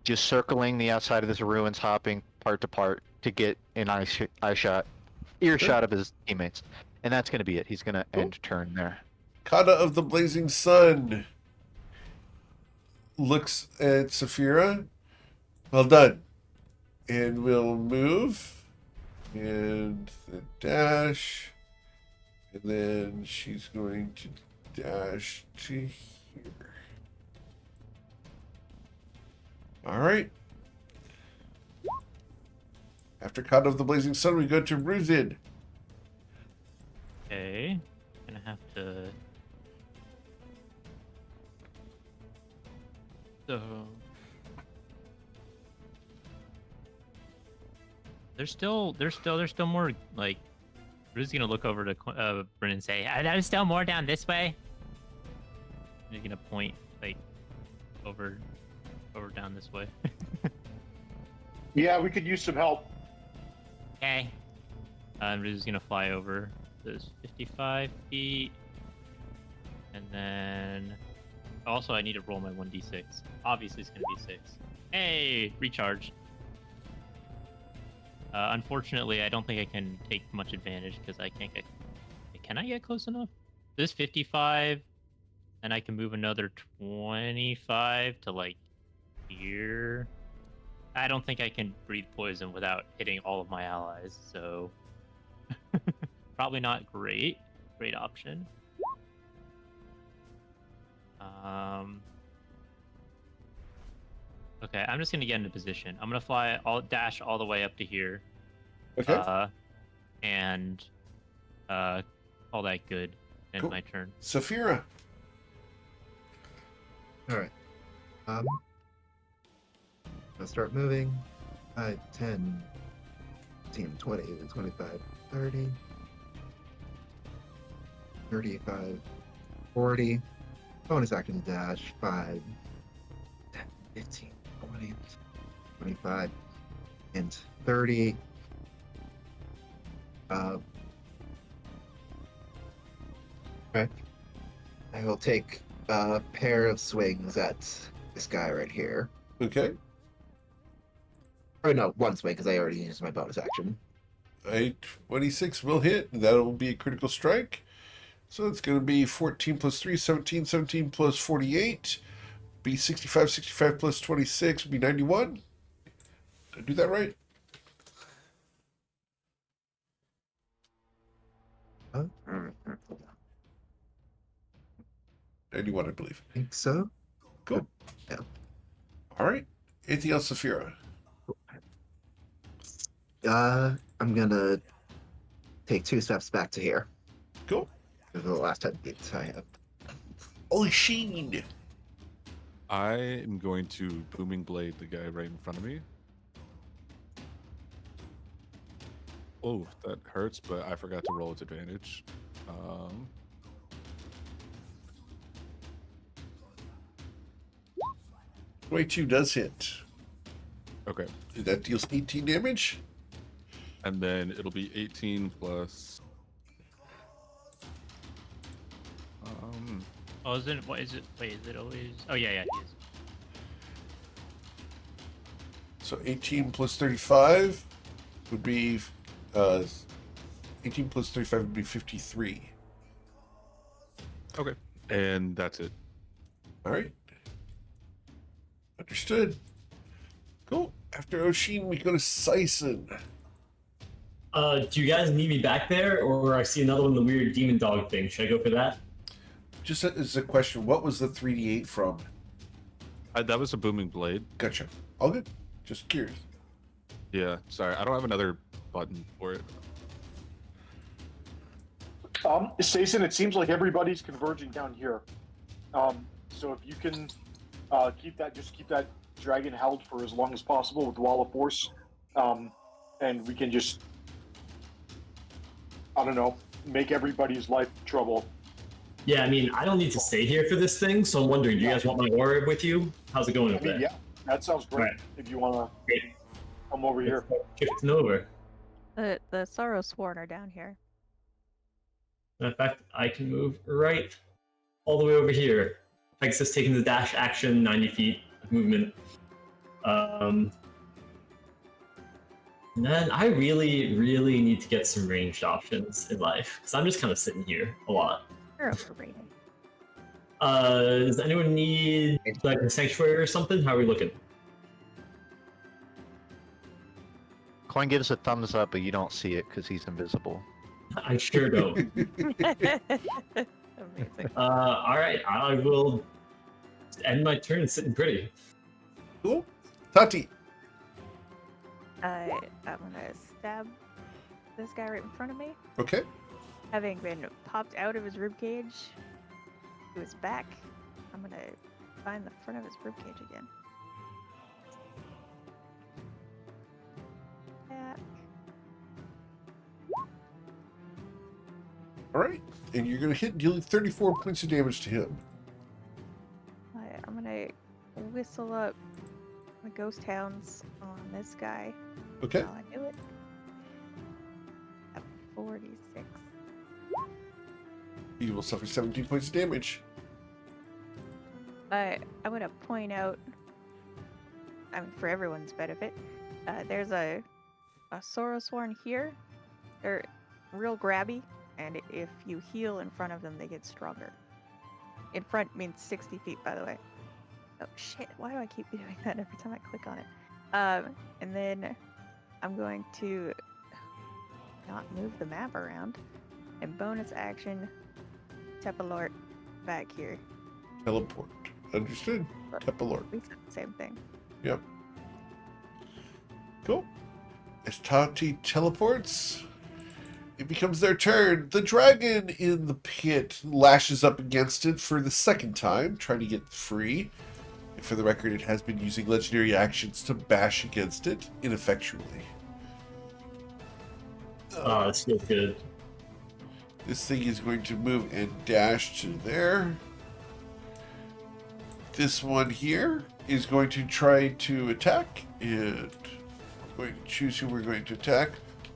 just circling the outside of this ruins, hopping part to part to get an earshot of his teammates, and that's going to be it. He's going to end turn there. Kata of the Blazing Sun looks at Saphira. Well done. And we'll move. And the dash. And then she's going to dash to here. Alright. After Kata of the Blazing Sun, we go to Ruzid. Okay. Gonna have to. So. There's still more, like. Rue's gonna look over to Bryn and say, there's still more down this way. He's gonna point, like, over down this way. Yeah, we could use some help. Okay. Rue's gonna fly over those 55 feet. And then... Also, I need to roll my 1d6. Obviously, it's gonna be 6. Hey! Recharge. Unfortunately, I don't think I can take much advantage because I can't get... Can I get close enough? This 55, and I can move another 25 to, like, here. I don't think I can breathe poison without hitting all of my allies, so... Probably not great. Great option. Okay, I'm just gonna get into position. I'm gonna dash all the way up to here. Okay. And all that good. End Cool. my turn. Saphira. Alright. I'll start moving. 5, 10, 15, 20, 25, 30, 35, 40. Bonus action dash. 5, 10, 15, 20, 25, and 30. Okay. I will take a pair of swings at this guy right here. Okay. Or no, one swing because I already used my bonus action. A 26 will hit. That'll be a critical strike. So it's going to be 14 plus 3, 17, 17 plus 48. Be 65, 65 plus 26 would be 91. Did I do that right? 91, I believe. I think so. Cool. Yeah. All right. Anything else, Saphira? I'm gonna take 2 steps back to here. Cool. Those are the last 10 feet I have. Oisin. I am going to booming blade the guy right in front of me. Oh, that hurts, but I forgot to roll with advantage. 22 does hit. Okay, That deals 18 damage. and then it'll be 18 plus. Oh, is it? What is it? Wait, is it always? Oh yeah, yeah, it is. So 18 plus 35 would be 18 plus 35 would be 53. Okay, and that's it. All right. Understood. Cool. After Oshin, we go to Sison. Do you guys need me back there, or I see another one of the weird demon dog thing? Should I go for that? Just as a question, what was the 3d8 from? That was a booming blade. Gotcha. All good. Just curious. Yeah, sorry, I don't have another button for it. Sason, it seems like everybody's converging down here. So if you can keep that dragon held for as long as possible with Wall of Force, and we can just, I don't know, make everybody's life trouble. Yeah, I mean, I don't need to stay here for this thing, so I'm wondering, do you guys want my orb with you? How's it going over there? Yeah, that sounds great. Right. If you want to Great. come over here. Shifting over. The Sorrow Sworn are down here. In fact, I can move right all the way over here. I guess it's taking the dash action, 90 feet of movement. And then I really, really need to get some ranged options in life, because I'm just kind of sitting here a lot. You're overrated. Does anyone need like a sanctuary or something? How are we looking? Coin gives a thumbs up, but you don't see it because he's invisible. I sure don't. Amazing. All right, I will end my turn sitting pretty. Cool. Tati. I'm gonna stab this guy right in front of me, Okay. having been popped out of his ribcage to his back. I'm gonna find the front of his ribcage again. Back. All right. And you're going to hit, dealing 34 points of damage to him. I'm gonna whistle up the ghost hounds on this guy. Okay. While I do it. At 46. You will suffer 17 points of damage. I'm gonna point out, I mean, for everyone's benefit, there's a Sorosworn here. They're real grabby, and if you heal in front of them, they get stronger. In front means 60 feet, by the way. Oh shit, why do I keep doing that every time I click on it? And then I'm going to not move the map around, and bonus action, Tepalort back here. Teleport. Understood. Tepalort. We said the same thing. Yep. Cool. As Tati teleports, it becomes their turn. The dragon in the pit lashes up against it for the second time, trying to get free. And for the record, it has been using legendary actions to bash against it ineffectually. Oh, this feels good. This thing is going to move and dash to there. This one here is going to try to attack, and we're going to choose who we're going to attack.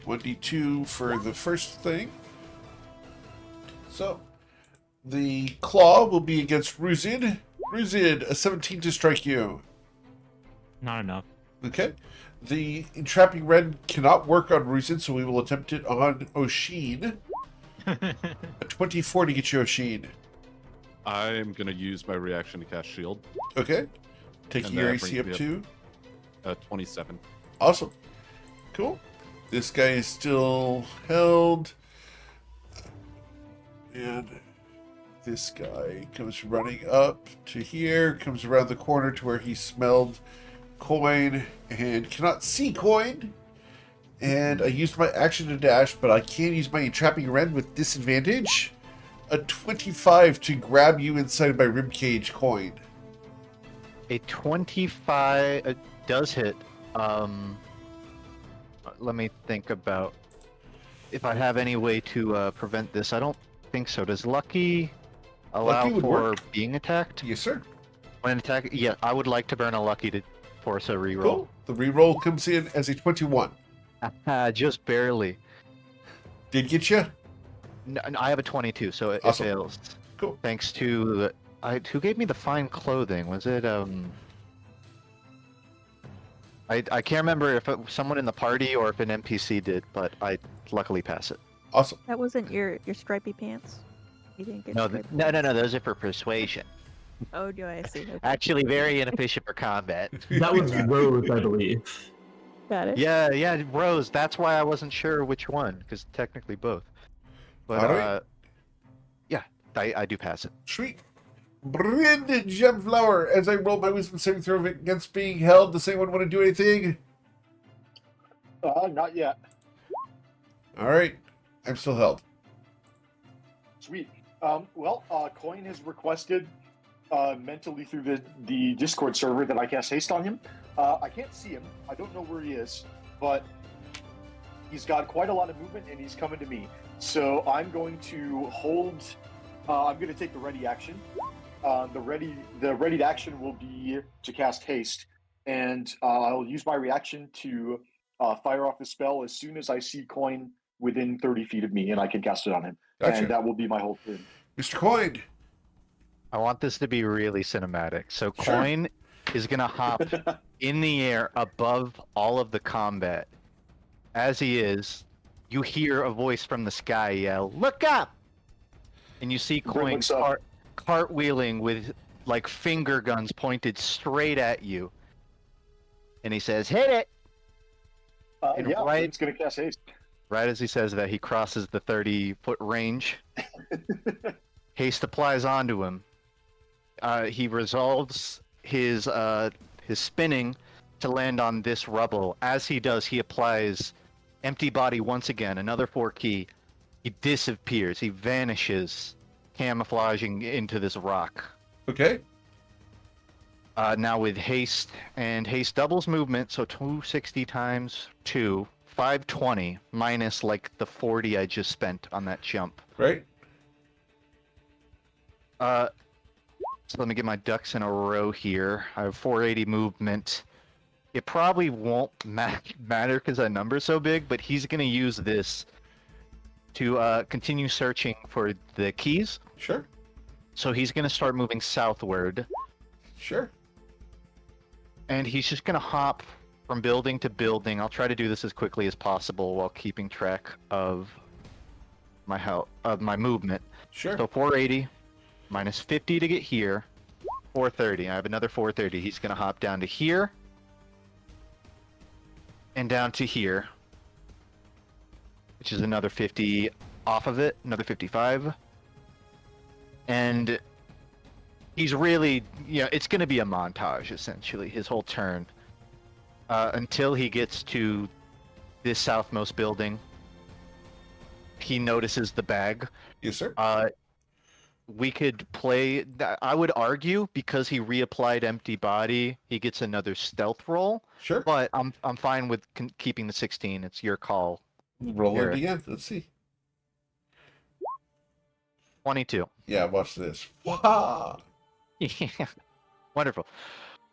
1d2 for the first thing. So, the claw will be against Ruzid. Ruzid, a 17 to strike you. Not enough. Okay. The entrapping red cannot work on Ruzid, so we will attempt it on Oshin. A 24 to get you, Oshin. I'm gonna use my reaction to cast shield. Okay. Taking And your that AC up brings to. me 27. Awesome. Cool. This guy is still held. And this guy comes running up to here, comes around the corner to where he smelled coin and cannot see coin. And I used my action to dash, but I can use my entrapping rend with disadvantage. A 25 to grab you inside my ribcage, coin. A 25 does hit. Let me think about if I have any way to prevent this. I don't think so. Does Lucky allow Lucky would for work. being attacked? Yes, sir. When attack, yeah, I would like to burn a Lucky to force a reroll. Cool. The reroll comes in as a 21. Just barely. Did get you? No, I have a 22, so it Awesome. fails. Cool. Thanks to who gave me the fine clothing? Was it I can't remember if it was someone in the party or if an NPC did, but I luckily pass it. Awesome. That wasn't your stripy pants. You didn't get No, stripy no, pants? those are for persuasion. Oh, do I see? Okay. Actually, very inefficient for combat. That was Rose, I believe. Got it. Yeah, Rose. That's why I wasn't sure which one, because technically both. But Alright. yeah, I do pass it. Sweet. Bryn Gemflower, as I roll my wisdom saving throw against being held, does anyone want to do anything? Not yet. Alright. I'm still held. Sweet. Coin has requested mentally through the Discord server that I cast haste on him. I can't see him. I don't know where he is, but he's got quite a lot of movement and he's coming to me. So I'm going to hold. I'm going to take the ready action. The readied action will be to cast haste, and I'll use my reaction to fire off the spell as soon as I see Coin within 30 feet of me, and I can cast it on him. Gotcha. And that will be my whole turn. Mr. Coin. I want this to be really cinematic. So Sure. Coin is gonna hop in the air above all of the combat. As he is, you hear a voice from the sky yell, "Look up!" And you see Coin looks up. cartwheeling with like finger guns pointed straight at you. And he says, "Hit it!" And right- it's going to cast haste. Right as he says that, he crosses the 30-foot range. Haste applies onto him. He resolves his spinning to land on this rubble. As he does, he applies empty body once again, another 4 key. He disappears. He vanishes, camouflaging into this rock. Okay. Now with haste, and haste doubles movement, so 260 times 2, 520 minus like the 40 I just spent on that jump. Right. So let me get my ducks in a row here. I have 480 movement. It probably won't matter because that number's so big, but he's going to use this to continue searching for the keys. Sure. So he's going to start moving southward, Sure. and he's just going to hop from building to building. I'll try to do this as quickly as possible while keeping track of my movement. Sure. So 480 minus 50 to get here. 430. I have another 430. He's going to hop down to here and down to here, which is another 50 off of it, another 55. And he's really, it's going to be a montage, essentially, his whole turn, until he gets to this southmost building. He notices the bag. Yes, sir. We could play, I would argue, because he reapplied empty body, he gets another stealth roll, Sure. but I'm fine with keeping the 16. It's your call. Roll it Eric. again. Let's see. 22. Yeah, watch this. Wow. Yeah. Wonderful.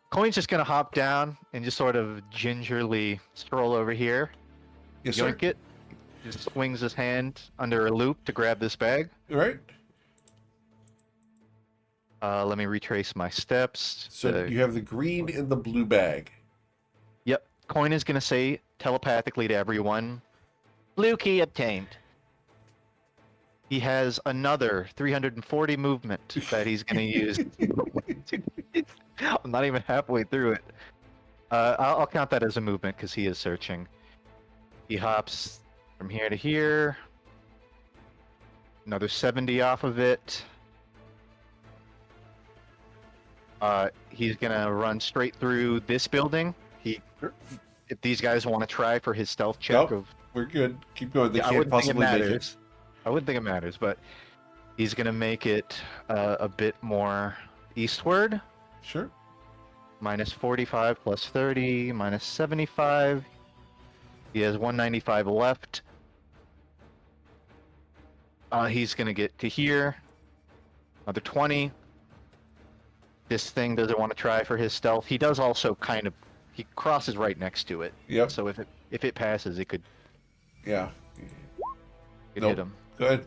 Coin's just gonna hop down and just sort of gingerly stroll over here. Yes, sir. Yoink it. Just swings his hand under a loop to grab this bag. All right. Let me retrace my steps. So you have the green and the blue bag. Yep. Coin is gonna say telepathically to everyone, "Blue key obtained." He has another 340 movement that he's gonna use. I'm not even halfway through it. I'll count that as a movement because he is searching. He hops from here to here. Another 70 off of it. He's gonna run straight through this building. If these guys want to try for his stealth check Nope. We're good. Keep going. They I can't wouldn't think it possibly make it. matters. I wouldn't think it matters, but he's gonna make it a bit more eastward. Sure. Minus 45 plus 30 minus 75. He has 195 left. He's gonna get to here. Another 20. This thing doesn't want to try for his stealth. He does also kind of. He crosses right next to it. Yep. So if it passes, it could Yeah. hit him. Good.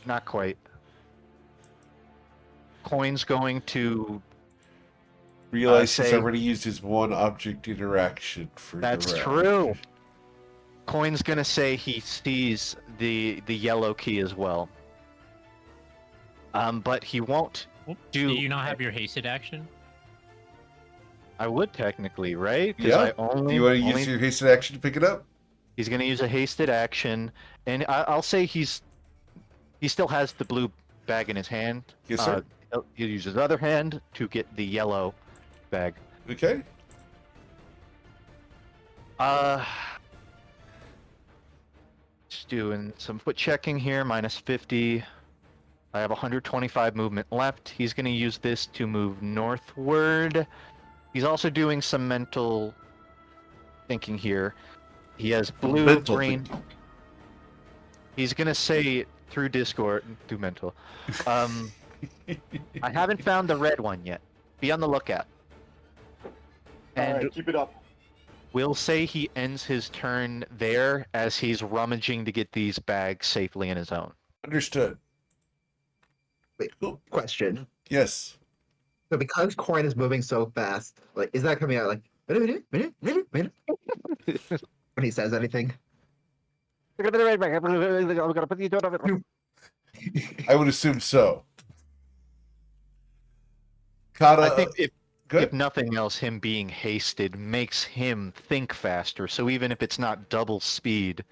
Not quite. Coin's going to. Realize he's say- already used his one object interaction for That's the round. true. Coin's gonna say he sees the yellow key as well. But he won't Do you not have your hasted action? I would technically, right? 'Cause Yeah. I Do only, you want to only- use your hasted action to pick it up? He's gonna use a hasted action, and I'll say he still has the blue bag in his hand. Yes, sir. He'll use his other hand to get the yellow bag. Okay. Just doing some foot checking here. Minus 50. I have 125 movement left. He's going to use this to move northward. He's also doing some mental thinking here. He has blue, Mental green. thinking. He's going to say through Discord, through mental. I haven't found the red one yet. Be on the lookout. And All right, keep it up. we'll say he ends his turn there as he's rummaging to get these bags safely in his own. Understood. Wait, Cool. question. Yes. So because Coin is moving so fast, like, is that coming out like when he says anything? I would assume so. Kata, I think if good. nothing else, him being hasted makes him think faster. So even if it's not double speed,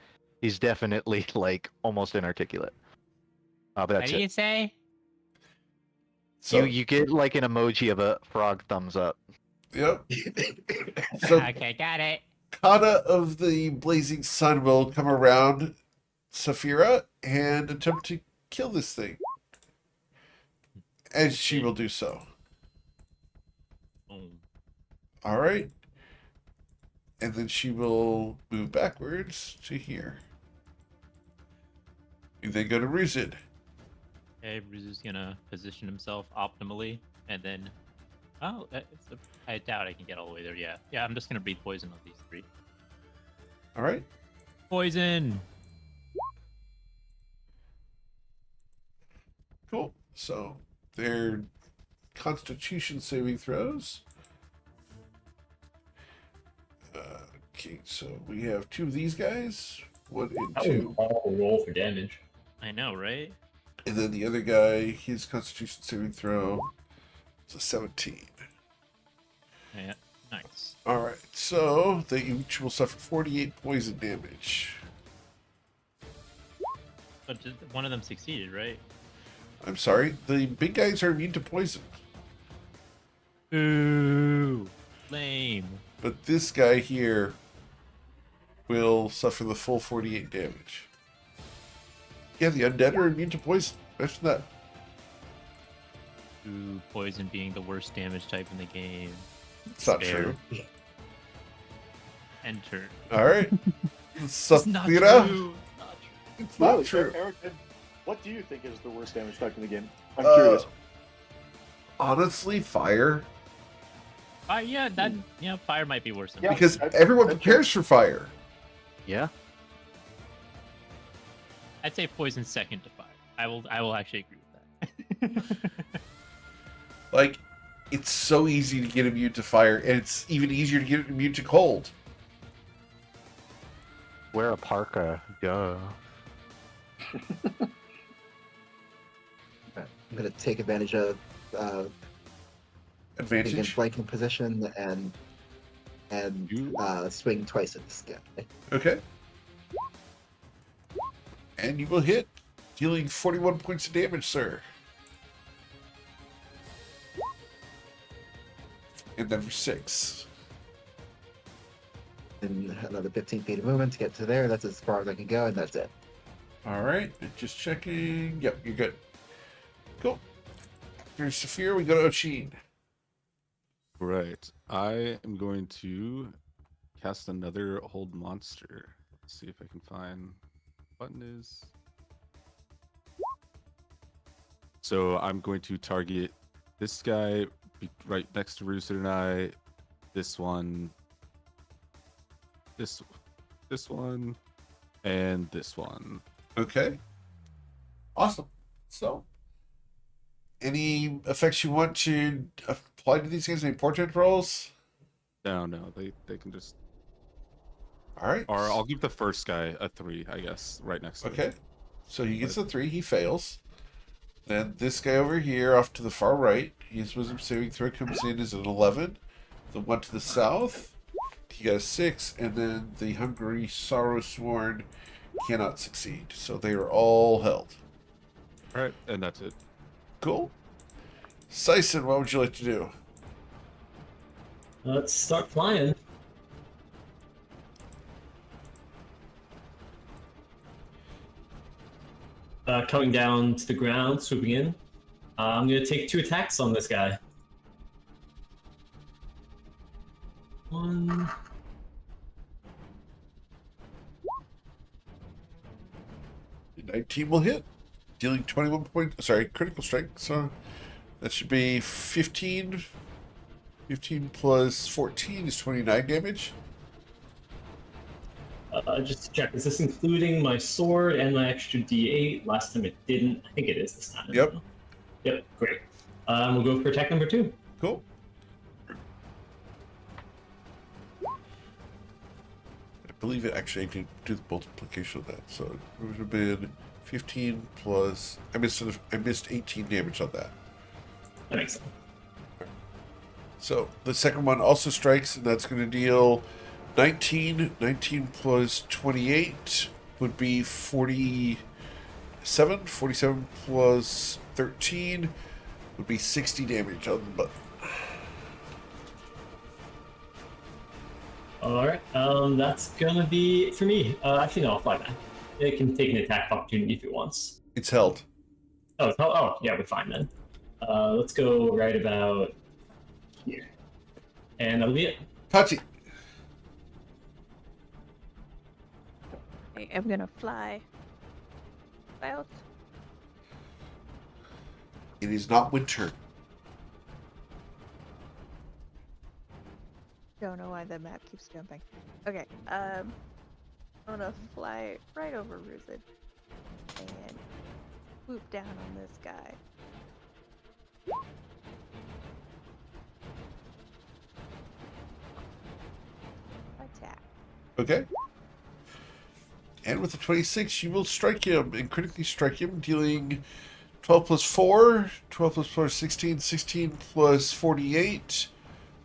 he's definitely like almost inarticulate. But What that's do you it. say? So, You get like an emoji of a frog thumbs up. yep. So Okay, got it. Kata of the Blazing Sun will come around Saphira and attempt to kill this thing. And she will do so. All right. And then she will move backwards to here. And then go to Ruzid. Okay, Bruce is gonna position himself optimally, and then, I doubt I can get all the way there. Yeah, I'm just gonna breathe poison on these three. All right. Poison. Cool. So their Constitution saving throws. Okay, so we have two of these guys, 1 and 2, awful roll for damage. I know, right? and then the other guy, his Constitution saving throw is a 17. Yeah, nice. All right, so they each will suffer 48 poison damage. But one of them succeeded, right? I'm sorry, the big guys are immune to poison, Ooh, lame. but this guy here will suffer the full 48 damage. Yeah, the undead are immune to poison. Imagine that. Ooh, poison being the worst damage type in the game. It's not Fair. true. Enter. All right. It's not Saphira, true. Not true. it's not Well, true. Eric, what do you think is the worst damage type in the game? I'm Uh, curious. Honestly, fire. Yeah, fire might be worse than Yeah. Because I- everyone I- prepares for fire. Yeah. I'd say poison second to fire. I will actually agree with that. Like, it's so easy to get immune to fire, and it's even easier to get immune to cold. Wear a parka. Duh. I'm gonna take advantage of being in Advantage. flanking position and swing twice at this guy. Okay. And you will hit, dealing 41 points of damage, sir. And number 6. And another 15 feet of movement to get to there. That's as far as I can go, and that's it. All right, just checking. Yep, you're good. Cool. After Saphir, we go to Oshin. Right. I am going to cast another hold monster. Let's see if I can find what button is. So I'm going to target this guy right next to Rooster and I. This one. This one. And this one. Okay. Awesome. So, any effects you want to apply to these guys? Any portrait rolls? No, they can just. All right. Or I'll give the first guy a 3, I guess, right next to Okay. it. So he gets a 3. He fails. Then this guy over here, off to the far right, his wisdom saving throw comes in as an 11. The one to the south, he got a 6, and then the Hungry Sorrow Sworn cannot succeed. So they are all held. All right, and that's it. Cool. Sison, what would you like to do? Let's start flying. Coming down to the ground, swooping in. I'm going to take 2 attacks on this guy. 1. The 19 will hit, dealing 21 points. Sorry, critical strike. So that should be 15. 15 plus 14 is 29 damage. Just to check, is this including my sword and my extra D8? Last time it didn't. I think it is this time. Yep. Yep, great. We'll go for attack number 2. Cool. I believe it actually I did do the multiplication of that. So it would have been 15 plus. I missed 18 damage on that. That makes sense. So the second one also strikes, and that's going to deal 19. 19 plus 28 would be 47. 47 plus 13 would be 60 damage on the button. Alright, that's gonna be it for me. Actually, no, I'll fly back. It can take an attack opportunity if it wants. It's held. Oh, yeah, we're fine then. Let's go right about here. And that'll be it. Tachi. I am gonna fly out. It is not winter. Don't know why the map keeps jumping. Okay, I'm gonna fly right over Ruzid and swoop down on this guy. Attack. Okay. And with the 26, you will strike him and critically strike him, dealing 12 plus 4, 12 plus 4 is 16, 16 plus 48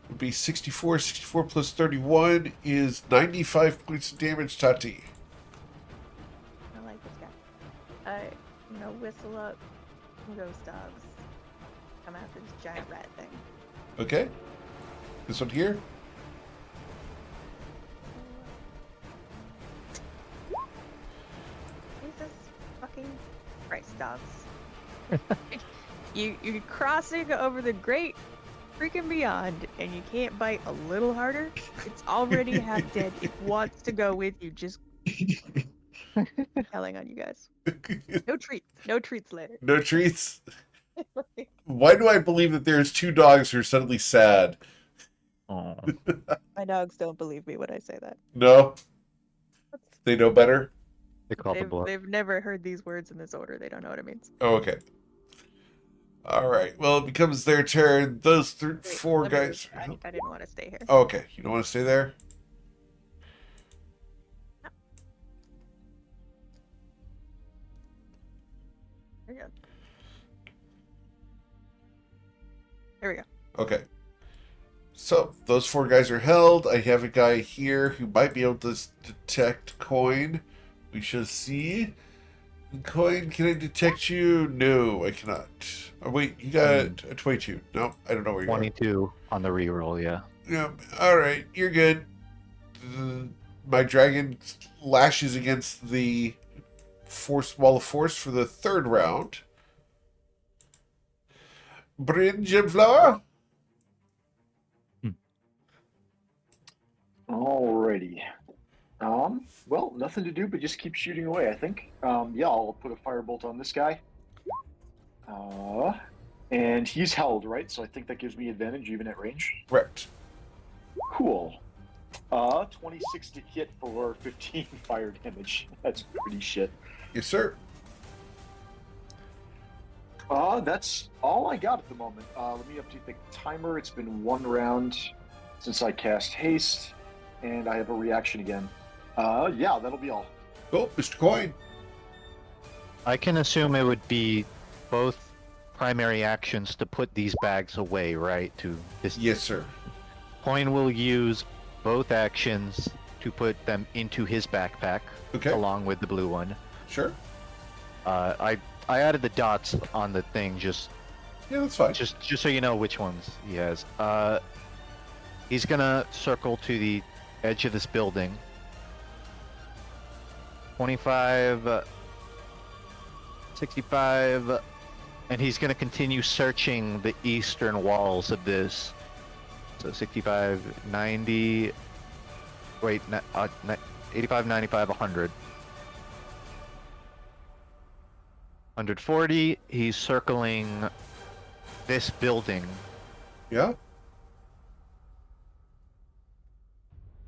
would be 64, 64 plus 31 is 95 points of damage, Tati. I like this guy. I'm gonna whistle up some ghost dogs. Come after this giant rat thing. Okay. This one here. Jesus fucking Christ, dogs. You're crossing over the great freaking beyond, and you can't bite a little harder. It's already half dead. It wants to go with you. Just telling on you guys. No treats. No treats later. No treats. Why do I believe that there's 2 dogs who are suddenly sad? Oh. My dogs don't believe me when I say that. No? They know better? They call the bluff. They've never heard these words in this order. They don't know what it means. Oh, okay. All right. Well, it becomes their turn. Those 4 let me guys. leave. I didn't want to stay here. Oh, okay. You don't want to stay there? There we go. There we go. Okay. So, those 4 guys are held. I have a guy here who might be able to detect coin. We shall see. Coin, can I detect you? No, I cannot. Oh, wait, you got a 22. No, I don't know where you are. 22 on the reroll, yeah. Yeah, alright, you're good. My dragon lashes against the wall of force for the third round. Bryn Gemflower? Alrighty. Well, nothing to do but just keep shooting away, I think. Yeah, I'll put a firebolt on this guy. And he's held, right? So I think that gives me advantage even at range. Correct. Cool. 26 to hit for 15 fire damage. That's pretty shit. Yes, sir. That's all I got at the moment. Let me update the timer. It's been 1 round since I cast haste, and I have a reaction again. Yeah, that'll be all. Cool, Mr. Coin. I can assume it would be both primary actions to put these bags away, right? Yes, sir. Coin will use both actions to put them into his backpack, Okay. along with the blue one. Sure. I added the dots on the thing just Yeah, that's fine. just so you know which ones he has. He's gonna circle to the edge of this building. 25, 65, and he's gonna continue searching the eastern walls of this. So 65, 90, wait, 85, 95, 100. 140, he's circling this building. Yeah?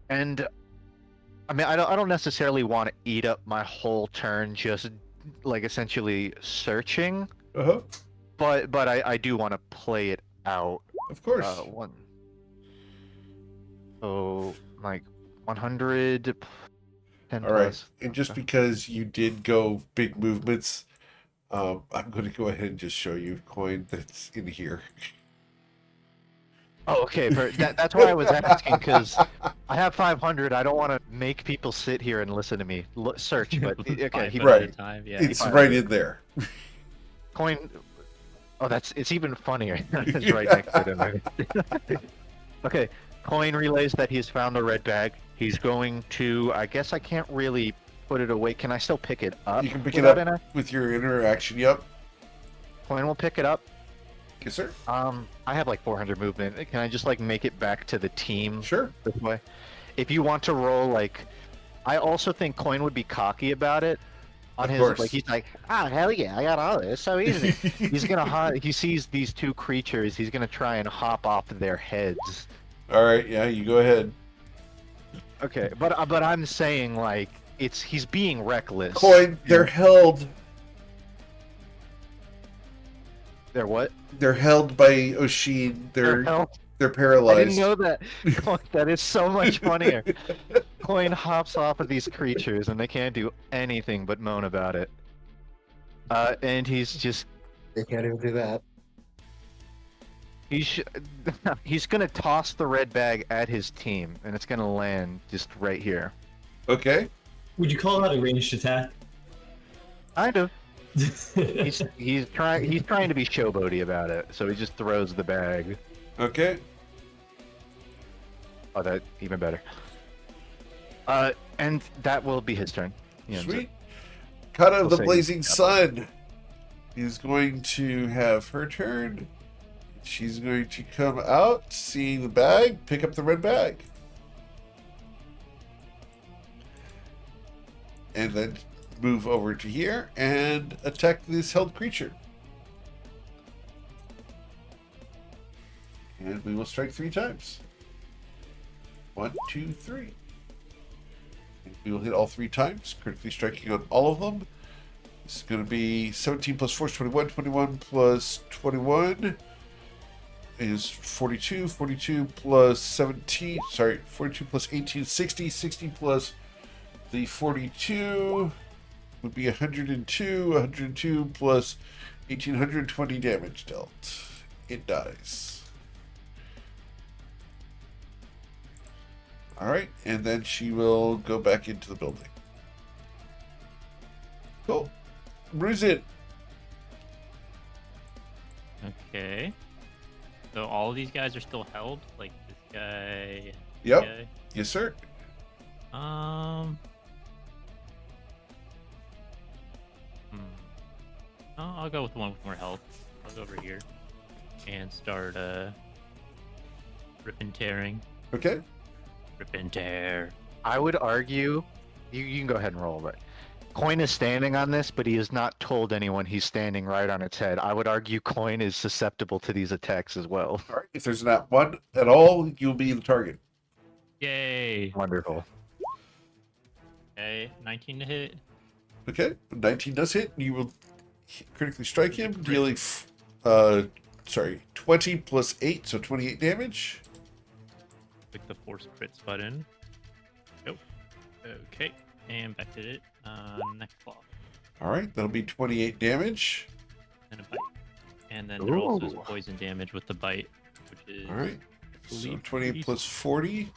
And I mean, I don't necessarily want to eat up my whole turn just like essentially searching, Uh-huh. but I do want to play it out. Of course. One. So like 100. 10 All right. plus. And just Okay. because you did go big movements, I'm going to go ahead and just show you Coin that's in here. Oh, okay. That's why I was asking, because I have 500. I don't want to make people sit here and listen to me search. But okay, 500 Right. at a time, yeah. It's fine. right in there. Coin. Oh, it's even funnier. It's right next to it. Okay. Coin relays that he's found a red bag. He's going to. I guess I can't really put it away. Can I still pick it up? You can pick it without up with your interaction. Yep. Coin will pick it up. Yes, sir. I have like 400 movement. Can I just like make it back to the team Sure. this way? If you want to roll, like, I also think Coin would be cocky about it. On Of his, course. like, he's like, hell yeah, I got all this, so easy. He's gonna he sees these two creatures, he's gonna try and hop off their heads. All right. Yeah, you go ahead. Okay, but I'm saying like he's being reckless. Coin, they're held. They're what? They're held by Oshin. They're held. I paralyzed. didn't know that. That is so much funnier. Coin hops off of these creatures and they can't do anything but moan about it. And he's just They can't even do that. he's gonna toss the red bag at his team, and it's gonna land just right here. Okay. Would you call that a ranged attack? Kind of. He's trying to be showboaty about it, so he just throws the bag. Okay. Oh, that even better. And that will be his turn. He ends it. Sweet. Cut of We'll the say Blazing he's Sun is going to have her turn. She's going to come out, seeing the bag, pick up the red bag. And then move over to here and attack this held creature. And we will strike 3 times. 1, 2, 3. And we will hit all 3 times, critically striking on all of them. This is going to be 17 plus 4 is 21. 21 plus 21 is 42. 42 plus 17. Sorry, 42 plus 18 is 60. 60 plus the 42 would be 102. 102 plus 1820 damage dealt. It dies. Alright, and then she will go back into the building. Cool. Ruzin. Okay. So all of these guys are still held? Like this guy? This Yep. guy? Yes, sir. Oh, I'll go with the one with more health. I'll go over here and start rip and tearing. Okay. Rip and tear. I would argue, you can go ahead and roll, but Coin is standing on this, but he has not told anyone he's standing right on its head. I would argue Coin is susceptible to these attacks as well. All right. If there's not one at all, you'll be the target. Yay! Wonderful. Okay, 19 to hit. Okay. 19 does hit. You will critically strike him, dealing 20 plus 8, so 28 damage. Click the force crits button. Nope. Okay, and back to it. Next claw. All right, that'll be 28 damage. And a bite. And then there also is Ooh. poison damage with the bite, which is. All right. So believe 28 40. plus 40.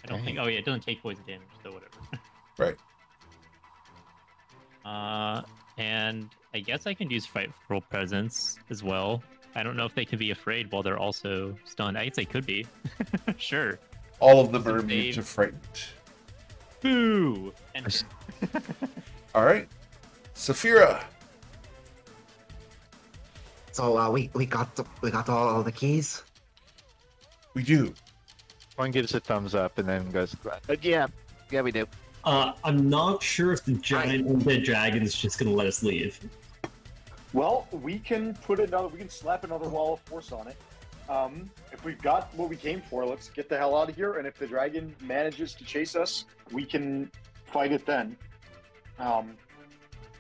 I don't think. Oh yeah, it doesn't take poison damage, so whatever. Right. And I guess I can use frightful presence as well. I don't know if they can be afraid while they're also stunned. I guess they could be. Sure. All of them are Save. immune to frightened. Boo! Enter. All right. Saphira. So we got all the keys. We do. Coin gives a thumbs up and then goes, yeah, we do. I'm not sure if the giant undead dragon is just gonna let us leave. Well, we can slap another wall of force on it. If we've got what we came for, let's get the hell out of here. And if the dragon manages to chase us, we can fight it then.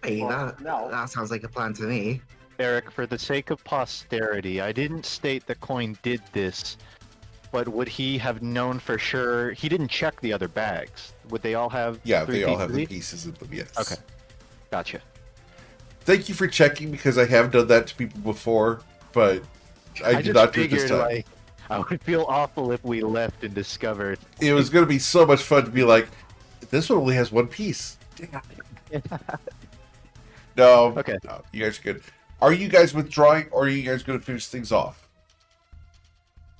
Hey, Well, no. that sounds like a plan to me. Eric, for the sake of posterity, I didn't state that Coin did this, but would he have known for sure? He didn't check the other bags. Would they all have? Yeah, 3 they all pieces have the each? pieces in them, yes. Okay. Gotcha. Thank you for checking, because I have done that to people before, but I did just not do it this figured, time. like, I would feel awful if we left and discovered. It was going to be so much fun to be like, this one only has one piece. Damn. No, Okay. no, you guys are good. Are you guys withdrawing, or are you guys going to finish things off?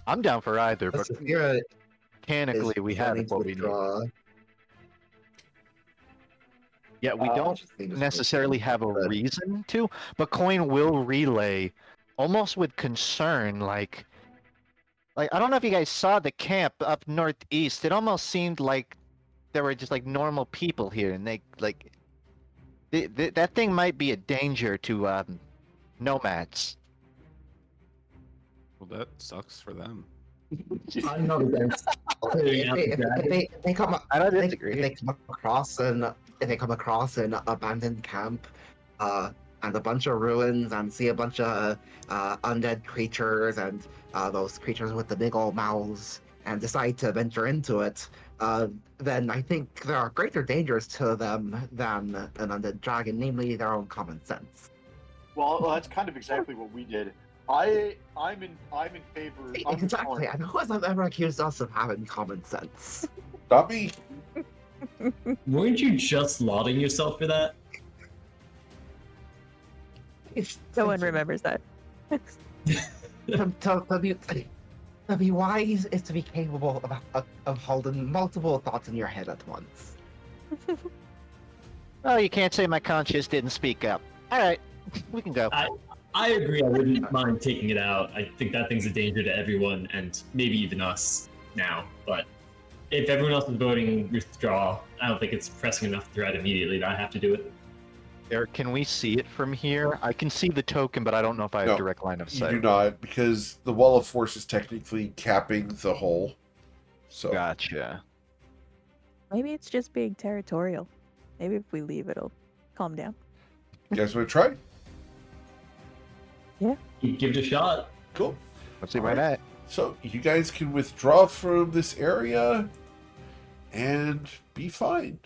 I'm down for either, but Saphira mechanically is we have planning to what we need. withdraw. Yeah, we don't Interesting. necessarily have a reason to, but Coin will relay almost with concern, like I don't know if you guys saw the camp up northeast. It almost seemed like there were just like normal people here, and they like that thing might be a danger to nomads. Well, that sucks for them. I'm not against clearing out the dragon. If they come, I don't if disagree. they come across an abandoned camp, and a bunch of ruins, and see a bunch of undead creatures, and those creatures with the big old mouths, and decide to venture into it, then I think there are greater dangers to them than an undead dragon, namely their own common sense. Well, that's kind of exactly what we did. I'm in favor. I'm Exactly, and who has ever accused us of having common sense? Not me. Weren't you just lauding yourself for that? No one remembers that. To be wise is to be capable of holding multiple thoughts in your head at once. Oh, you can't say my conscience didn't speak up. All right, we can go. I agree. I wouldn't mind taking it out. I think that thing's a danger to everyone, and maybe even us now. But if everyone else is voting withdraw, I don't think it's pressing enough threat immediately that I have to do it. Eric, can we see it from here? I can see the token, but I don't know if I have No, direct line of You sight. do not, because the wall of force is technically capping the hole. So Gotcha. Maybe it's just being territorial. Maybe if we leave, it'll calm down. you guys want to try? Give it a shot. Cool. Let's see where that. So you guys can withdraw from this area and be fine.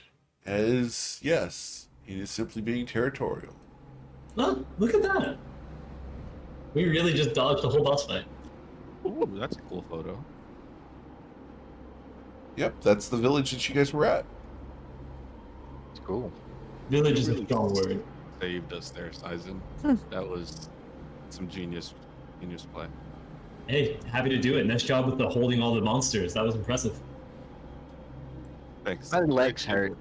As yes, it is simply being territorial. Look at that. We really just dodged a whole boss fight. Ooh, that's a cool photo. Yep, that's the village that you guys were at. It's cool. Village is a strong word. saved us there, Sizen. That was some genius play. Hey, happy to do it. Nice job with the holding all the monsters. That was impressive. Thanks. My legs Thank hurt.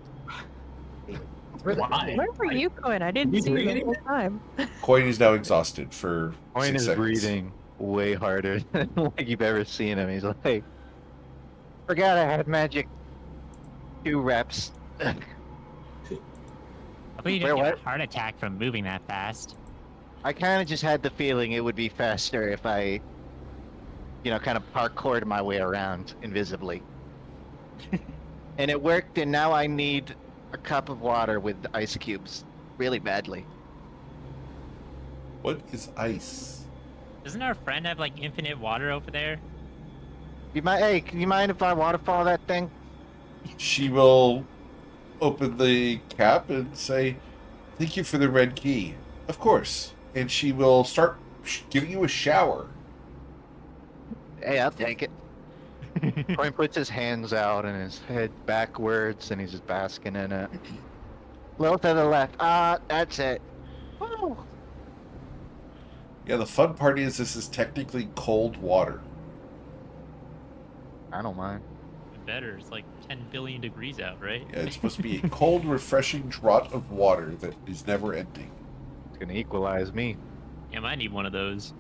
you. Why? Where were you going? I didn't You see you the breathing? whole time. Coin is now exhausted for Coin 6 is seconds. breathing way harder than like you've ever seen him. He's like, forgot I had magic. 2 reps. Hopefully you Wait, didn't get what? a heart attack from moving that fast. I kind of just had the feeling it would be faster if I, kind of parkoured my way around invisibly. And it worked, and now I need a cup of water with ice cubes really badly. What is ice? Doesn't our friend have like infinite water over there? Hey, can you mind if I waterfall that thing? She will open the cap and say, "Thank you for the red key." Of course. And she will start giving you a shower. Hey, I'll take it. Coin puts his hands out and his head backwards, and he's just basking in it. Little to the left. That's it. Woo! Yeah, the fun part is this is technically cold water. I don't mind. Better. It's like 10 billion degrees out, right? Yeah, it's supposed to be a cold, refreshing draught of water that is never ending. It's gonna equalize me. Yeah, I need one of those.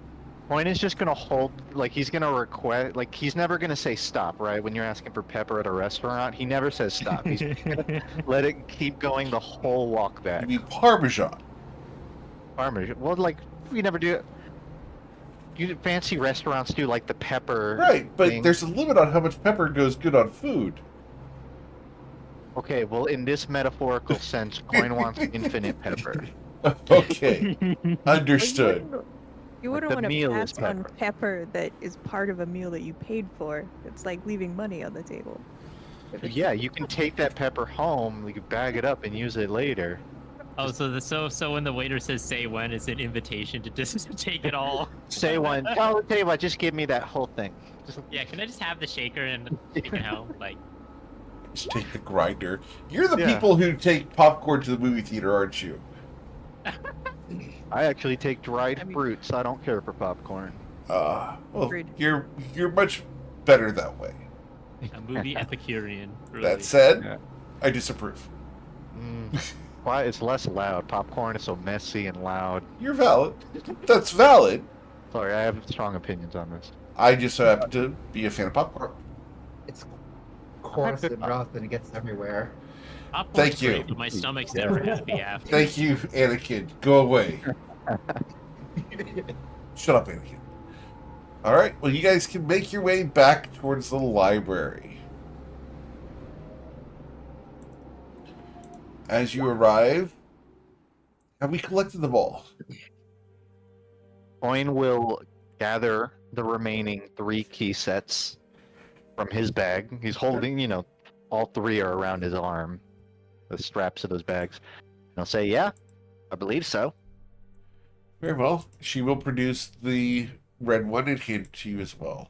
Coin is just gonna hold, like he's gonna request, like he's never gonna say stop, right? When you're asking for pepper at a restaurant, he never says stop. He's gonna let it keep going the whole walk You back. mean Parmesan? Parmesan. Well, like we never do it. You fancy restaurants do like the pepper. Right, but thing. there's a limit on how much pepper goes good on food. Okay, well, in this metaphorical sense, Coin wants infinite pepper. Okay, understood. You wouldn't the want to meal is pass on pepper. pepper that is part of a meal that you paid for. It's like leaving money on the table. Yeah, you can take that pepper home, you can bag it up and use it later. Oh, so when the waiter says "say when," it's an invitation to just take it all. Say one. I'll tell you what, just give me that whole thing. Just, Yeah, can I just have the shaker and take it home? Like, Just take the grinder. You're the Yeah. people who take popcorn to the movie theater, aren't you? I actually take dried I mean- fruit, so I don't care for popcorn. Well, Agreed. you're much better that way. a movie Epicurean. Really. That said, Yeah. I disapprove. Why? It's less loud. Popcorn is so messy and loud. You're valid. That's valid. Sorry, I have strong opinions on this. I just happen to be a fan of popcorn. It's coarse and rough and it gets everywhere. Popcorn's Thank you. great, but my stomach's never happy after. Thank you, Anakin. Go away. Shut up, Anakin. All right. Well, you guys can make your way back towards the library. As you arrive, have we collected them all? Coin will gather the remaining 3 key sets from his bag. He's holding, all 3 are around his arm, the straps of those bags. And I'll say, yeah, I believe so. Very well. She will produce the red one and hand it to you as well.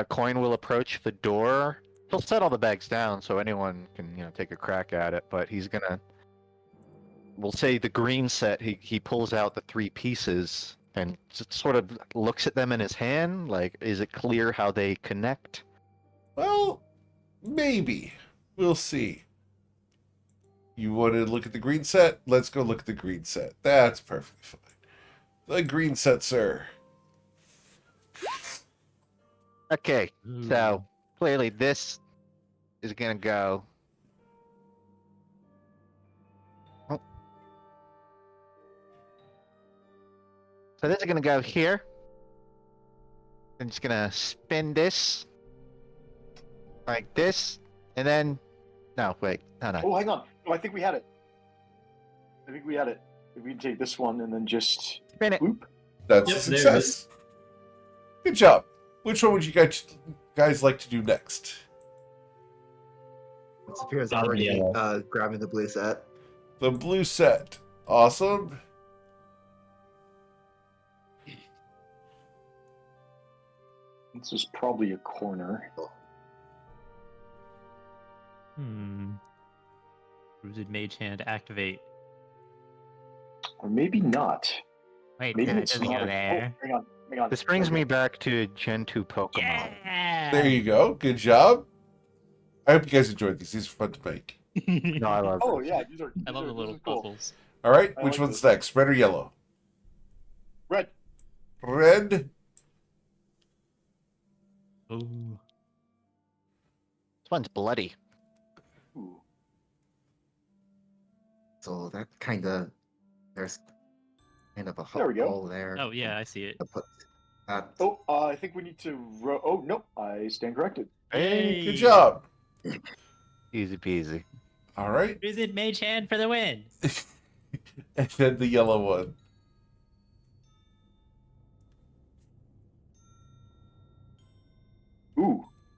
Coin will approach the door. He'll set all the bags down so anyone can, take a crack at it, but he's gonna... We'll say the green set, he pulls out the 3 pieces and just sort of looks at them in his hand, like, is it clear how they connect? Well, maybe. We'll see. You want to look at the green set? Let's go look at the green set. That's perfectly fine. The green set, sir. Okay, so clearly this is gonna go. Oh. So this is gonna go here. I'm just gonna spin this like this, and then no, wait, no. Oh, hang on. No, I think we had it. If we can take this one and then just Spin it. whoop. That's Yep, a there it success. Good job. Which one would you guys like to do next? Saphira's That'll be already grabbing the blue set. The blue set. Awesome. This is probably a corner. Bruised Mage Hand activate. Or maybe not. Wait, Maybe no, it it's doesn't not. go there. Oh, hang on. This brings me back to Gen 2 Pokemon. Yeah! There you go. Good job. I hope you guys enjoyed these. These are fun to make. No, I love Oh this. yeah, these are. I love the these little are cool. puzzles. All right, I which like one's this. next? Red or yellow? Red. Red. Ooh. This one's bloody. Ooh. So that kind of there's kind of a There we go. hole there. Oh, yeah, I see it. To put that. Oh, I think we need to. Oh no, I stand corrected. Hey, Good job. easy peasy. All right. Bruised Mage Hand for the win! And then the yellow one.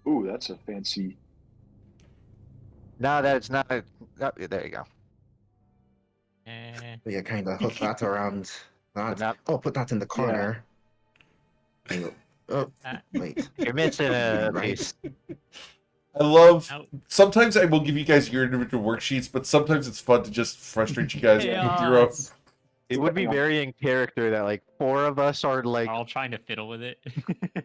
Ooh, that's a fancy. No, that's not. Oh, there you go. So you kind of hook that around that. Not- Oh, put that in the corner. Oh, wait. You're missing a Right. piece. I love. Oh. Sometimes I will give you guys your individual worksheets, but sometimes it's fun to just frustrate you guys with your own. Chaos. It would be very in character that like 4 of us are like We're all trying to fiddle with it.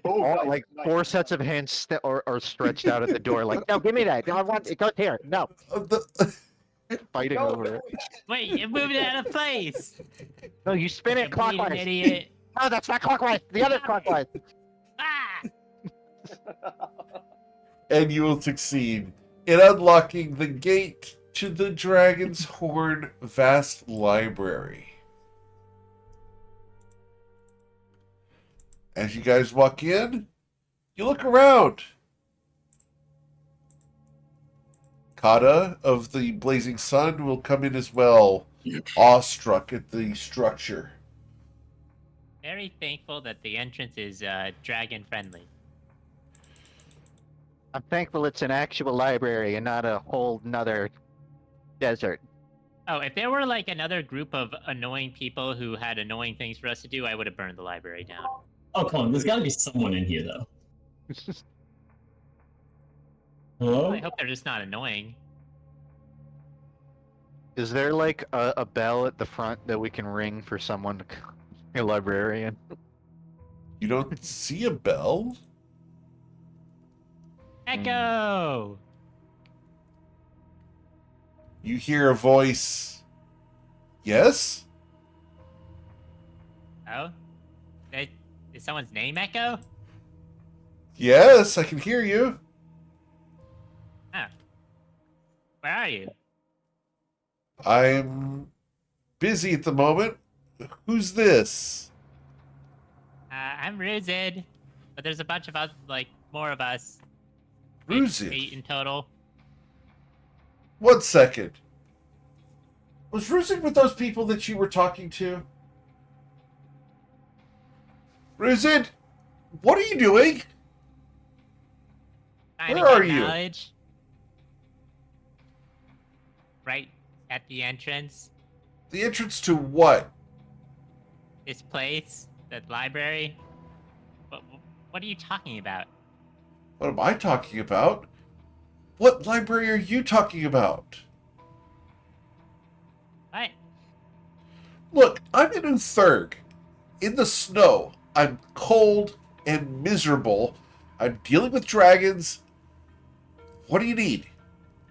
Oh, all, nice, like nice. 4 sets of hands are stretched out at the door. Like, no, give me that. No, I want it. Goes here. No, fighting No, over no, it. Wait, you moved it out of place! No, you spin You it bleeding clockwise. idiot! No, that's not clockwise. The other clockwise. Ah! And you will succeed in unlocking the gate to the Dragon's Horn vast library. As you guys walk in, you look around. Kata of the Blazing Sun will come in as well, awestruck at the structure. Very thankful that the entrance is dragon friendly. I'm thankful it's an actual library and not a whole nother desert. Oh, if there were like another group of annoying people who had annoying things for us to do, I would have burned the library down. Oh, come on. There's got to be someone in here, though. Hello? I hope they're just not annoying. Is there like a bell at the front that we can ring for someone to come? A librarian. You don't see a bell? Echo! You hear a voice. Yes? Oh? Is someone's name Echo? Yes, I can hear you. Oh. Where are you? I'm busy at the moment. Who's this? I'm Ruzid. But there's a bunch of us, like, more of us. Ruzid? 8 in total. 1 second. Was Ruzid with those people that you were talking to? Ruzid, what are you doing? Trying Where to are get you? knowledge. Right at the entrance. The entrance to what? This place. The library. What are you talking about? What am I talking about? What library are you talking about? What? Look, I'm in Uthurg. In the snow. I'm cold and miserable. I'm dealing with dragons. What do you need?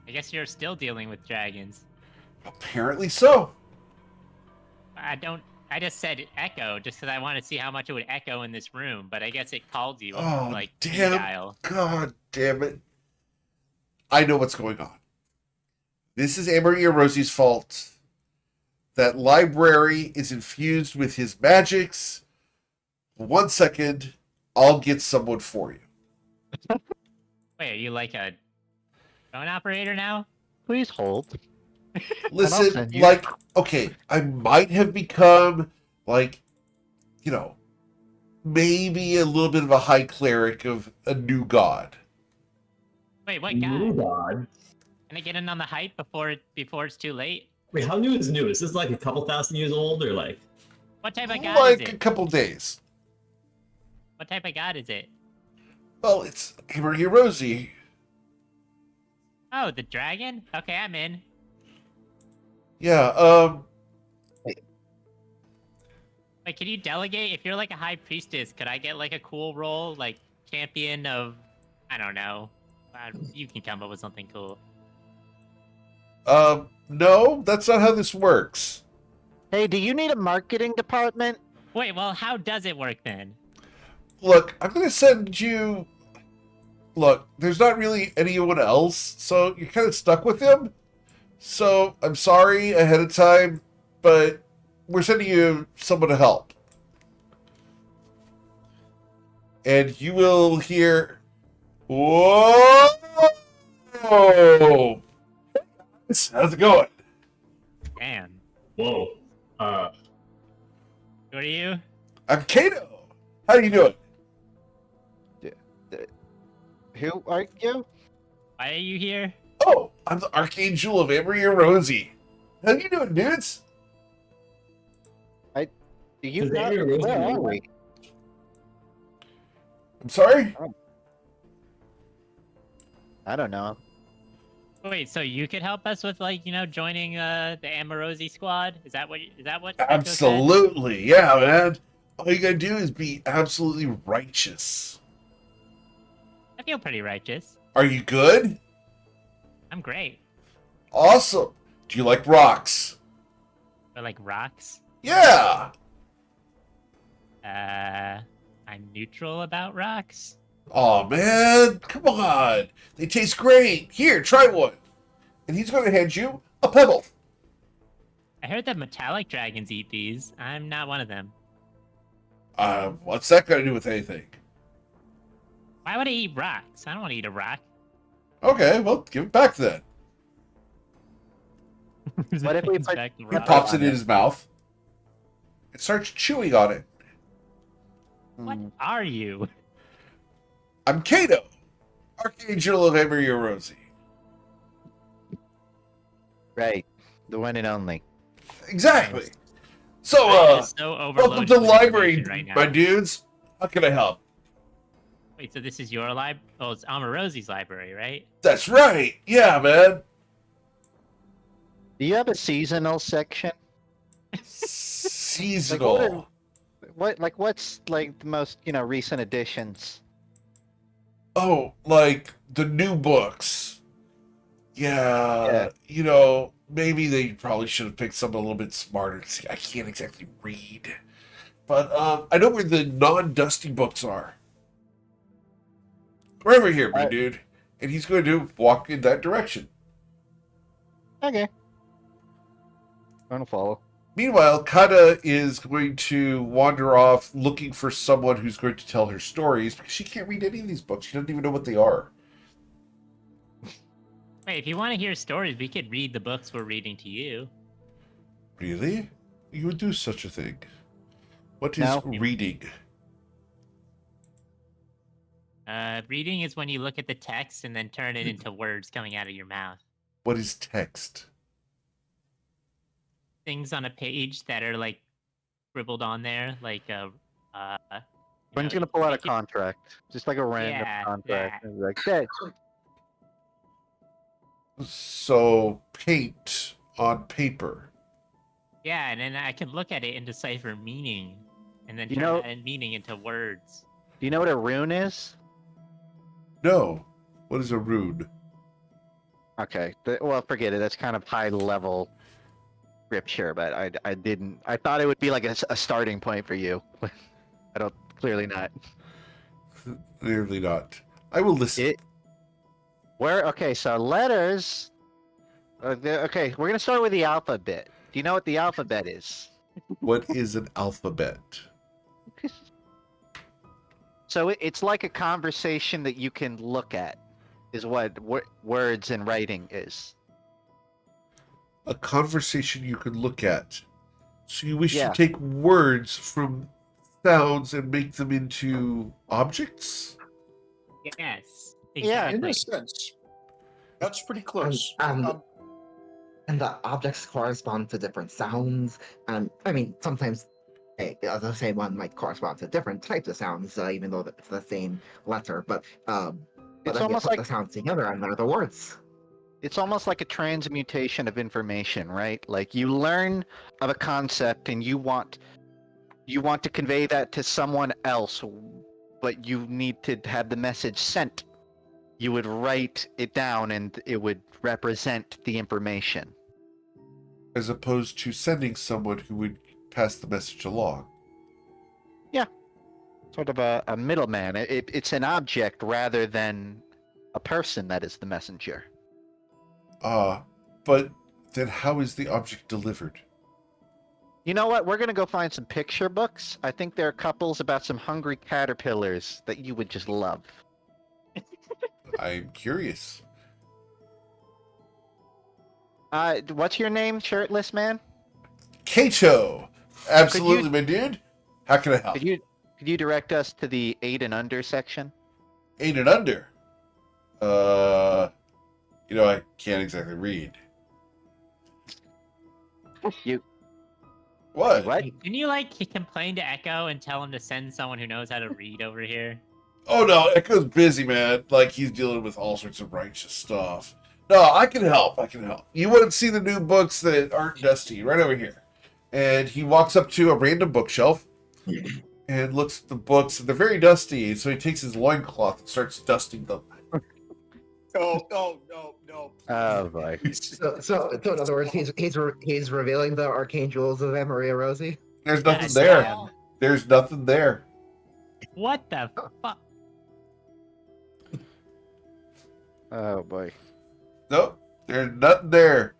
I guess you're still dealing with dragons. Apparently so. I just said echo just because I want to see how much it would echo in this room, but I guess it called you Oh, like damn. dial. God damn it. I know what's going on. This is Amory Rosie's fault. That library is infused with his magics. 1 second, I'll get someone for you. Wait, are you like a phone operator now? Please hold. Listen, send you- like, okay, I might have become, like, you know, maybe a little bit of a high cleric of a new god. Wait, what New guy? God. Can I get in on the hype before it's too late? Wait, how new is new? Is this like a couple thousand years old, or like? What type of god Like is a it? couple days. What type of god is it? Well, it's Amory Rosie. Oh, the dragon? Okay, I'm in. Yeah, Like, can you delegate? If you're like a high priestess, could I get like a cool role, like champion of, I don't know. You can come up with something cool. no, that's not how this works. Hey, do you need a marketing department? Wait, well, how does it work then? Look, I'm gonna send you. Look, there's not really anyone else, so you're kind of stuck with him. So I'm sorry ahead of time, but we're sending you someone to help. And you will hear. Whoa! How's it going? Damn. Whoa. Who are you? I'm Kato. How you doing? Who are you? Why are you here? Oh, I'm the Archangel of Emery and Rosie. How you doing, dudes? Do you Does not? Avery Rosie Where are know? we? I'm sorry? I don't know. Wait, so you could help us with like, joining the Amorosi squad? Is that what Echo said? Absolutely. Yeah, man. All you gotta do is be absolutely righteous. I feel pretty righteous. Are you good? I'm great. Awesome. Do you like rocks? But like rocks? Yeah. I'm neutral about rocks. Oh man, come on. They taste great. Here, try one. And he's going to hand you a pebble. I heard that metallic dragons eat these. I'm not one of them. What's that got to do with anything? Why would I eat rocks? I don't want to eat a rock. Okay, well, give it back then. What if we It's put- back to He rocks. pops it in his mouth and starts chewing on it. What Hmm. are you? I'm Kato, Archangel of Emery and Rosie. Right, the one and only. Exactly. So, I'm just so welcome overloaded to the with library, information right my now. dudes. How can I help? Wait, so this is your lib? Oh, it's Amorosi's library, right? That's right. Yeah, man. Do you have a seasonal section? Seasonal. What's like the most recent additions? Oh, like the new books. Yeah, maybe they probably should have picked something a little bit smarter. See, I can't exactly read. But I know where the non-dusty books are. We're over here, my dude. And he's going to walk in that direction. Okay. I'm gonna follow. Meanwhile, Kata is going to wander off looking for someone who's going to tell her stories because she can't read any of these books. She doesn't even know what they are. Wait, if you want to hear stories, we could read the books we're reading to you. Really? You would do such a thing? What is No. reading? Reading is when you look at the text and then turn it into words coming out of your mouth. What is text? Things on a page that are like scribbled on there, like When's gonna pull out a like it- contract? Just like a random Yeah, contract. that. And be like, hey, So, paint on paper. Yeah, and then I can look at it and decipher meaning, and then You turn know- that meaning into words. do you know what a rune is? No. What is a rune? Okay. Well, forget it. That's kind of high level scripture, but I didn't. I thought it would be like a starting point for you. I don't. Clearly not. Clearly not. I will listen. Okay, so letters. Okay, we're gonna start with the alphabet. Do you know what the alphabet is? What is an alphabet? So it's like a conversation that you can look at, is what words and writing is. A conversation you can look at. So you wish Yeah. to take words from sounds and make them into objects? Yes. Yeah, In Exactly. a sense, that's pretty close. And the objects correspond to different sounds. I mean, sometimes the same one might correspond to different types of sounds, even though it's the same letter. But It's then you almost put like the sounds together, and they're the words. It's almost like a transmutation of information, right? Like you learn of a concept and you want to convey that to someone else, but you need to have the message sent. You would write it down and it would represent the information. As opposed to sending someone who would pass the message along. Sort of a middleman. It's an object rather than a person that is the messenger. But then how is the object delivered? You know what? We're gonna go find some picture books. I think there are couples about some hungry caterpillars that you would just love. I'm curious. What's your name, shirtless man? Kato! Absolutely, my dude. How can I help? Could you direct us to the 8 and under section? 8 and under? I can't exactly read. You What? what? Didn't you complain to Echo and tell him to send someone who knows how to read over here? Oh no, Echo's busy, man. Like he's dealing with all sorts of righteous stuff. No, I can help. You wouldn't see the new books that aren't dusty right over here. And he walks up to a random bookshelf and looks at the books. They're very dusty, so he takes his loincloth and starts dusting them. No. Oh boy. So in other words, he's revealing the arcane jewels of Maria Rosie. There's nothing Yes, there. Sam. There's nothing there. What the fuck? Oh boy. Nope, there's nothing there.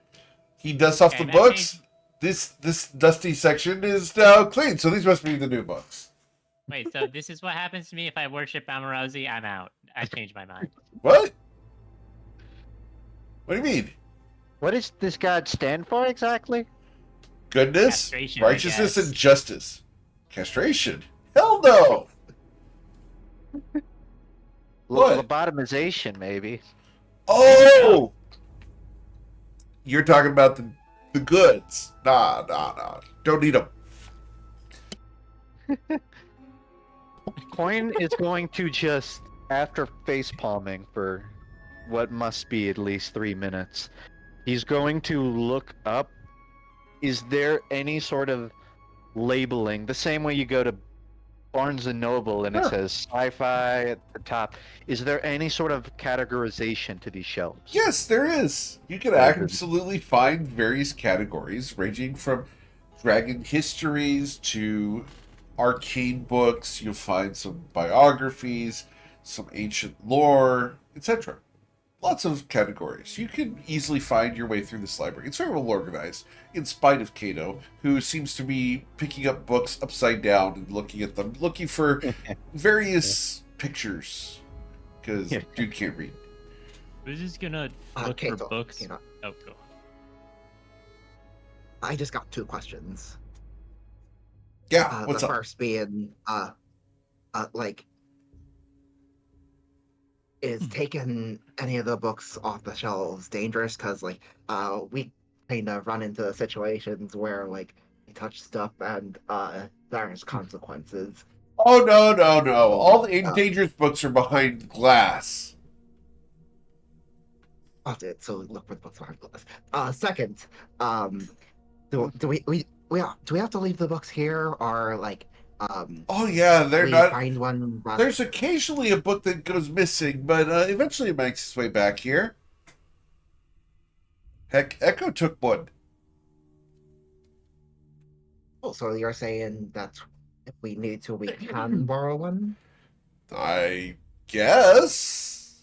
He dusts off Okay, the that books. This dusty section is now clean, so these must be the new books. Wait, so this is what happens to me if I worship Amorosi? I'm out. I changed my mind. What? What do you mean? What does this god stand for exactly? Goodness, Castration, I righteousness, guess. and justice. Castration? Hell no! What? Lobotomization, maybe. Oh! You're talking about the goods. Nah. Don't need them. Coin is going to just, after face palming for what must be at least 3 minutes, he's going to look up. Is there any sort of labeling, the same way you go to Barnes and Noble and it Sure. says sci-fi at the top? Is there any sort of categorization to these shelves? Yes, there is. You can absolutely find various categories, ranging from dragon histories to arcane books. You'll find some biographies, some ancient lore, etc. Lots of categories. You can easily find your way through this library. It's very well organized, in spite of Kato, who seems to be picking up books upside down and looking at them, looking for various pictures, because dude can't read. Who's just gonna look Kato, for books? Kato, Oh, go. I just got 2 questions. Yeah, what's the up? first being, is taking any of the books off the shelves dangerous? Because we kind of run into situations where we touch stuff and there's consequences. Oh, no. All the dangerous books are behind glass. So look for the books behind glass. Second, do we have to leave the books here, or Oh, yeah, they're we not... find one? There's occasionally a book that goes missing, but eventually it makes its way back here. Heck, Echo took one. Oh, so you're saying that if we need to, we can borrow one? I guess.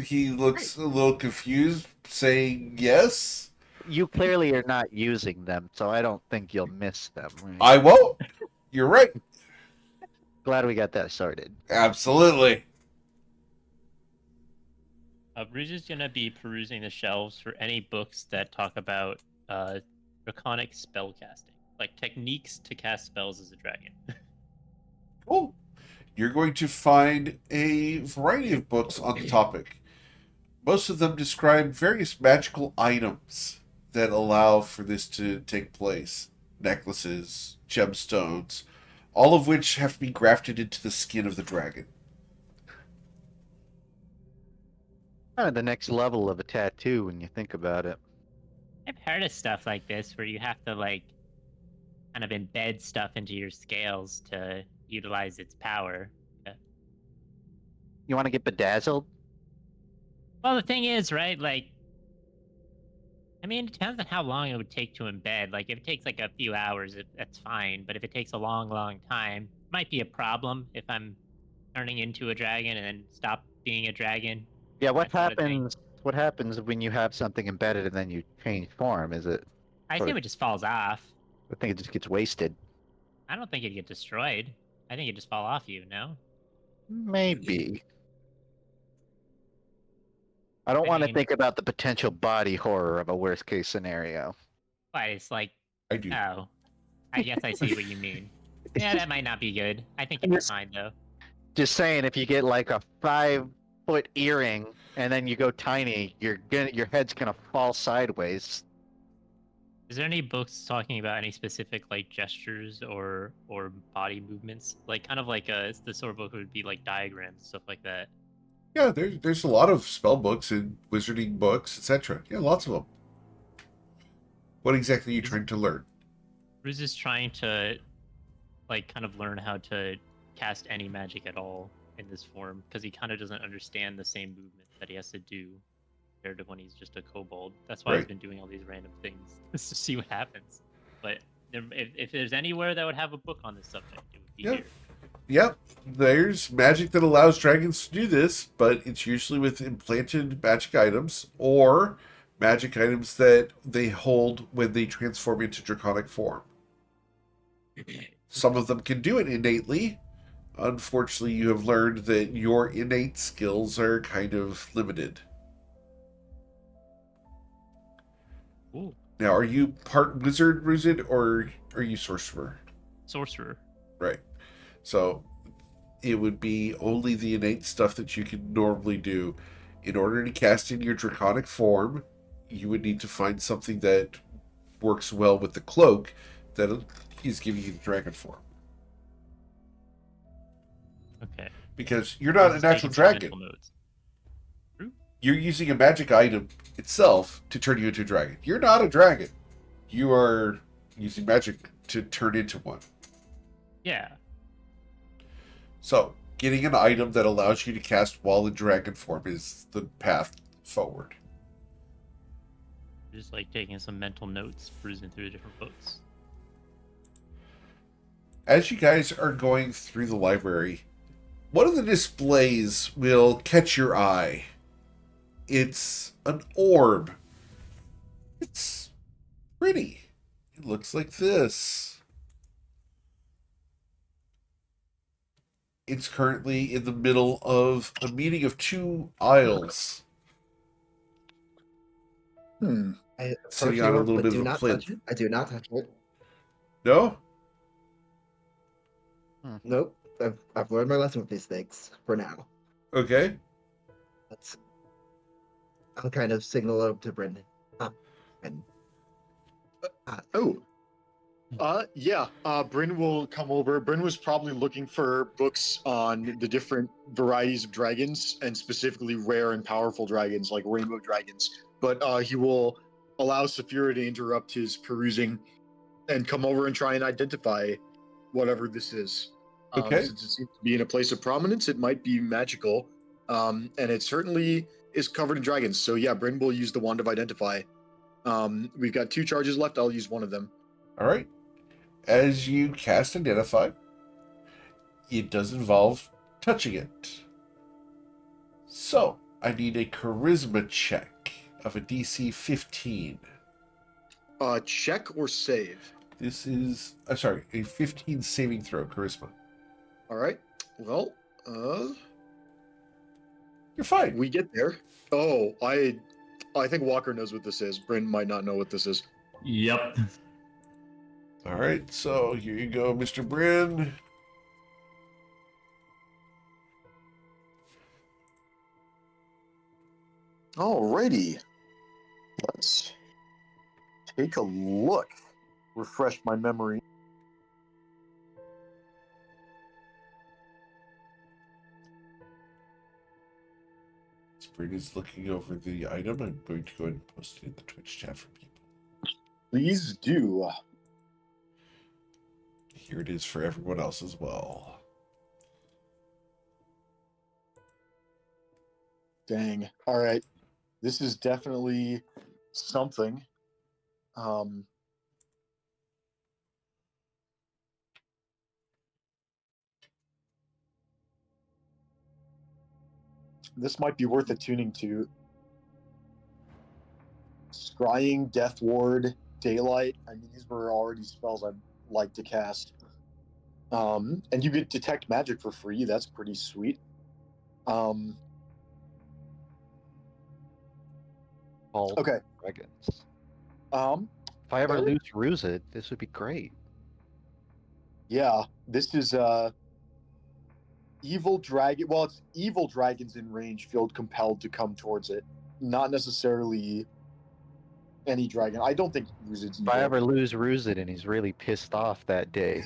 He looks a little confused, saying yes. You clearly are not using them, so I don't think you'll miss them. Right? I won't. You're right. Glad we got that sorted. Absolutely. Rouge is gonna be perusing the shelves for any books that talk about draconic spellcasting, like techniques to cast spells as a dragon. Cool. You're going to find a variety of books on the topic. Most of them describe various magical items that allow for this to take place. Necklaces, gemstones, all of which have to be grafted into the skin of the dragon. Kind of the next level of a tattoo when you think about it. I've heard of stuff like this where you have to like kind of embed stuff into your scales to utilize its power. You want to get bedazzled? Well, the thing is, right? Like, I mean, it depends on how long it would take to embed. Like, if it takes like a few hours, that's fine. But if it takes a long, long time, it might be a problem if I'm turning into a dragon and then stop being a dragon. Yeah, what That sort of thing. happens? What happens when you have something embedded and then you change form? Is it? I sort think of- it just falls off. I think it just gets wasted. I don't think it'd get destroyed. I think it'd just fall off you, no? Maybe. I don't I want to mean- think about the potential body horror of a worst case scenario. But it's like, I do. oh, I guess I see what you mean. Yeah, that might not be good. I think you'd be fine, though. Just saying, if you get like a 5-foot earring and then you go tiny, your head's gonna fall sideways. Is there any books talking about any specific like gestures or body movements? Like kind of like the sort of book would be like diagrams, stuff like that. Yeah, there's a lot of spell books and wizarding books, etc. Yeah, lots of them. What exactly are you trying to learn? Bruce is trying to like kind of learn how to cast any magic at all in this form because he kind of doesn't understand the same movement that he has to do compared to when he's just a kobold. That's why he's Right. been doing all these random things just to see what happens. But if there's anywhere that would have a book on this subject, it would be Yeah. here. Yep, there's magic that allows dragons to do this, but it's usually with implanted magic items or magic items that they hold when they transform into draconic form. Some of them can do it innately. Unfortunately, you have learned that your innate skills are kind of limited. Ooh, Now, are you part wizard, or are you sorcerer? sorcerer. Right. So it would be only the innate stuff that you can normally do. In order to cast in your draconic form, you would need to find something that works well with the cloak that is giving you the dragon form. Okay. Because you're not a Just natural taking some mental dragon. notes. You're using a magic item itself to turn you into a dragon. You're not a dragon. You are using magic to turn into one. Yeah. So, getting an item that allows you to cast while in dragon form is the path forward. Just like taking some mental notes, cruising through the different books. As you guys are going through the library, one of the displays will catch your eye. It's an orb. It's pretty. It looks like this. It's currently in the middle of a meeting of two aisles. I Sitting approach on a the orb, little but bit do of a not plinth. touch it. I do not touch it. No? Nope. I've learned my lesson with these things for now. Okay. I'll kind of signal up to Brendan. And Bryn will come over. Bryn was probably looking for books on the different varieties of dragons and specifically rare and powerful dragons like rainbow dragons. But he will allow Saphira to interrupt his perusing and come over and try and identify whatever this is. Okay. Since it seems to be in a place of prominence, it might be magical. And it certainly is covered in dragons. So yeah, Bryn will use the wand of identify. We've got 2 charges left. I'll use one of them. All right. As you cast Identify, it does involve touching it. So, I need a charisma check of a DC 15. Check or save? This is, a 15 saving throw, charisma. All right. Well, You're fine. we get there. Oh, I think Walker knows what this is. Bryn might not know what this is. Yep. All right, so here you go, Mr. Bryn. Alrighty. Let's take a look. Refresh my memory. Let's Bryn is looking over the item. I'm going to go ahead and post it in the Twitch chat for people. Please do. Here it is for everyone else as well. Dang. All right. This is definitely something. This might be worth attuning to. Scrying, Death Ward, Daylight. I mean, these were already spells I'd like to cast. And you get Detect Magic for free. That's pretty sweet. Called Okay. Dragons. If I ever lose Ruzid, this would be great. Yeah, this is evil dragon. Well, it's evil dragons in range feel compelled to come towards it, not necessarily any dragon. I don't think Ruzid's If I ever lose Ruzid and he's really pissed off that day,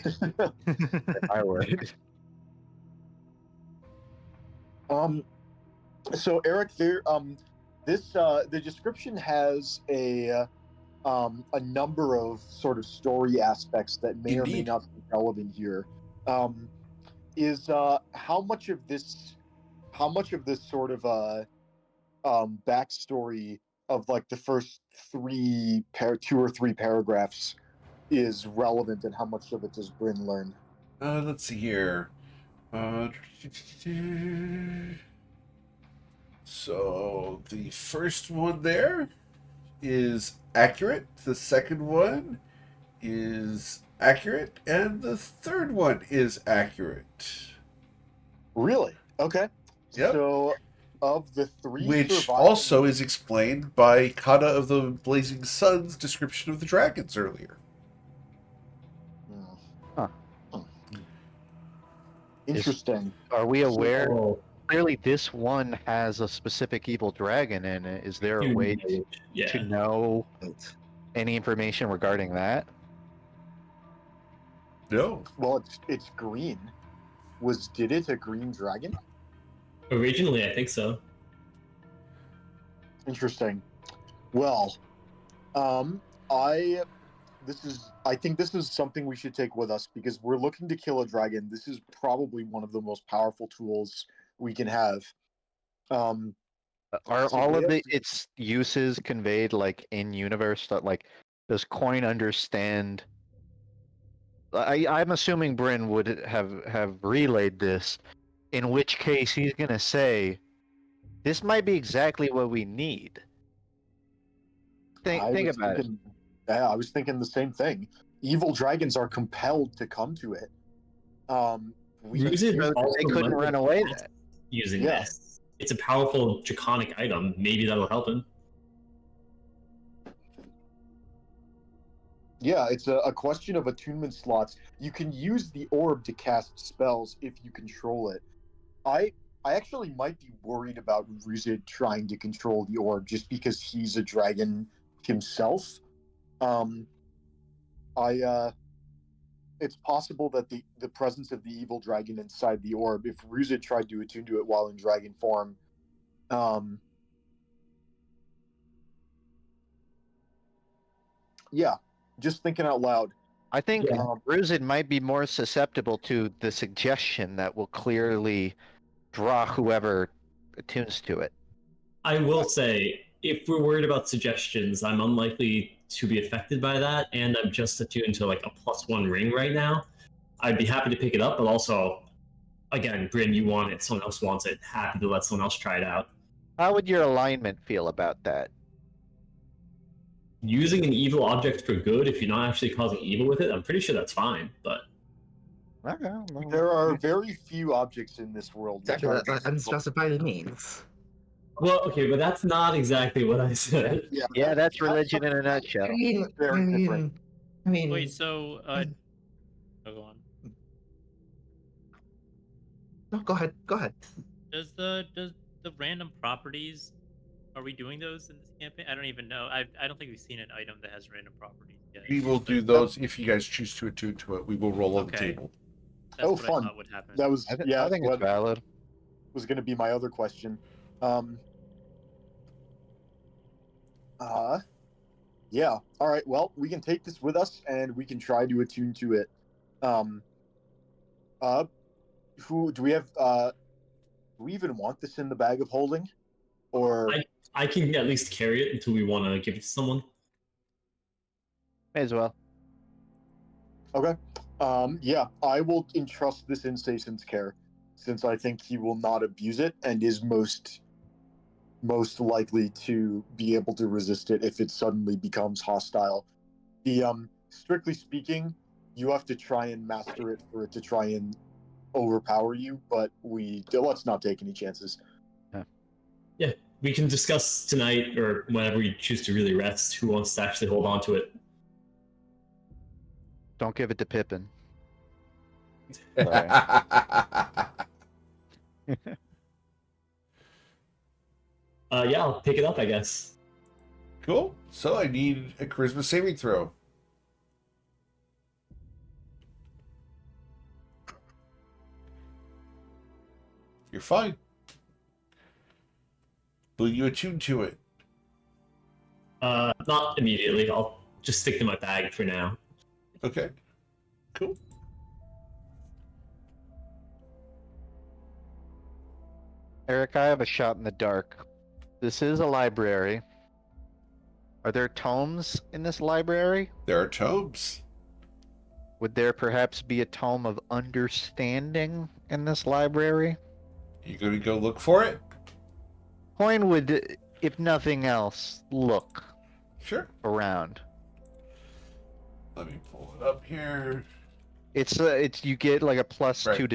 I work. So Eric, there the description has a number of sort of story aspects that may or may Indeed. not be relevant here. Is how much of this sort of backstory of like the first two or three paragraphs is relevant, and how much of it does Bryn learn? Let's see here. So the first one there is accurate. The second one is accurate, and the third one is accurate. Really? Okay. Yep. So, of the three, Which surviving... also is explained by Kata of the Blazing Sun's description of the dragons earlier. Huh. Interesting. Are we aware? Oh, Clearly, this one has a specific evil dragon in it. Is there a human way knowledge. Yeah. to know any information regarding that? No. Well, it's green. Did it a green dragon? Originally, I think so. Interesting. Well, I think this is something we should take with us, because we're looking to kill a dragon. This is probably one of the most powerful tools we can have. Are So all we of have its uses conveyed like in universe? That like, does Coin understand? I'm assuming Bryn would have relayed this, in which case he's gonna say, "This might be exactly what we need." Think about it. Yeah, I was thinking the same thing. Evil dragons are compelled to come to it. Ruzid They also couldn't might run be away fast then. using Yeah. this. It's a powerful draconic item. Maybe that'll help him. Yeah, it's a question of attunement slots. You can use the orb to cast spells if you control it. I actually might be worried about Ruzid trying to control the orb, just because he's a dragon himself. It's possible that the presence of the evil dragon inside the orb, if Ruzid tried to attune to it while in dragon form, yeah, just thinking out loud. I think Yeah. Ruzid might be more susceptible to the suggestion that will clearly draw whoever attunes to it. I will say, if we're worried about suggestions, I'm unlikely to be affected by that, and I'm just attuned to like a +1 ring right now. I'd be happy to pick it up, but also, again, Bryn, you want it, someone else wants it, happy to let someone else try it out. How would your alignment feel about that? Using an evil object for good, if you're not actually causing evil with it, I'm pretty sure that's fine, but... There are very few objects in this world that Exactly are what unspecified means. Well, okay, but that's not exactly what I said. Yeah, that's religion in a nutshell. I mean, Wait, so oh, go on. no, go ahead. Does the random properties, are we doing those in this campaign? I don't even know. I don't think we've seen an item that has random properties yet. We will do those if you guys choose to attune to it. We will roll on the Okay. table. That's Oh, what fun. I thought would happen. That was I think it's valid. was going to be my other question. Yeah. All right. Well, we can take this with us, and we can try to attune to it. Um. Who do we have? Do we even want this in the bag of holding, or I can at least carry it until we want to give it to someone. May as well. okay? Yeah, I will entrust this in Sason's care, since I think he will not abuse it and is most likely to be able to resist it if it suddenly becomes hostile. The strictly speaking, you have to try and master it for it to try and overpower you, but let's not take any chances. Yeah, we can discuss tonight or whenever we choose to really rest who wants to actually hold on to it. Don't give it to Pippin. Yeah, I'll pick it up, I guess. Cool. So I need a charisma saving throw. You're fine. Will you attune to it? Not immediately. I'll just stick to my bag for now. Okay. Cool. Eric, I have a shot in the dark. This is a library. Are there tomes in this library? There are tomes. Would there perhaps be a tome of understanding in this library? You going to go look for it? Coin would, if nothing else, look Sure. around. Let me pull it up here. It's you get like a plus Right. 2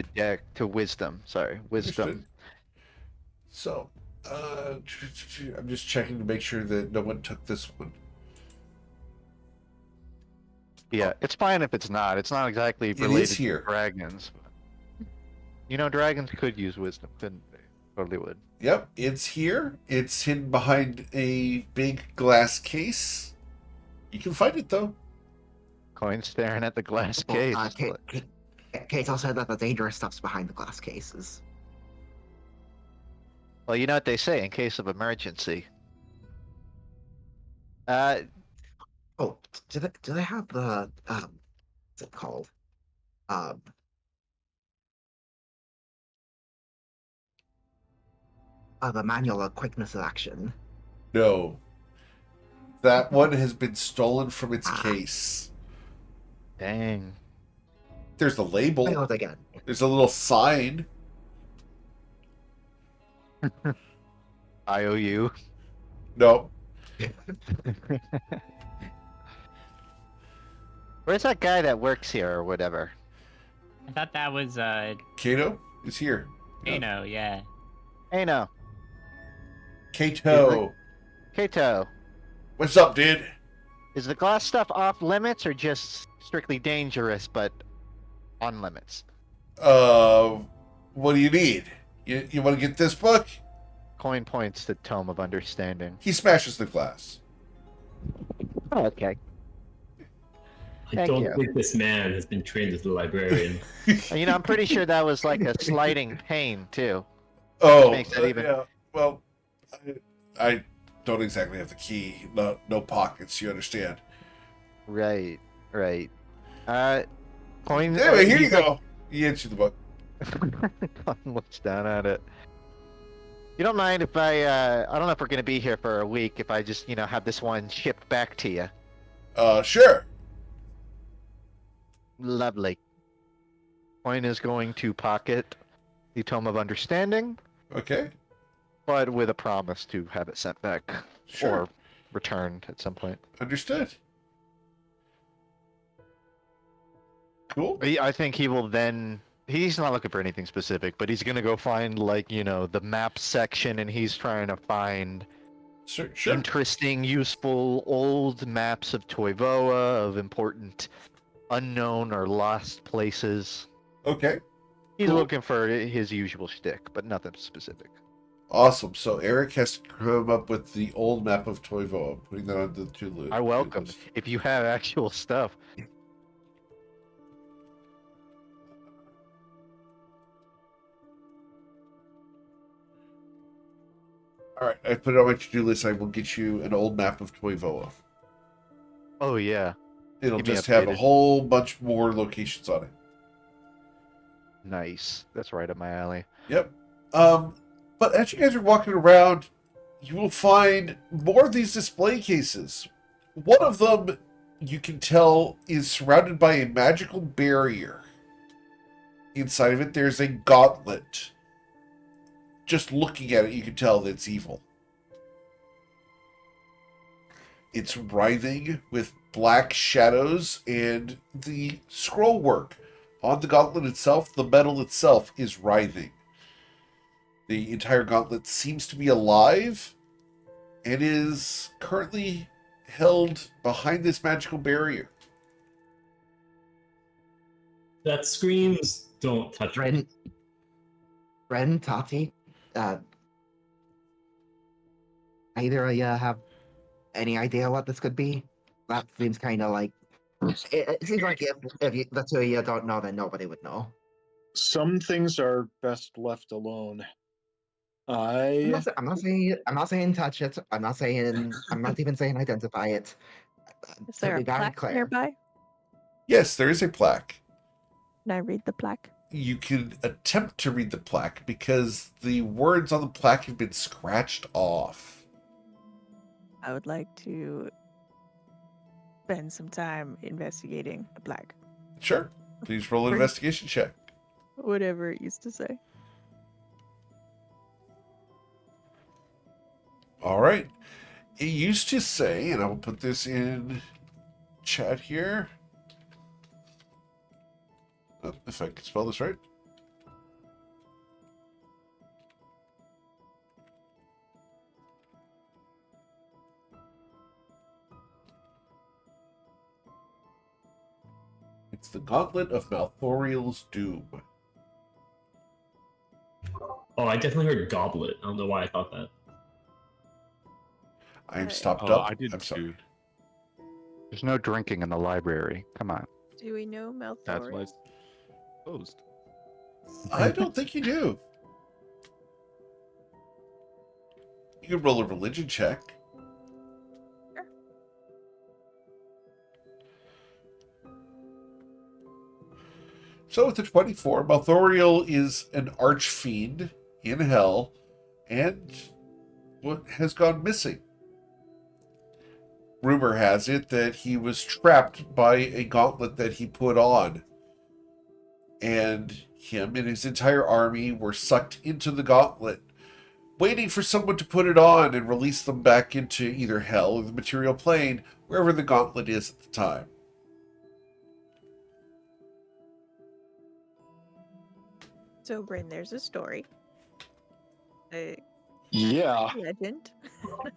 to wisdom. Sorry, wisdom. Understood. So, I'm just checking to make sure that no one took this one. Yeah, it's fine if it's not. It's not exactly It related is here. to dragons. You know, dragons could use wisdom, couldn't they? Totally would. Yep, it's here. It's hidden behind a big glass case. You can find it though. Coin staring at the glass Well, case. Kate also said that the dangerous stuff's behind the glass cases. Well, you know what they say in case of emergency. Oh, do they have the what's it called? The manual of quickness of action. No. That one has been stolen from its Ah. case. Dang. There's the label. Manual again. There's a little sign. IOU. No. Where's that guy that works here or whatever? I thought that was Kato is here. Kano, yeah. Hey, no. Kato. Kato. What's up, dude? Is the glass stuff off limits or just strictly dangerous but on limits? What do you need? You want to get this book? Coin points to Tome of Understanding. He smashes the glass. Oh, okay. I Thank don't you. think this man has been trained as a librarian. You know, I'm pretty sure that was like a sliding pane, too. Oh, Makes it even- yeah. Well, I don't exactly have the key. No pockets. You understand? Right. Coin. Anyway, here you go. He hands you the book. Coin looks down at it. You don't mind if I don't know if we're gonna be here for a week. If I just, have this one shipped back to you. Sure. Lovely. Coin is going to pocket the Tome of Understanding, Okay. but with a promise to have it sent back Sure. or returned at some point. Understood. Cool. I think he will then. He's not looking for anything specific, but he's gonna go find the map section, and he's trying to find Sure. interesting, useful old maps of Toivoa, of important unknown or lost places. Okay. He's Cool. looking for his usual shtick, but nothing specific. Awesome. So Eric has to come up with the old map of Toivoa. I'm putting that on the to-do I welcome list. if you have actual stuff. All right, I put it on my to-do list. I will get you an old map of Toivoa. Oh yeah, It'll Keep me just have a updated. whole bunch more locations on it. nice. That's right up my alley. Yep. But as you guys are walking around, you will find more of these display cases. One of them, you can tell, is surrounded by a magical barrier. Inside of it, there's a gauntlet. Just looking at it, you can tell that it's evil. It's writhing with black shadows, and the scroll work on the gauntlet itself, the metal itself, is writhing. The entire gauntlet seems to be alive and is currently held behind this magical barrier. That screams, don't touch me. Ren, Tati, either of you have any idea what this could be? That seems kind of like. It seems like if you, the two of you don't know, then nobody would know. Some things are best left alone. I'm not saying touch it. I'm not even saying identify it. Is To there be a very plaque clear. nearby? Yes, there is a plaque. Can I read the plaque? You can attempt to read the plaque because the words on the plaque have been scratched off. I would like to spend some time investigating the plaque. Sure. Please roll an Great. investigation check. Whatever it used to say. All right. It used to say, and I will put this in chat here. Oh, if I can spell this right. It's the Gauntlet of Malthoriel's Doom. Oh, I definitely heard goblet. I don't know why I thought that. I am Right. stopped Oh, up. I did I'm sorry. too. There's no drinking in the library. Come on. Do we know Malthoriel? That's why it's closed. I don't think you do. You can roll a religion check. Sure. So with the 24, Malthoriel is an archfiend in hell and what has gone missing. Rumor has it that he was trapped by a gauntlet that he put on. And him and his entire army were sucked into the gauntlet, waiting for someone to put it on and release them back into either hell or the material plane, wherever the gauntlet is at the time. So, Bryn, there's a story. A Yeah, legend.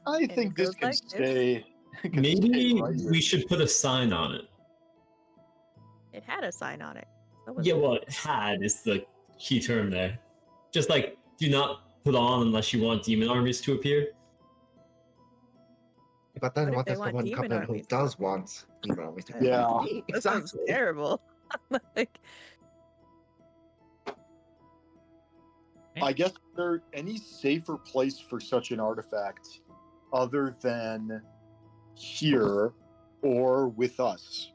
I And think it this goes can like this. stay. can stay Maybe right here. we should put a sign on it. It had a sign on it. So was Yeah, it. well, had is the key term there. Just like, do not put on unless you want demon armies to appear. But then What if what they does the want one demon come in who armies? does want demon armies to Yeah. appear? That sounds Exactly. terrible. Like, I guess is there any safer place for such an artifact other than here or with us?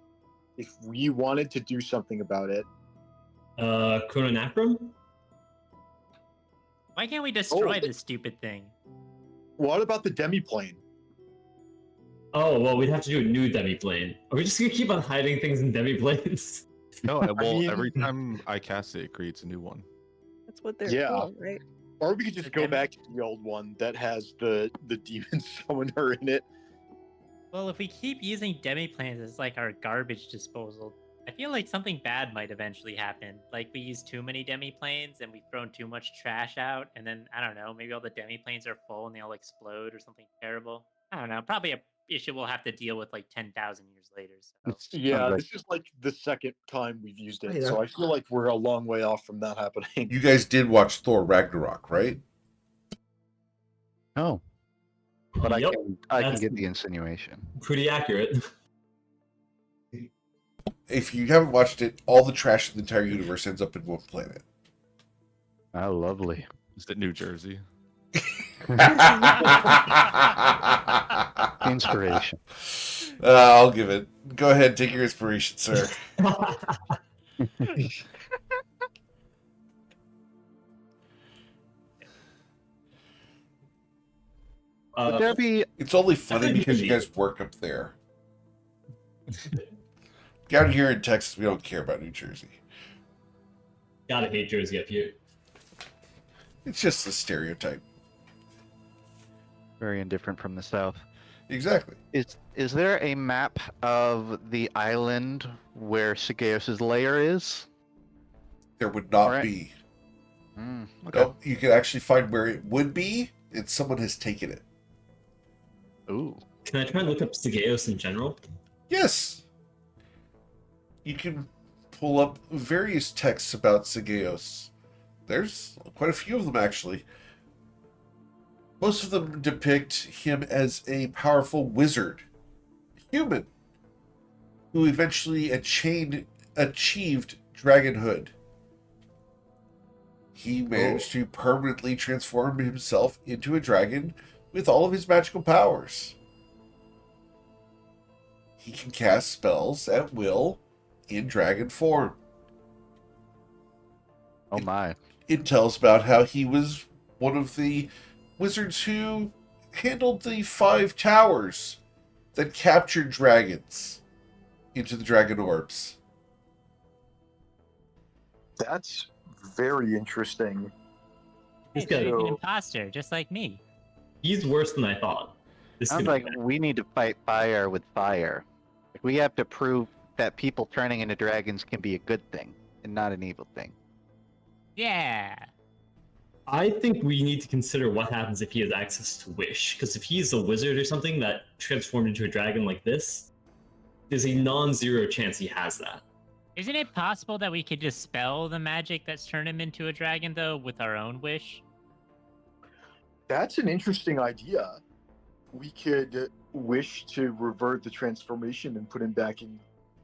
If we wanted to do something about it, Chrononacrum? Why can't we destroy Oh. this stupid thing? what about the demiplane? Oh, well, we'd have to do a new demiplane. Are we just gonna keep on hiding things in demiplanes? No, well, mean- every time I cast it, it creates a new one. that's what they're Yeah. for, right? Or we could just The go demi- back to the old one that has the demon summoner in it. Well, if we keep using demiplanes as like our garbage disposal, I feel like something bad might eventually happen. Like we use too many demiplanes and we've thrown too much trash out, and then I don't know, maybe all the demiplanes are full and they all explode or something terrible. I don't know. Probably a issue we'll have to deal with like 10,000 years later. So Yeah, Sounds like- this is like the second time we've used it, Yeah. so I feel like we're a long way off from that happening. You guys did watch Thor Ragnarok, right? No. But Yep, I can that's- get the insinuation. Pretty accurate. If you haven't watched it, all the trash in the entire universe ends up in one planet. Oh, lovely. Is it New Jersey? Inspiration. I'll give it. Go ahead, take your inspiration, sir. Would there be It's only funny because you guys work up there. Down here in Texas, we don't care about New Jersey. Gotta hate Jersey up here. It's just a stereotype. very indifferent from the south? Exactly. Is there a map of the island where Sigeos' lair is? There would not Alright. be. Okay. Nope, you can actually find where it would be, and someone has taken it. Ooh. Can I try and look up Sigeos in general? Yes. You can pull up various texts about Sigeos. There's quite a few of them, actually. Most of them depict him as a powerful wizard, human, who eventually achieved dragonhood. He managed to permanently transform himself into a dragon with all of his magical powers. He can cast spells at will in dragon form. Oh my. It tells about how he was one of the wizards who handled the 5 towers that captured dragons into the dragon orbs. That's very interesting. This Hey, guy, so he's an So- imposter, just like me. he's worse than I thought. This Sounds could like be we need to fight fire with fire. Like, we have to prove that people turning into dragons can be a good thing and not an evil thing. Yeah. I think we need to consider what happens if he has access to Wish. Because if he's a wizard or something that transformed into a dragon like this, there's a non-zero chance he has that. Isn't it possible that we could dispel the magic that's turned him into a dragon, though, with our own wish? That's an interesting idea. We could wish to revert the transformation and put him back in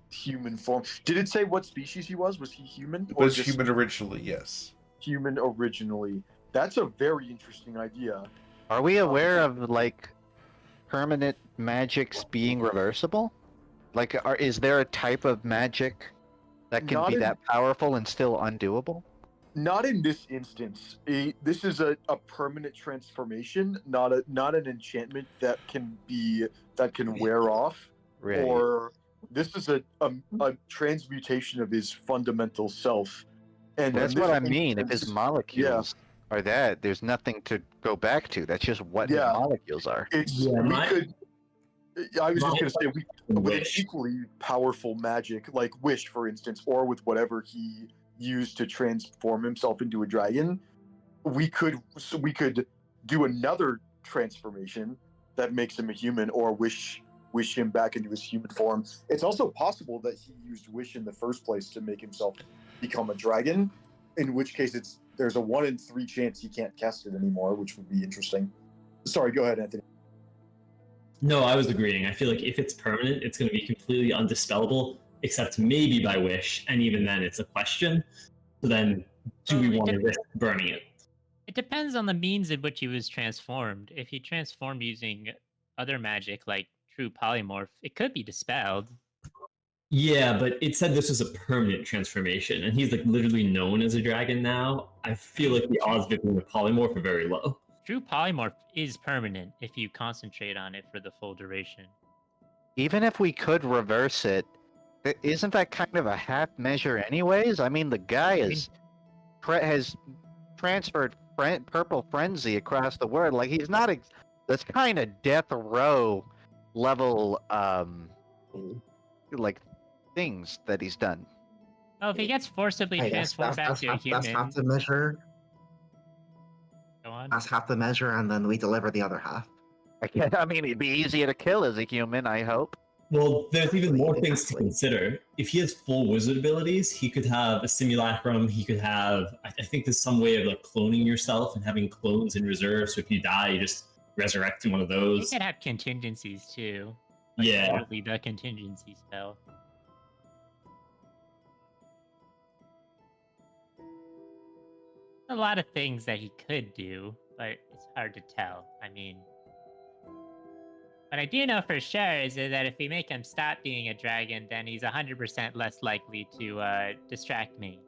human form. Did it say what species he was? Was he human? It or was just human originally, yes. human originally? That's a very interesting idea. Are we aware of like permanent magics being reversible? Like, is there a type of magic that can Not be in- that powerful and still undoable? Not in this instance. This is a permanent transformation, not an enchantment that can wear off. Right. Or this is a transmutation of his fundamental self. And That's in what this I mean. If his instance, molecules are that, there's nothing to go back to. That's just what his Yeah. molecules are. it's Yeah, we could. I was just my- going to say with an Wish. equally powerful magic like Wish, for instance, or with whatever he used to transform himself into a dragon, we could do another transformation that makes him a human, or wish him back into his human form. It's also possible that he used Wish in the first place to make himself become a dragon, in which case there's a 1 in 3 chance he can't cast it anymore, which would be interesting. Sorry, go ahead, Anthony. No, I was agreeing. I feel like if it's permanent, it's going to be completely undispellable, except maybe by Wish, and even then, it's a question. So then, do we want to risk burning it? It depends on the means in which he was transformed. If he transformed using other magic like true polymorph, it could be dispelled. Yeah, but it said this was a permanent transformation, and he's like literally known as a dragon now. I feel like the odds of it being a polymorph are very low. True polymorph is permanent if you concentrate on it for the full duration. Even if we could reverse it, isn't that kind of a half measure anyways? I mean, the guy has transferred purple frenzy across the world. Like, he's not that's kind of death row level like things that he's done. Oh, if he gets forcibly Hey, transformed back to a that's human, half the measure. go on. That's half the measure, and then we deliver the other half. I mean, it'd be easier to kill as a human, I hope. Well, there's even more things to consider. If he has full wizard abilities, he could have a simulacrum. He could have, I think there's some way of like cloning yourself and having clones in reserve. So if you die, you just resurrect in one of You those. could have contingencies too. Yeah. Literally the contingency spell. A lot of things that he could do, but it's hard to tell. I mean, what I do know for sure is that if we make him stop being a dragon, then he's 100% less likely to distract me.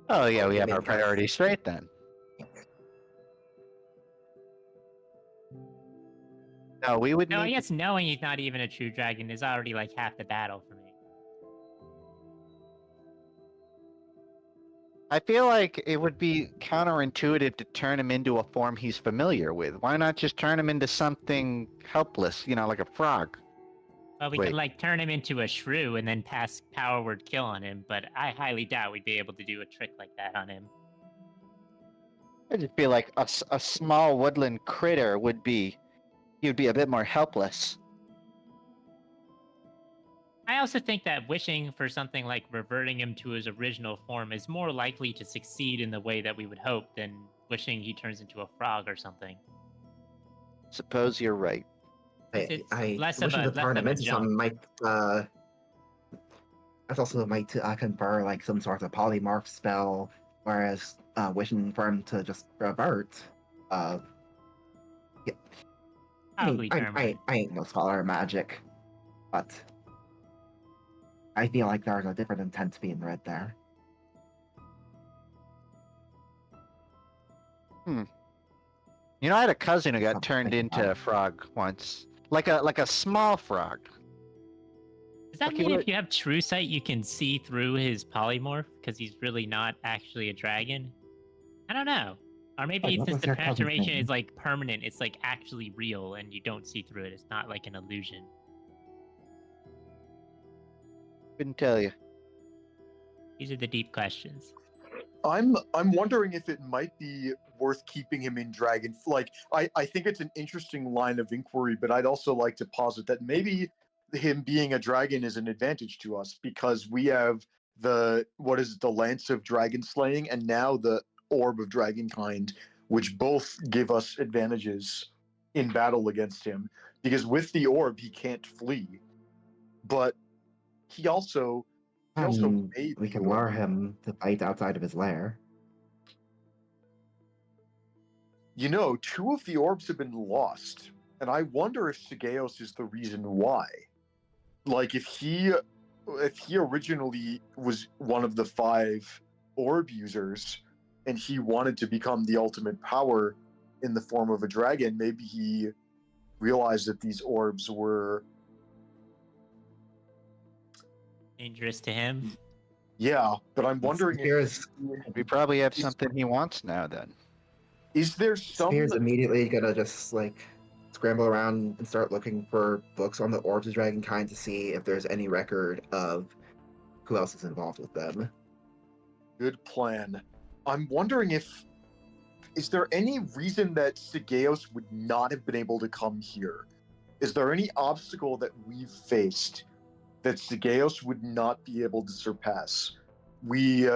Oh yeah, we Okay, have our because- priorities straight then. No, we would No, I need. guess knowing he's not even a true dragon is already like half the battle for me. I feel like it would be counterintuitive to turn him into a form he's familiar with. Why not just turn him into something helpless, like a frog? Well, we Wait. could like turn him into a shrew and then pass power word kill on him, but I highly doubt we'd be able to do a trick like that on him. I just feel like a small woodland critter would be, you'd be a bit more helpless. I also think that wishing for something like reverting him to his original form is more likely to succeed in the way that we would hope than wishing he turns into a frog or something. Suppose you're right. It's I less wish of a- the less of a tournament jump. some might that also might confer like some sort of polymorph spell, whereas wishing for him to just revert. Yeah. Probably I permanent. ain't no scholar of magic, but I feel like there's a different intent being read there. I had a cousin who got Something turned like into that. a frog once, like a small frog. Does that Okay, mean what- if you have true sight, you can see through his polymorph because he's really not actually a dragon? I don't know. Or maybe Wait, what since was the your cousin's transformation name? is like permanent, it's like actually real and you don't see through it. It's not like an illusion. Couldn't tell you. These are the deep questions. I'm wondering if it might be worth keeping him in dragon. Like I think it's an interesting line of inquiry, but I'd also like to posit that maybe him being a dragon is an advantage to us because we have the lance of dragon slaying and now the orb of dragonkind, which both give us advantages in battle against him. Because with the orb he can't flee, but he also made We the can orb. lure him to fight outside of his lair. Two of the orbs have been lost, and I wonder if Sigeos is the reason why. Like, if he originally was one of the 5 orb users, and he wanted to become the ultimate power in the form of a dragon, maybe he realized that these orbs were... Dangerous to him. Yeah, but I'm wondering Spears, We probably have something he wants now then. is there some... Spears immediately gonna just like scramble around and start looking for books on the orbs of dragonkind to see if there's any record of who else is involved with them. Good plan. I'm wondering is there any reason that Sigeos would not have been able to come here? Is there any obstacle that we've faced that Sigeos would not be able to surpass? We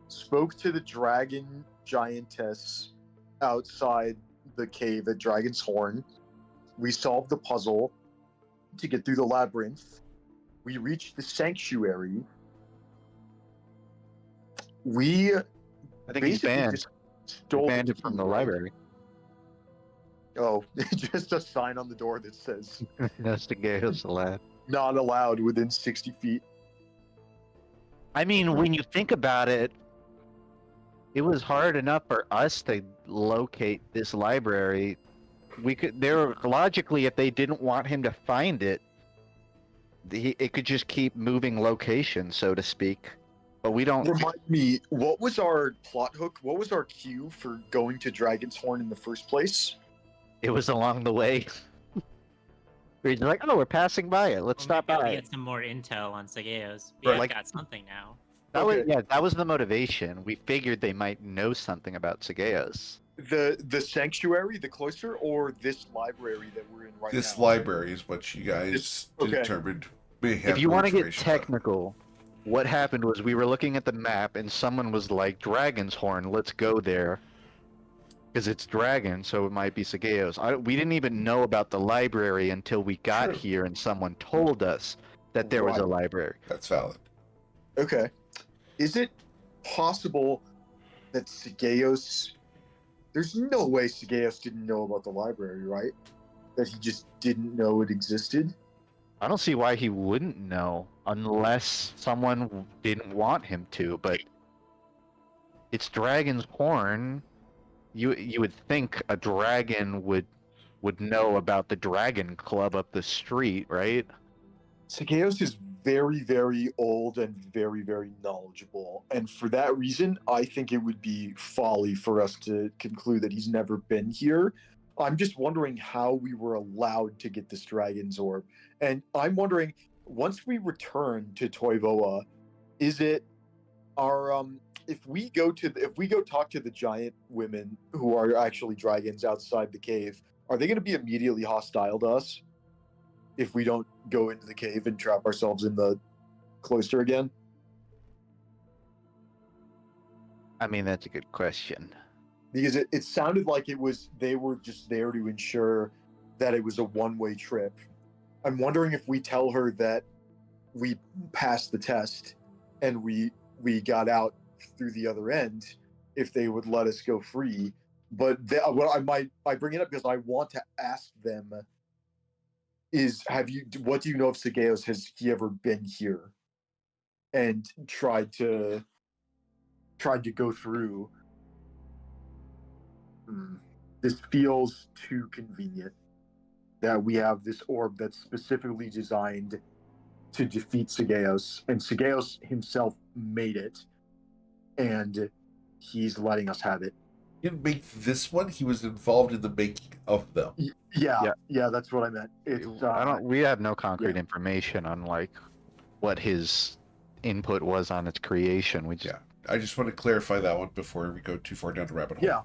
spoke to the dragon giantess outside the cave at Dragon's Horn. We solved the puzzle to get through the labyrinth. We reached the sanctuary. We I think he's basically banned. just stole Banned the it from key, the right? library. Oh, just a sign on the door that says That's the Gale's lab. not allowed within 60 feet. I mean, when you think about it, it was hard enough for us to locate this library. Logically, if they didn't want him to find it, it could just keep moving location, so to speak. But we don't. Remind me, what was our plot hook? What was our cue for going to Dragon's Horn in the first place? It was along the way. We're like, oh, we're passing by it. Let's Well, stop maybe by. we get some more intel on Sigeos. Right, Yeah, like- got something now. That was the motivation. We figured they might know something about Sigeos. The sanctuary, the cloister, or this library that we're in right now? This library is what you guys Okay. determined may have If you more want to get information about. technical, what happened was we were looking at the map and someone was like, Dragon's Horn, let's go there. Because it's dragon, so it might be Sigeos. We didn't even know about the library until we got Sure. here and someone told us that there was a Right. library. That's valid. Okay. Is it possible that Sigeos... There's no way Sigeos didn't know about the library, right? That he just didn't know it existed? I don't see why he wouldn't know unless someone didn't want him to, but it's Dragon's Horn. You would think a dragon would know about the Dragon Club up the street, right? Sigeos is very, very old and very, very knowledgeable. And for that reason, I think it would be folly for us to conclude that he's never been here. I'm just wondering how we were allowed to get this dragon's orb. And I'm wondering, once we return to Toivoa, is it our if we go talk to the giant women who are actually dragons outside the cave, are they going to be immediately hostile to us if we don't go into the cave and trap ourselves in the cloister again? I mean, that's a good question. Because it sounded like they were just there to ensure that it was a one-way trip. I'm wondering if we tell her that we passed the test and we got out through the other end, if they would let us go free. But I bring it up because I want to ask them what do you know of Sigeos? Has he ever been here and tried to go through? This feels too convenient that we have this orb that's specifically designed to defeat Sigeos, and Sigeos himself made it, and he's letting us have it. He didn't make this one. He was involved in the making of them. Yeah, that's what I meant. We have no concrete information on like what his input was on its creation. I just want to clarify that one before we go too far down the rabbit hole. Yeah.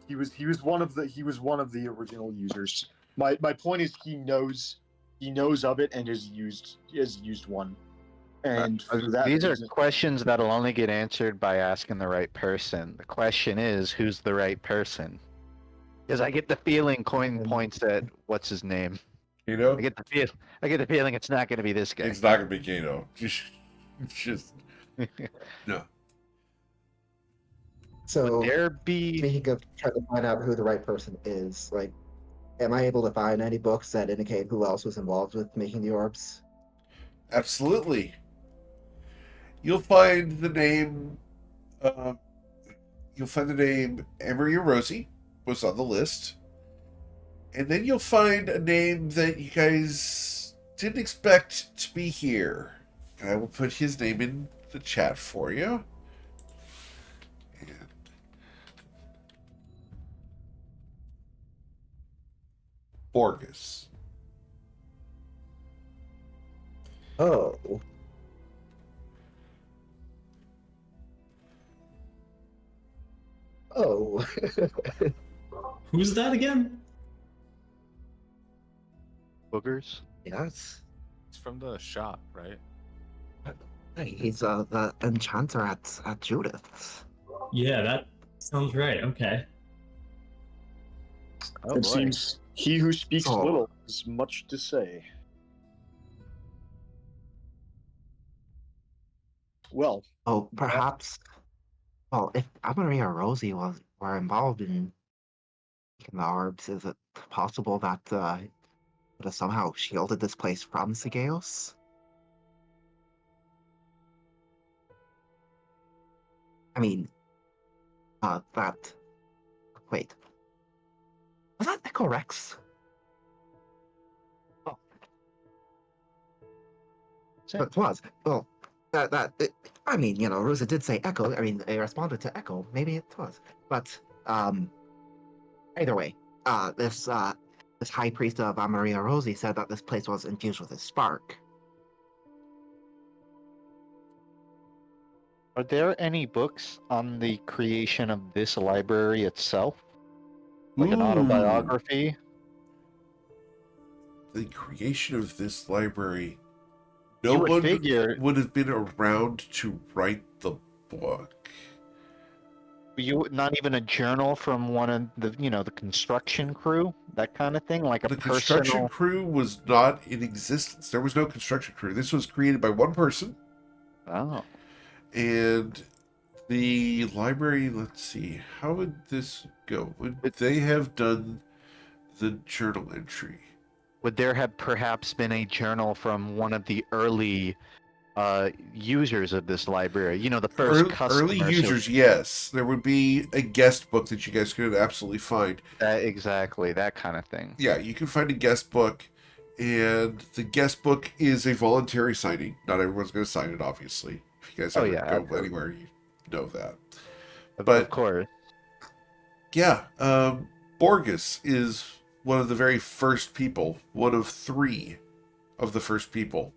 He was one of the original users. My point is he knows of it and has used one. And these are questions that'll only get answered by asking the right person. The question is, who's the right person? Because I get the feeling Coin points at what's his name. You know, I get the feeling it's not going to be this guy. It's not going to be Kano. Just no. So, would there be... speaking of trying to find out who the right person is, like, am I able to find any books that indicate who else was involved with making the orbs? Absolutely. You'll find the name. Emery Rosie was on the list, and then you'll find a name that you guys didn't expect to be here. And I will put his name in the chat for you. Borges. Oh. Oh. Who's that again? Boogers? Yes. It's from the shop, right? He's the enchanter at Judith's. Yeah, that sounds right. Okay. Oh, it boy. seems he who speaks Oh. little has much to say. Well, Oh, perhaps. Well, if Amarie or Rosie were involved in making the orbs, is it possible that would have somehow shielded this place from Sigeos? I mean, that. Wait. Was that Echo Rex? Oh. It was. Well, I mean, you know, Rosa did say Echo. I mean, they responded to Echo. Maybe it was. But, either way, this high priest of Amaria Rosie said that this place was infused with a spark. Are there any books on the creation of this library itself? Like an Ooh. autobiography? The creation of this library. You No would one figure- would have been around to write the book. Not even a journal from one of the construction crew, that kind of thing, like a The construction personal. crew was not in existence. There was no construction crew. This was created by one person. Oh, And the library, let's see, how would this go? Would they have done the journal entry? Would there have perhaps been a journal from one of the early users of this library? You know, the first Early customers. users, yes. There would be a guest book that you guys could absolutely find. Exactly, that kind of thing. Yeah, you can find a guest book, and the guest book is a voluntary signing. Not everyone's going to sign it, obviously. If you guys Oh, ever yeah, go absolutely. anywhere, you know that. Of But course. yeah, Borges is one of the very first people, one of 3 of the first people.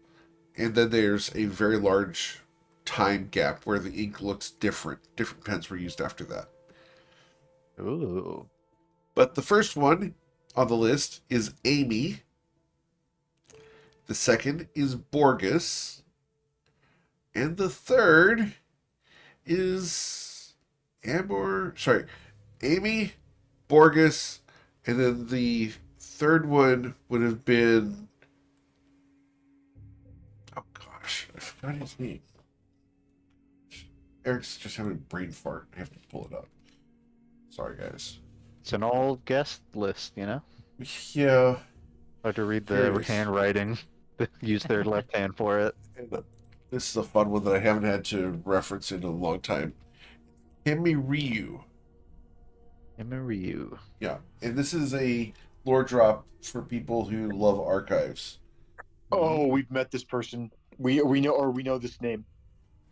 And then there's a very large time gap where the ink looks different. Different pens were used after that. Ooh. But the first one on the list is Amy. The second is Borges. And the third is Amy, Borges, and then the third one would have been, oh gosh, I forgot his name. Eric's just having a brain fart. I have to pull it up. Sorry, guys. It's an old guest list, you know? Yeah. Hard to read Here the it is. handwriting. Use their left hand for it. And this is a fun one that I haven't had to reference in a long time. Himi Ryu. Ryu. Yeah, and this is a lore drop for people who love archives. Oh, we've met this person. We know this name.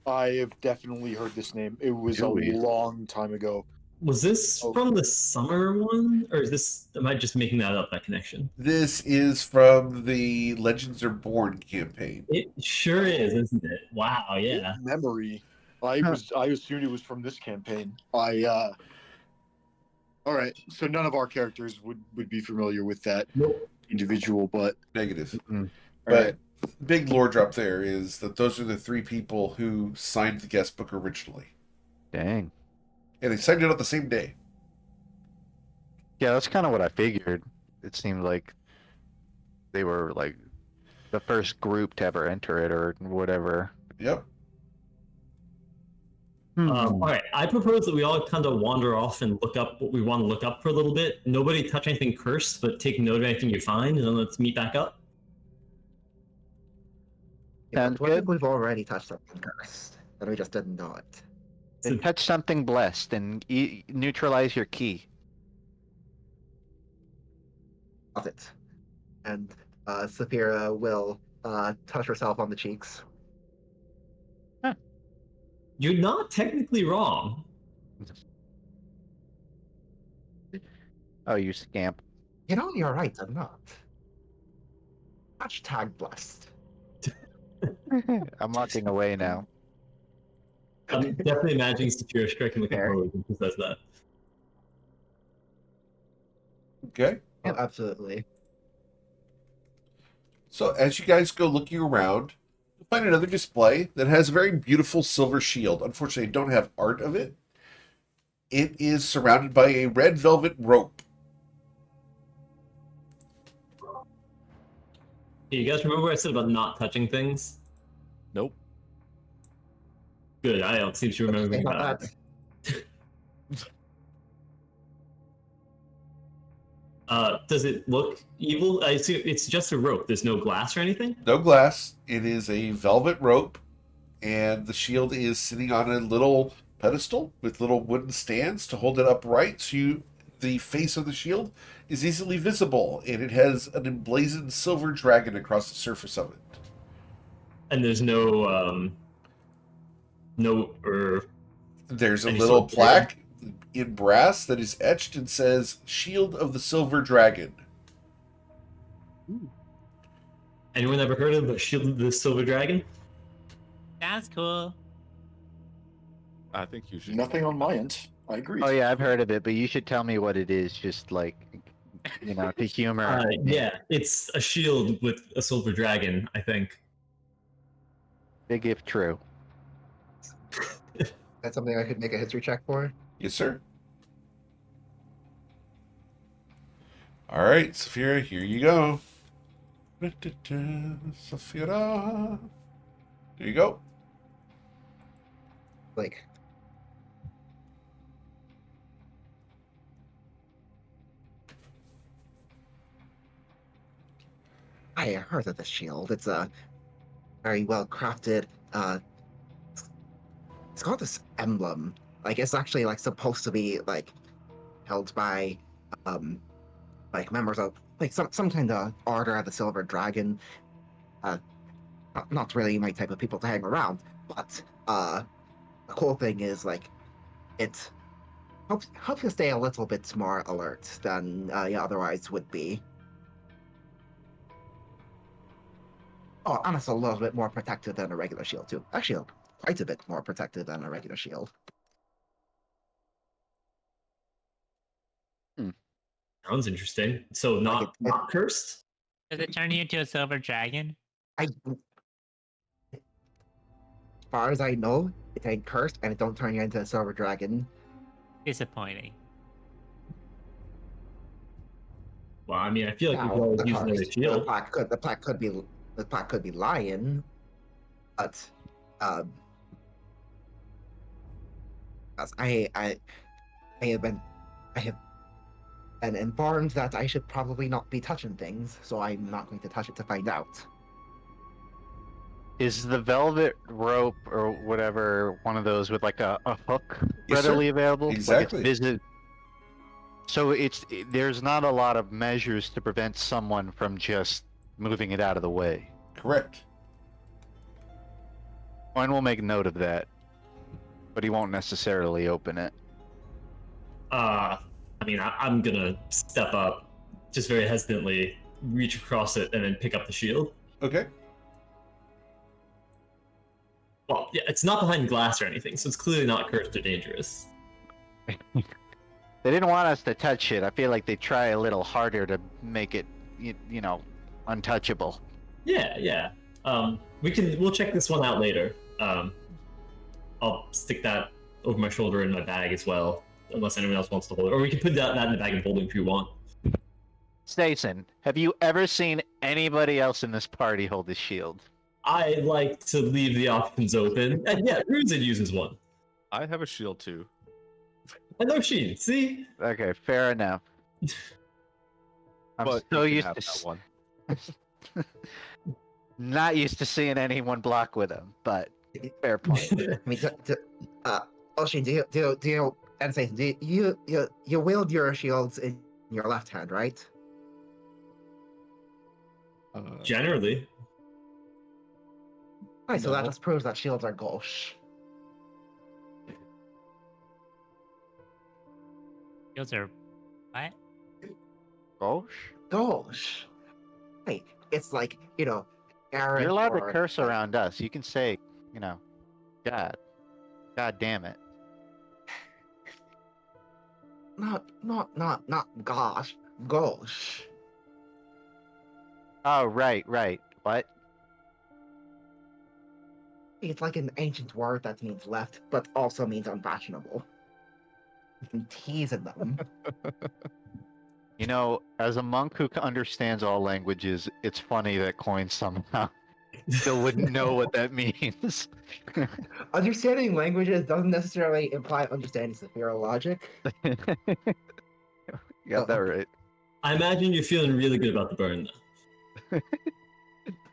I have definitely heard this name. It was Do a we? long time ago. Was this Oh. from the summer one, or is this? Am I just making that up? That connection? This is from the Legends Are Born campaign. It sure is, isn't it? Wow. Yeah. Good memory. I assumed it was from this campaign. All right. So none of our characters would be familiar with that Nope. individual, but Negative. Mm-mm. But all right. big lore drop there is that those are the 3 people who signed the guest book originally. Dang. And they signed it on the same day. Yeah, that's kind of what I figured. It seemed like they were like the first group to ever enter it or whatever. Yep. All right. I propose that we all kind of wander off and look up what we want to look up for a little bit. Nobody touch anything cursed, but take note of anything you find, and then let's meet back up. Sounds What if good. we've already touched something cursed, and we just didn't know it? Then touch something blessed and neutralize your key. Love it. And Saphira will touch herself on the cheeks. You're not technically wrong. Oh, you scamp. You know, you're right, I'm not. Hashtag blessed. I'm walking away now. I'm definitely imagining Saphira striking the Fair. composure when she says that. Okay. Yeah, absolutely. So as you guys go looking around, you'll find another display that has a very beautiful silver shield. Unfortunately, I don't have art of it. It is surrounded by a red velvet rope. Hey, you guys remember what I said about not touching things? Nope. Good, I don't seem to remember Think that. about that. Does it look evil? I assume it's just a rope. There's no glass or anything? No glass. It is a velvet rope, and the shield is sitting on a little pedestal with little wooden stands to hold it upright. So the face of the shield is easily visible, and it has an emblazoned silver dragon across the surface of it. And there's no note or There's a Any little sort of plaque in brass that is etched and says "Shield of the Silver Dragon." anyone ever heard of the Shield of the Silver Dragon? Sounds cool. I think you should. Nothing on my end. I agree. Oh yeah, I've heard of it, but you should tell me what it is, just like, you know, to humor. Yeah, it's a shield with a silver dragon, I think. Big if true. That's something I could make a history check for. Yes, sir. All right, Saphira, here you go. Saphira. There you go. like. I heard of the shield. It's a very well crafted. It's got this emblem. Like it's actually like supposed to be like held by um like members of like some kind of order of the Silver Dragon. Uh, not really my type of people to hang around, but the cool thing is like it helps you stay a little bit more alert than you otherwise would be. Oh, and it's a little bit more protected than a regular shield too. Actually, quite a bit more protected than a regular shield. Sounds interesting. So not Like not cursed? Does it turn you into a silver dragon? as far as I know, it ain't cursed and it don't turn you into a silver dragon. Disappointing. Well, I mean, I feel like we Now, could always the use another curse, shield. the plaque could be lying, but as I have been informed that I should probably not be touching things, so I'm not going to touch it to find out. Is the velvet rope or whatever one of those with like a hook Yes, sir. readily available? Exactly. Like so there's not a lot of measures to prevent someone from just moving it out of the way. Correct. Owen will make note of that, but he won't necessarily open it. I mean, I'm gonna step up, just very hesitantly, reach across it, and then pick up the shield. Okay. Well, yeah, it's not behind glass or anything, so it's clearly not cursed or dangerous. They didn't want us to touch it. I feel like they try a little harder to make it, you know, untouchable. Yeah. We'll check this one out later. I'll stick that over my shoulder in my bag as well, unless anyone else wants to hold it. Or we can put that in the bag and hold it if you want. Stason, have you ever seen anybody else in this party hold a shield? I like to leave the options open. And yeah, Ruzin uses one. I have a shield too. And no Sheen, see? Okay, fair enough. I'm But so you used can to have that one. not used to seeing anyone block with him, but fair point. I mean, Oshin, do you wield your shields in your left hand, right? Generally. Right, so that No. just proves that shields are gauche. Shields are what? Gosh, Gauche. Hey, it's like, Aaron. you're allowed to or, curse like, around us. You can say, God damn it. Not gosh. Gauche. Oh, right. What? It's like an ancient word that means left, but also means unfashionable. I'm teasing them. As a monk who understands all languages, it's funny that Coin somehow still wouldn't know what that means. Understanding languages doesn't necessarily imply understanding superior logic. You got that right. I imagine you're feeling really good about the burn, though.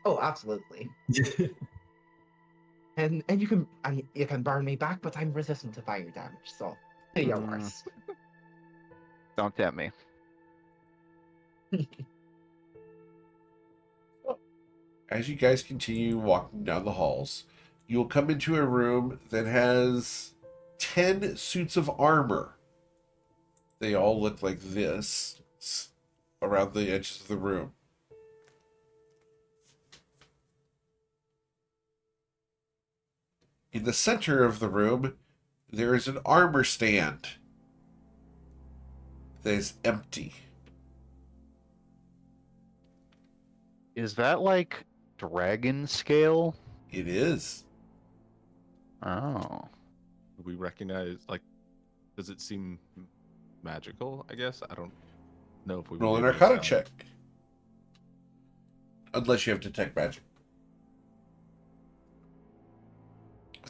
Oh, absolutely. And you can burn me back, but I'm resistant to fire damage, so you're worse. Don't tempt me. As you guys continue walking down the halls, you'll come into a room that has 10 suits of armor. They all look like this around the edges of the room. In the center of the room, there is an armor stand that is empty. Is that like dragon scale? It is. Oh. We recognize, does it seem magical? I guess I don't know if we would Roll be an able to Arcana tell. check. Unless you have Detect Magic.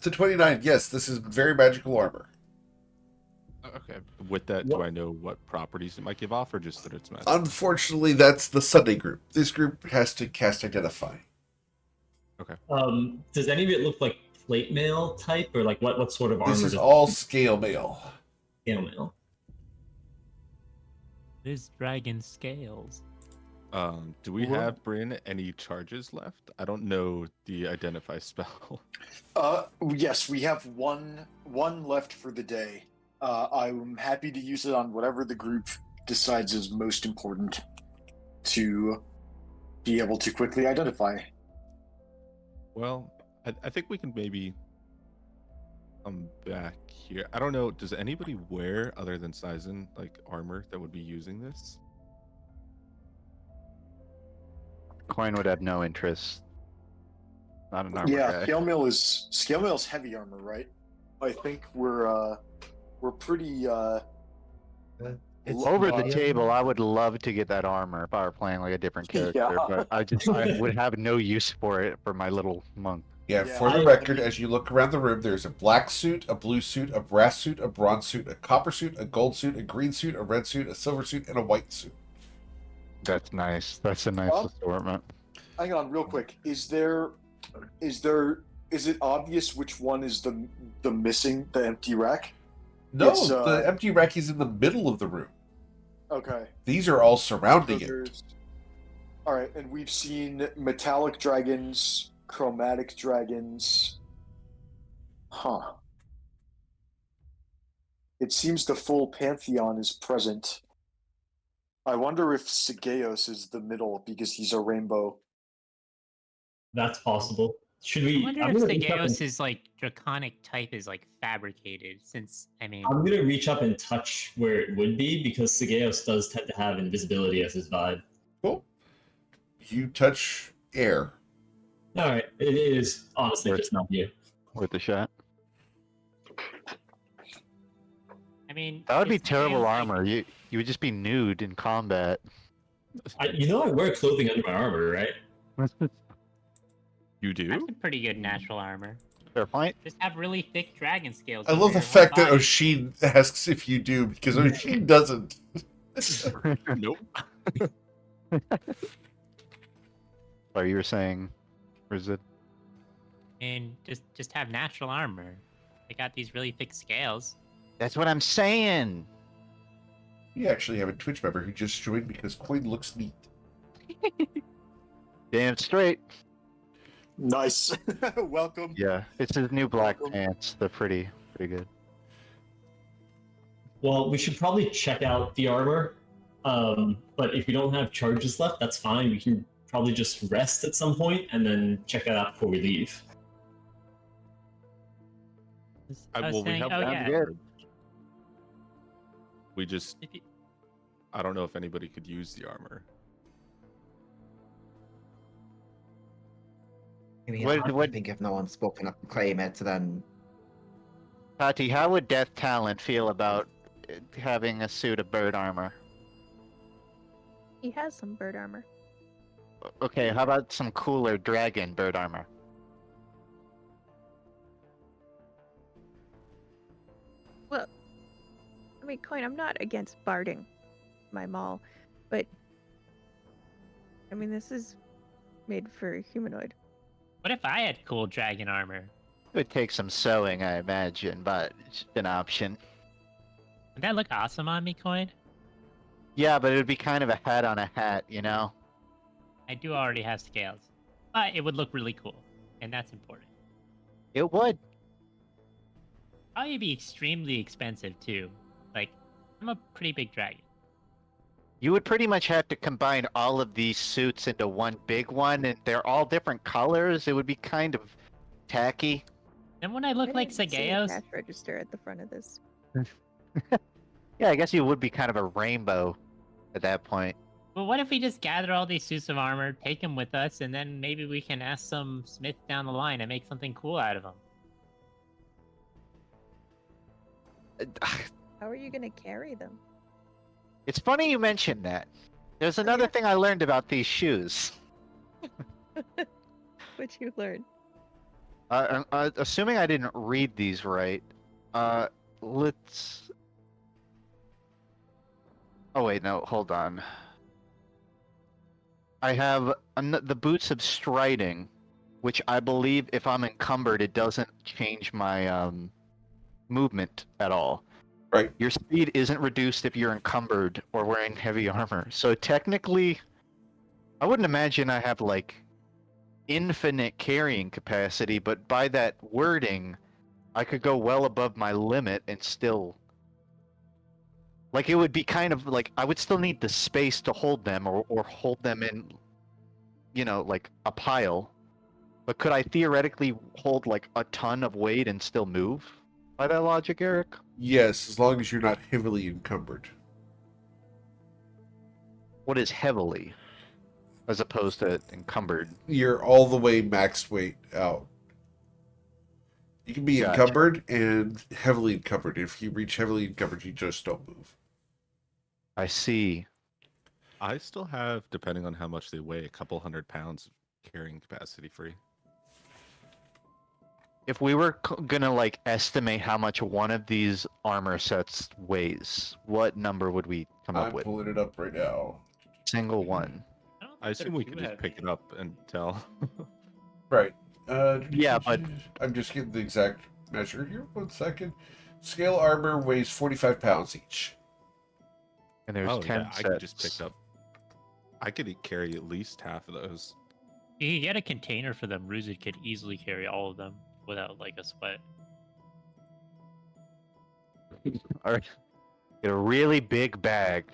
It's a 29. Yes, this is very magical armor. Okay. With that, What- do I know what properties it might give off, or just that it's magic? Unfortunately, that's the Sunday group. This group has to cast Identify. Does any of it look like plate mail type, or like what sort of armor? This is does all scale mail. scale mail? This dragon scales. Do we Well- have, Bryn, any charges left? I don't know the identify spell. Yes, we have one left for the day. I'm happy to use it on whatever the group decides is most important to be able to quickly identify. Well, I think we can maybe come back here. I don't know. Does anybody wear, other than Sizen, like armor that would be using this? Coin would have no interest. Not an armor Yeah, guy. scale mail is heavy armor, right? I think we're pretty It's over the table. I would love to get that armor if I were playing like a different character, Yeah. but I would have no use for it for my little monk. Yeah, Yeah, for the I- record, as you look around the room, there's a black suit, a blue suit, a brass suit, a bronze suit, a copper suit, a gold suit, a green suit, a red suit, a silver suit, and a white suit. That's nice. That's a nice Well- assortment. Hang on, real quick. Is it obvious which one is the missing, the empty rack? No, It's, the empty rack is in the middle of the room. Okay. These are all So surrounding it. there's... All right, and we've seen metallic dragons, chromatic dragons. Huh. It seems the full pantheon is present. I wonder if Sigeos is the middle because he's a rainbow. That's possible. Should I we? wonder I'm if gonna reach up and- Stegeos' like draconic type is like fabricated, since I mean I'm gonna reach up and touch where it would be because Sigeos does tend to have invisibility as his vibe. Cool. You touch air. All right, it is honestly Worth- just not you. Worth a shot. I mean That would be it's terrible like- armor. You would just be nude in combat. You know, I wear clothing under my armor, right? You do? That's a pretty good natural armor. Fair point. Just have really thick dragon scales. I over love the your whole fact that body. Oshin asks if you do, because Oshin doesn't. Nope. Or you were saying, where's it? And just have natural armor. They got these really thick scales. That's what I'm saying. We actually have a Twitch member who just joined because Coin looks neat. Damn straight. Nice. Welcome. Yeah, it's his new black Welcome. pants. They're pretty good. Well, we should probably check out the armor. But if we don't have charges left, that's fine. We can probably just rest at some point and then check it out before we leave. I was Well, we saying, have oh that yeah, covered. We just, if you, I don't know if anybody could use the armor. I mean, What- I what- think if no one's spoken up to claim it, then Tati, how would Death Talent feel about having a suit of bird armor? He has some bird armor. Okay, how about some cooler dragon bird armor? Well, I mean, Coin, I'm not against barding my mall, but I mean, this is made for a humanoid. what if I had cool dragon armor? It would take some sewing, I imagine, but it's an option. Would that look awesome on me, Coin? Yeah, but it would be kind of a hat on a hat, you know? I do already have scales, but it would look really cool, and that's important. It would. Probably be extremely expensive too. Like, I'm a pretty big dragon. You would pretty much have to combine all of these suits into one big one, and they're all different colors. It would be kind of tacky. Then when I look I like didn't see a Sageos, cash register at the front of this. Yeah, I guess you would be kind of a rainbow at that point. well, what if we just gather all these suits of armor, take them with us, and then maybe we can ask some smith down the line and make something cool out of them? How are you gonna carry them? It's funny you mentioned that. There's another thing I learned about these shoes. What you learn? Assuming I didn't read these right, let's. Oh wait, no, hold on. I have the boots of striding, which I believe if I'm encumbered, it doesn't change my movement at all. Right. Your speed isn't reduced if you're encumbered or wearing heavy armor. So technically, I wouldn't imagine I have like infinite carrying capacity, but by that wording, I could go well above my limit and still. Like, it would be kind of like I would still need the space to hold them or hold them in, like a pile. But could I theoretically hold like a ton of weight and still move? By that logic, Eric? Yes, as long as you're not heavily encumbered. What is heavily, as opposed to encumbered? You're all the way maxed weight out. You can be Gotcha. encumbered and heavily encumbered. If you reach heavily encumbered, you just don't move. I see. I still have, depending on how much they weigh, a couple 100 pounds of carrying capacity free. If we were gonna like estimate how much one of these armor sets weighs, what number would we come up I'm with? pulling it up right now. Single one. I assume we could just pick it up and tell. Right. Yeah, but I'm just getting the exact measure here. 1 second. Scale armor weighs 45 pounds each. and there's 10 I sets. could just pick up. I could carry at least half of those. You could get a container for them. Ruzid could easily carry all of them without like a sweat. All right. Get a really big bag.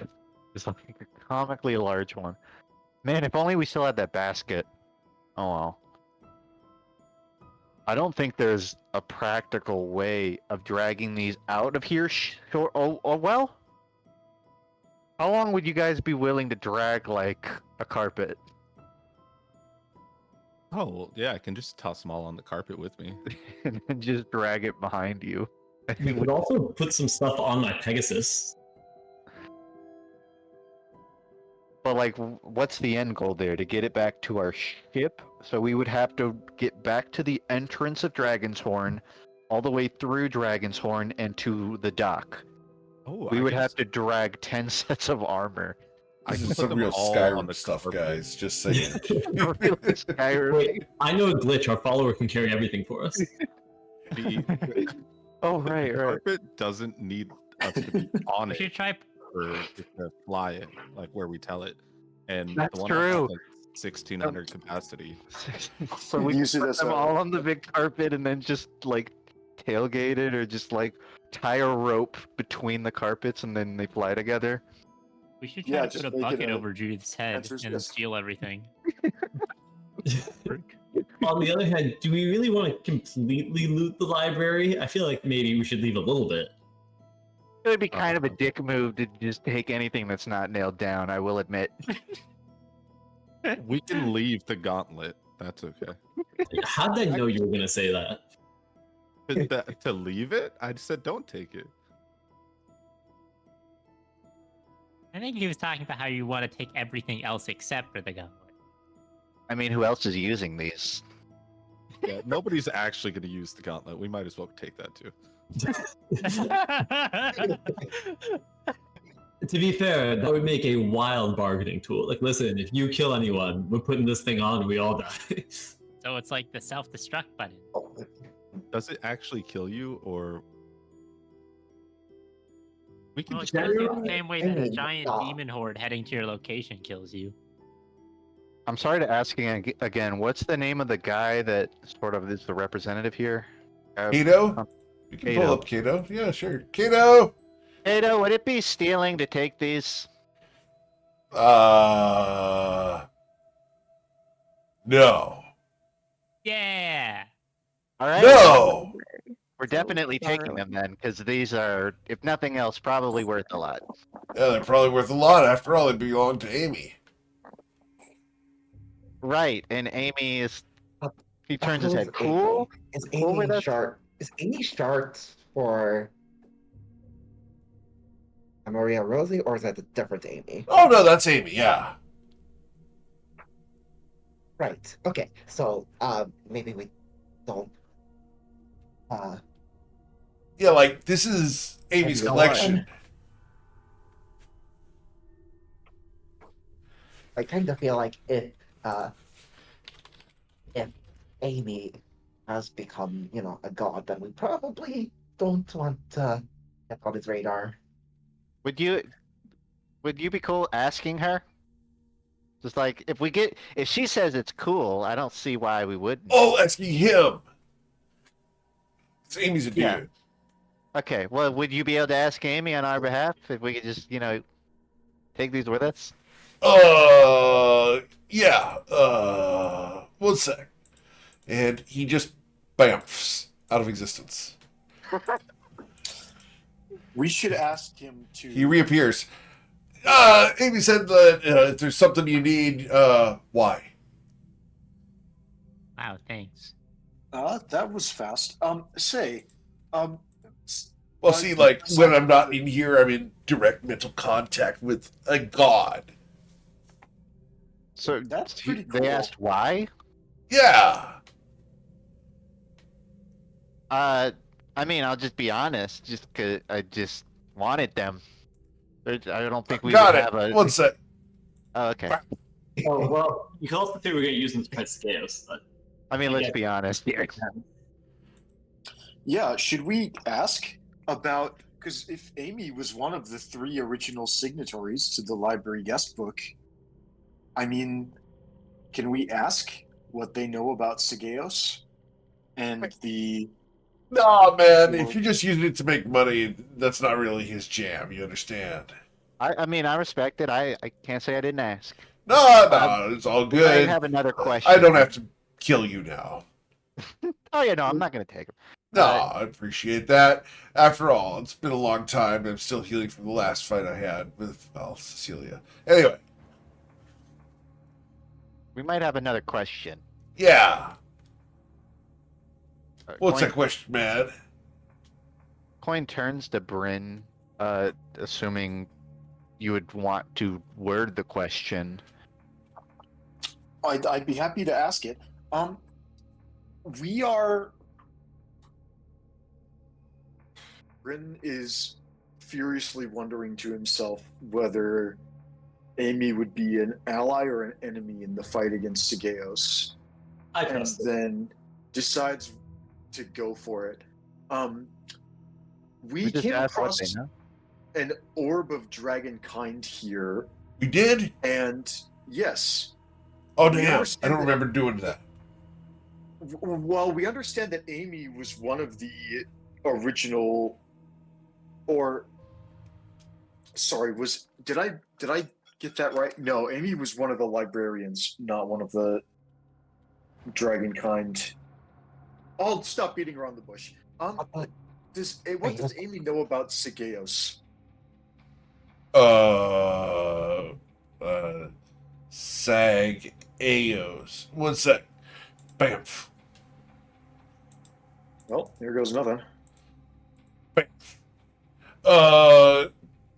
It's like a comically large one. Man, if only we still had that basket. Oh well. I don't think there's a practical way of dragging these out of here. Oh well. How long would you guys be willing to drag like a carpet? Oh, well, yeah, I can just toss them all on the carpet with me. And then just drag it behind you. We could also put some stuff on my Pegasus. But like, what's the end goal there? To get it back to our ship? So we would have to get back to the entrance of Dragon's Horn, all the way through Dragon's Horn and to the dock. Oh, We would have to drag 10 sets of armor. This is put some them real all on Skyrim the stuff, carpet. guys. Just saying. Really, Skyrim. Wait, I know a glitch. Our follower can carry everything for us. The Oh, right, right. carpet doesn't need us to be on We it should try. for it to fly it, like where we tell it. And That's the one true. has like 1600 capacity. So we Use can it put as them a- all on the big carpet and then just like tailgate it or just like tie a rope between the carpets and then they fly together. We should Yeah, try to just put a make it bucket a over Judith's head Spencer's and Gifts. steal everything. On the other hand, do we really want to completely loot the library? I feel like maybe we should leave a little bit. It would be kind of a dick move to just take anything that's not nailed down, I will admit. We can leave the gauntlet. That's okay. How did I know you were going to say that? To leave it? I said don't take it. I think he was talking about how you want to take everything else except for the gauntlet. I mean, who else is using these? Yeah, nobody's actually going to use the gauntlet. We might as well take that too. To be fair, that would make a wild bargaining tool. Like, listen, if you kill anyone, we're putting this thing on and we all die. So it's like the self-destruct button. Does it actually kill you, or we can Well, it just kills you the Generally, same way that a any giant dog. demon horde heading to your location kills you. I'm sorry to ask again, what's the name of the guy that sort of is the representative here? Kato? You can Kato. pull up Kato. Yeah, sure. Kato! Ada, would it be stealing to take these? No. Yeah. All right. No! We're definitely taking them then, because these are, if nothing else, probably worth a lot. Yeah, they're probably worth a lot. After all, they belong to Amy. Right, and Amy is. He turns his Who's head. Amy? Cool. Is Cool with Amy us? short? Is Amy short for Maria Rosie, or is that a different Amy? Oh, no, that's Amy, yeah. Right. Okay. So, maybe we don't Uh, Yeah, like this is Amy's You know collection. I kind of feel like uh, if Amy has become, a god, then we probably don't want to get on his radar. Would you be cool asking her? Just like if she says it's cool, I don't see why we wouldn't. Oh, asking him. It's Amy's a dude. Yeah. Okay, well, would you be able to ask Amy on our behalf if we could just, take these with us? Yeah. One sec. And he just bamfs out of existence. We should ask him to. He reappears. Amy said that if there's something you need, why? Wow, thanks. That was fast. Well, see, like, when I'm not in here, I'm in direct mental contact with a god. So That's pretty they cool. asked why? Yeah. I mean, I'll just be honest, just 'cause I just wanted them. I don't think we Got would it. have a. One sec. Oh, okay. Oh, well, you can also think we're going to use them to fight scales, but I mean, let's Yeah. be honest here. Yeah, should we ask about, because if Amy was one of the 3 original signatories to the library guest book, I mean, can we ask what they know about Sigeos and the? Nah, man. If you're just using it to make money, that's not really his jam. You understand? I mean, I respect it. I can't say I didn't ask. No, it's all I good. have another question. I don't have to kill you now. Oh yeah, no, I'm not gonna take them. No, I appreciate that. After all, it's been a long time. And I'm still healing from the last fight I had with, Cecilia. Anyway, We might have another question. yeah. What's Coin, that question, man? coin turns to Bryn, assuming you would want to word the question. I'd be happy to ask it. We are. Bryn is furiously wondering to himself whether Amy would be an ally or an enemy in the fight against Sigeos, I and trust it. then decides to go for it. We just came ask what across they know. an orb of dragonkind here, You did? and yes. Oh, We damn. I understand don't that- remember doing that. Well, we understand that Amy was one of the original, or sorry, did I get that right? No, Amy was one of the librarians, not one of the dragonkind. I'll stop beating around the bush. What does Amy know about Sigeos? Sag Aos. One sec. Bamf. Well, here goes nothing.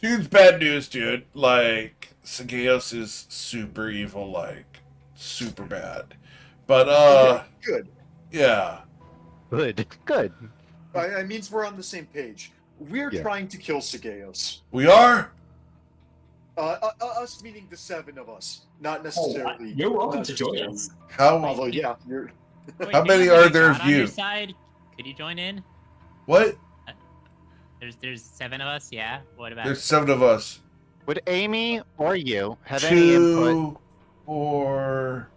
Dude's bad news, dude. Like, Sageos is super evil, like, super bad. But, Okay, good. yeah. Good. Good. I means we're on the same page. We're Yeah. trying to kill Sigeos. We are? Us meaning the 7 of us, not necessarily. You're welcome to join us. Although, yeah, you're. Wait, How do you many have, like, are a there god of on your you? side? Could you join in? What? There's 7 of us, yeah? What about There's 7 of us. Would Amy or you have any input? 2, 4,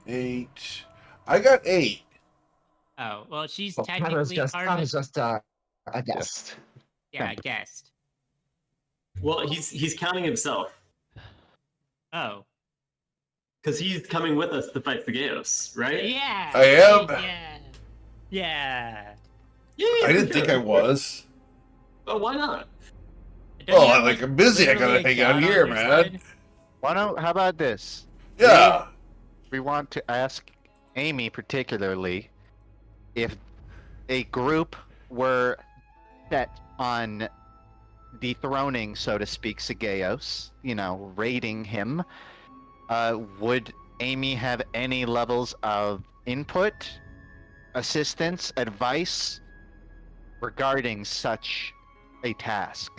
8. I got 8. Oh, well, she's Well, technically part I of was it. just a guest. Yeah, I guessed. Well, he's counting himself Oh. because he's coming with us to fight Sigeos, right? Yeah! I am. Yeah! Yeah! Yeah, I didn't think I was. Oh, why not? Don't you have, I'm busy. I gotta literally a hang out god on here, your man. side? Why don't? How about this? Yeah. We want to ask Amy particularly if a group were set on dethroning, so to speak, Sigeos, raiding him, would Amy have any levels of input assistance, advice regarding such a task.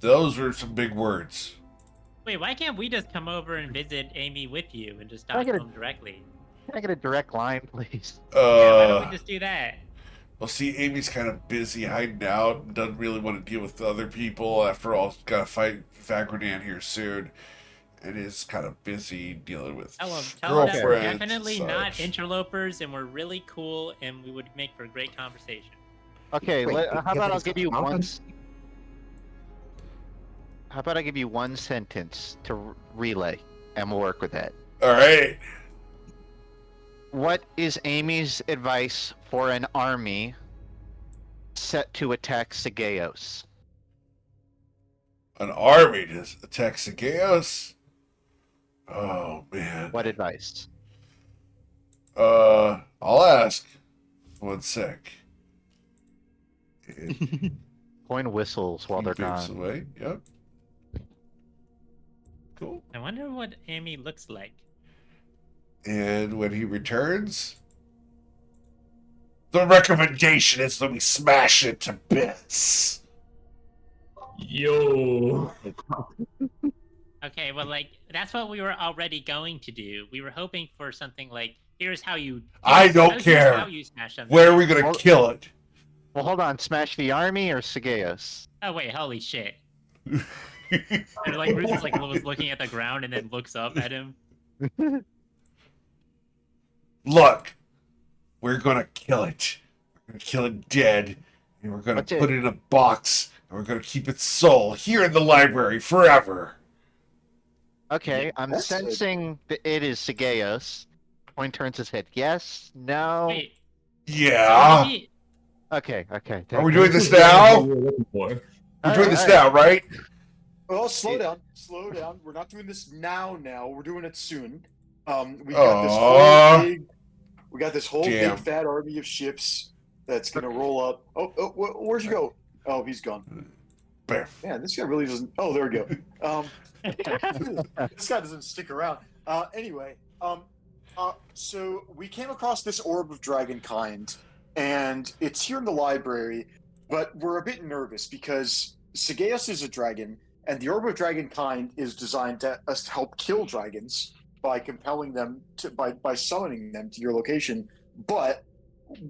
Those are some big words. Wait, why can't we just come over and visit Amy with you and just Can I talk get to a- him directly? Can I get a direct line, please? Yeah, why don't we just do that? Well, see, Amy's kind of busy hiding out and doesn't really want to deal with other people. After all, she's got to fight Vagrandan here soon. And is kind of busy dealing with Tell him that we're girlfriends and definitely not such. interlopers and we're really cool and we would make for a great conversation. Okay, Wait, how about I'll give you one. Dolphins? How about I give you one sentence to relay, and we'll work with that. All right. What is Amy's advice for an army set to attack Sigeos? An army to attack Sigeos? Oh, man. What advice? I'll ask. 1 sec. And Coin whistles while he they're moves gone. away. Yep. Cool. I wonder what Amy looks like. And when he returns, the recommendation is that we smash it to bits. Yo. Okay, well, like, that's what we were already going to do. We were hoping for something like, here's how you... I don't here's care. how you smash something. Where are we going to Well- kill it? Well, hold on. Smash the army or Sigeos? Oh, wait, holy shit. And, like, Bruce is, like, was looking at the ground and then looks up at him. Look, we're going to kill it. We're going to kill it dead. And we're going What's to it? put it in a box. And we're going to keep its soul here in the library forever. Okay, I'm that's it. sensing that it is Sigeos. Coin turns his head. Yes? No? Wait, Yeah. maybe- Okay. Are we doing this now? What we were looking for. We're doing this Alright. now, right? Well, slow down. Slow down. We're not doing this now. We're doing it soon. We got this Aw. whole big. We got this whole Damn. big fat army of ships that's gonna roll up. Oh, where'd you go? Oh, he's gone. Bam. Man, this guy really doesn't. Oh, there we go. This guy doesn't stick around. Anyway, so we came across this orb of dragonkind, and it's here in the library, but we're a bit nervous because Sigeos is a dragon, and the orb of dragonkind is designed to help kill dragons by compelling them to by summoning them to your location. But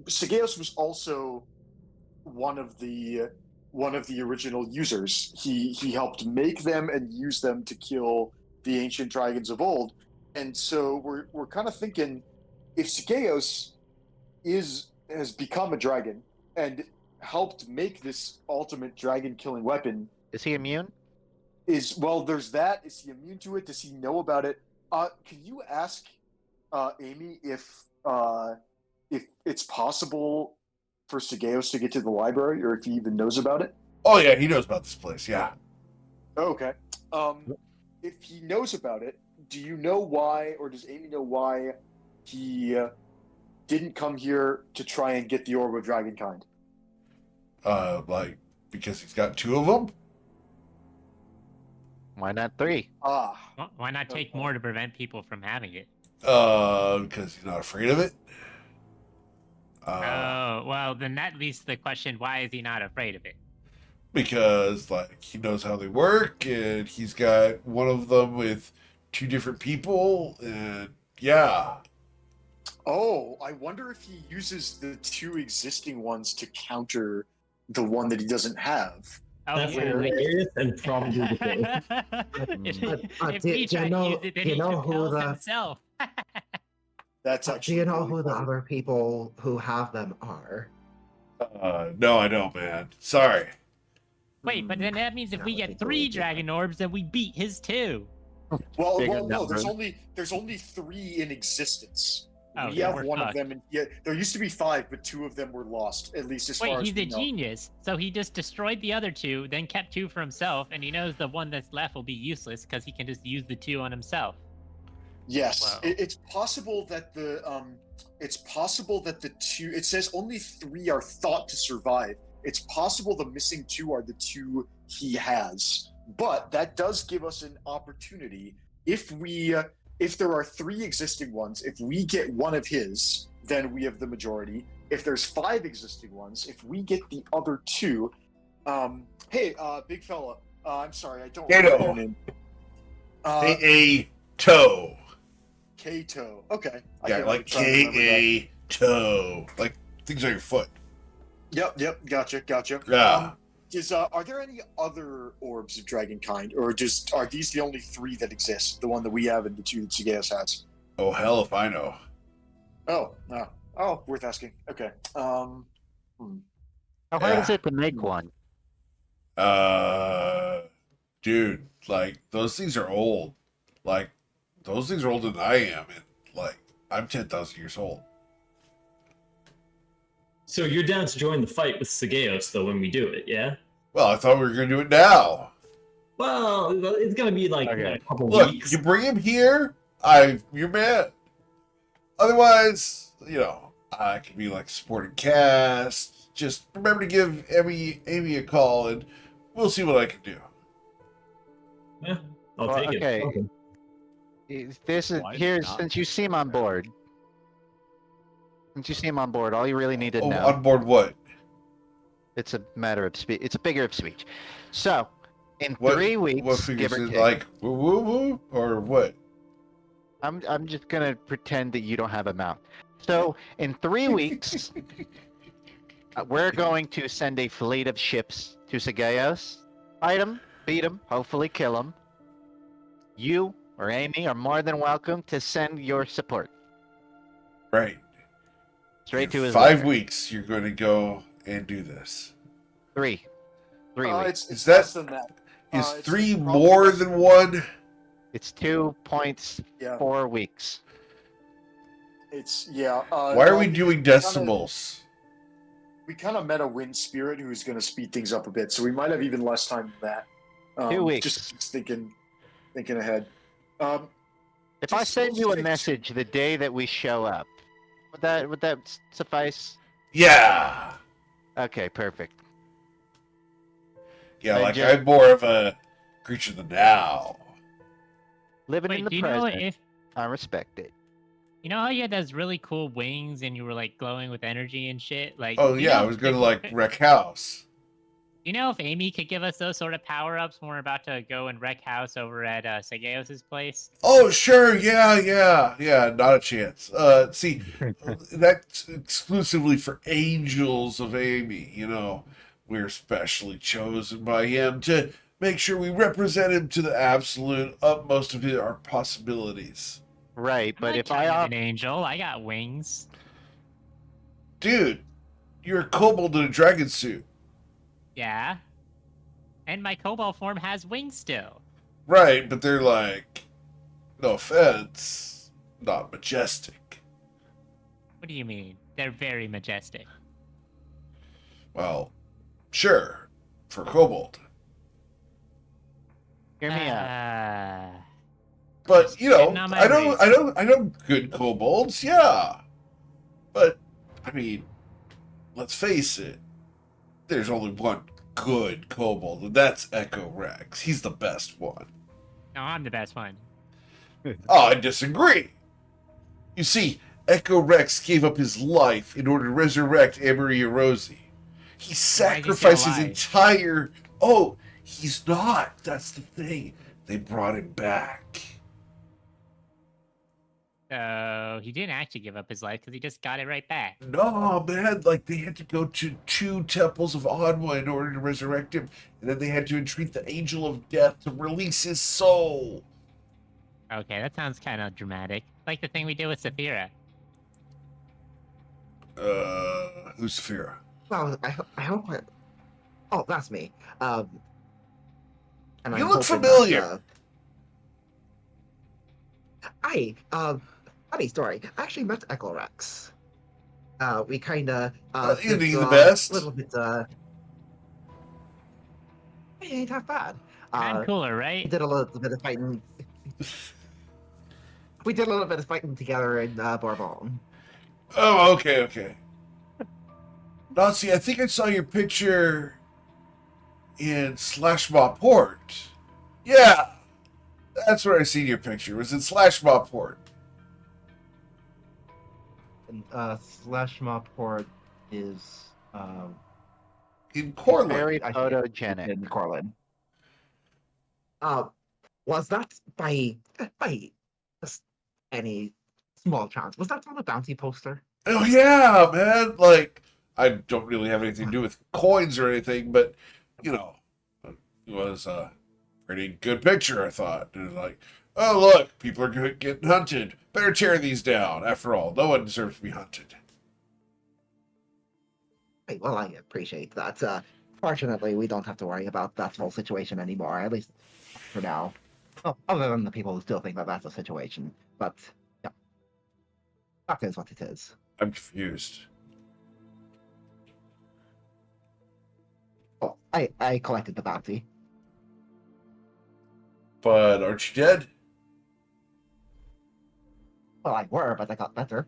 Sigeos was also one of the original users. He helped make them and use them to kill the ancient dragons of old. And so we're kind of thinking, if Sigeos has become a dragon and helped make this ultimate dragon killing weapon, Is he immune? there's that. Is he immune to it? Does he know about it? Can you ask Amy if it's possible for Sigeos to get to the library, or if he even knows about it? Oh, yeah, he knows about this place, yeah. Okay. If he knows about it, do you know why, or does Amy know why he didn't come here to try and get the Orb of Dragonkind? Because he's got 2 of them? Why not 3? Why not take more to prevent people from having it? Because he's not afraid of it. Oh, well, then that leads to the question, why is he not afraid of it? Because, he knows how they work, and he's got one of them with 2 different people, and yeah. Oh, I wonder if he uses the 2 existing ones to counter the one that he doesn't have. Oh, That's yeah. hilarious and probably the case. if do he you tried to know- use it, then do you he know who compels the- himself. That's Do actually. you know really who the funny. other people who have them are? No, I don't, man. Sorry. Wait, but then that means if we get 3 dragon orbs, then we beat his 2. Well, Bigger no. number. There's only 3 in existence. Oh, we yeah, have we're one fucked. of them, and yeah, there used to be 5, but 2 of them were lost. At least as far Wait, as he's we a know. genius. So he just destroyed the other 2, then kept 2 for himself, and he knows the one that's left will be useless because he can just use the 2 on himself. Yes, Wow. it's possible that the 2. It says only 3 are thought to survive. It's possible the missing 2 are the 2 he has, but that does give us an opportunity if we if there are 3 existing ones, if we get one of his, then we have the majority. If there's 5 existing ones, if we get the other 2, hey, big fella, I'm sorry, I don't Kato. remember your name. K-A-Toe. Kato. Okay. Yeah, like K-A-Toe. Like things on your foot. Yep. Gotcha. Yeah. Are there any other orbs of dragon kind, or just are these the only 3 that exist? The one that we have and the 2 that Sageas has. Oh, hell if I know. Oh, worth asking. Okay. How hard is it to make one? Dude, like, those things are old. Like, those things are older than I am, and, like, I'm 10,000 years old. So you're down to join the fight with Sageos, though, when we do it, yeah? Well, I thought we were going to do it now. Well, it's gonna be like Okay. a couple Look, weeks. you bring him here, you're mad. Otherwise, you know, I could be like supporting cast. Just remember to give Amy a call, and we'll see what I can do. Yeah, I'll Well, take okay. it. Okay. This is Why here's not? since you seem on board. Since you seem on board, all you really need to Oh, know. on board what? It's a matter of speech. It's a figure of speech. So, in What? 3 weeks, What figures give or it take, like woo woo woo or what? I'm just gonna pretend that you don't have a mouth. So, in 3 weeks, we're going to send a fleet of ships to Sageos, fight him, beat him, hopefully kill him. You or Amy are more than welcome to send your support Right. straight to In his 5 lair. weeks, you're going to go and do this. 3 weeks. It's Is that- less than that. Is It's 3 probably more less- than 1? It's 2.4 Yeah. weeks. It's yeah. Why are well, we because doing decimals? We kind of met a wind spirit who's going to speed things up a bit, so we might have even less time than that. 2 weeks. Just thinking ahead. If I Just- send you a just- message the day that we show up, would that suffice? Yeah. Okay, perfect. Yeah, Then like just- I'm more of a creature of the now. Living Wait, in the do you know present, if I respect it. you know how you had those really cool wings and you were like glowing with energy and shit? Like, Oh do you yeah, know I if was going to the- like wreck house. You know if Amy could give us those sort of power ups when we're about to go and wreck house over at Sageos' place? Oh sure, yeah. Not a chance. See, that's exclusively for angels of Amy. You know, we're specially chosen by him to make sure we represent him to the absolute utmost of our possibilities. Right, I'm but not if I kind of op- an angel, I got wings. Dude, you're a kobold in a dragon suit. Yeah. And my cobalt form has wings still. Right, but they're like, no offense, not majestic. What do you mean? They're very majestic. Well, sure, for kobold. hear me out. But you know, Getting on my I know good kobolds, yeah. But I mean, let's face it, there's only one good kobold, and that's Echo Rex. He's the best one. No, I'm the best one. Oh, I disagree. You see, Echo Rex gave up his life in order to resurrect Amaria Rosie. He sacrificed his alive? entire. Oh, he's not. That's the thing. They brought him back. So he didn't actually give up his life because he just got it right back. No, man, like they had to go to 2 temples of Onwa in order to resurrect him, and then they had to entreat the Angel of Death to release his soul. Okay, that sounds kind of dramatic. Like the thing we did with Saphira. Who's Saphira? Well, I hope I. Oh, that's me. And You I'm look hoping familiar. Funny story. I actually met Echo Rex. We kind of. Isn't he the best? A little bit. He ain't half bad. I'm cooler, We right? did a little bit of fighting. We did a little bit of fighting together in Bourbon. Oh, okay. Now, see, I think I saw your picture in Slashmaw Port. Yeah. That's where I seen your picture. It was in Slashmobport. And Slash Mob Port is In Corlin. Very I photogenic. in Corlin. Was that by just any small chance? Was that on a bounty poster? Oh yeah, man. Like, I don't really have anything to do with coins or anything, but you know, it was a pretty good picture, I thought. It was like, oh look, people are getting hunted. Better tear these down. After all, no one deserves to be hunted. Hey, well, I appreciate that. Fortunately, we don't have to worry about that whole situation anymore, at least for now. Well, other than the people who still think that that's a situation. But, yeah, that is what it is. I'm confused. Oh, I collected the bounty. But aren't you dead? Well, I were, but I got better.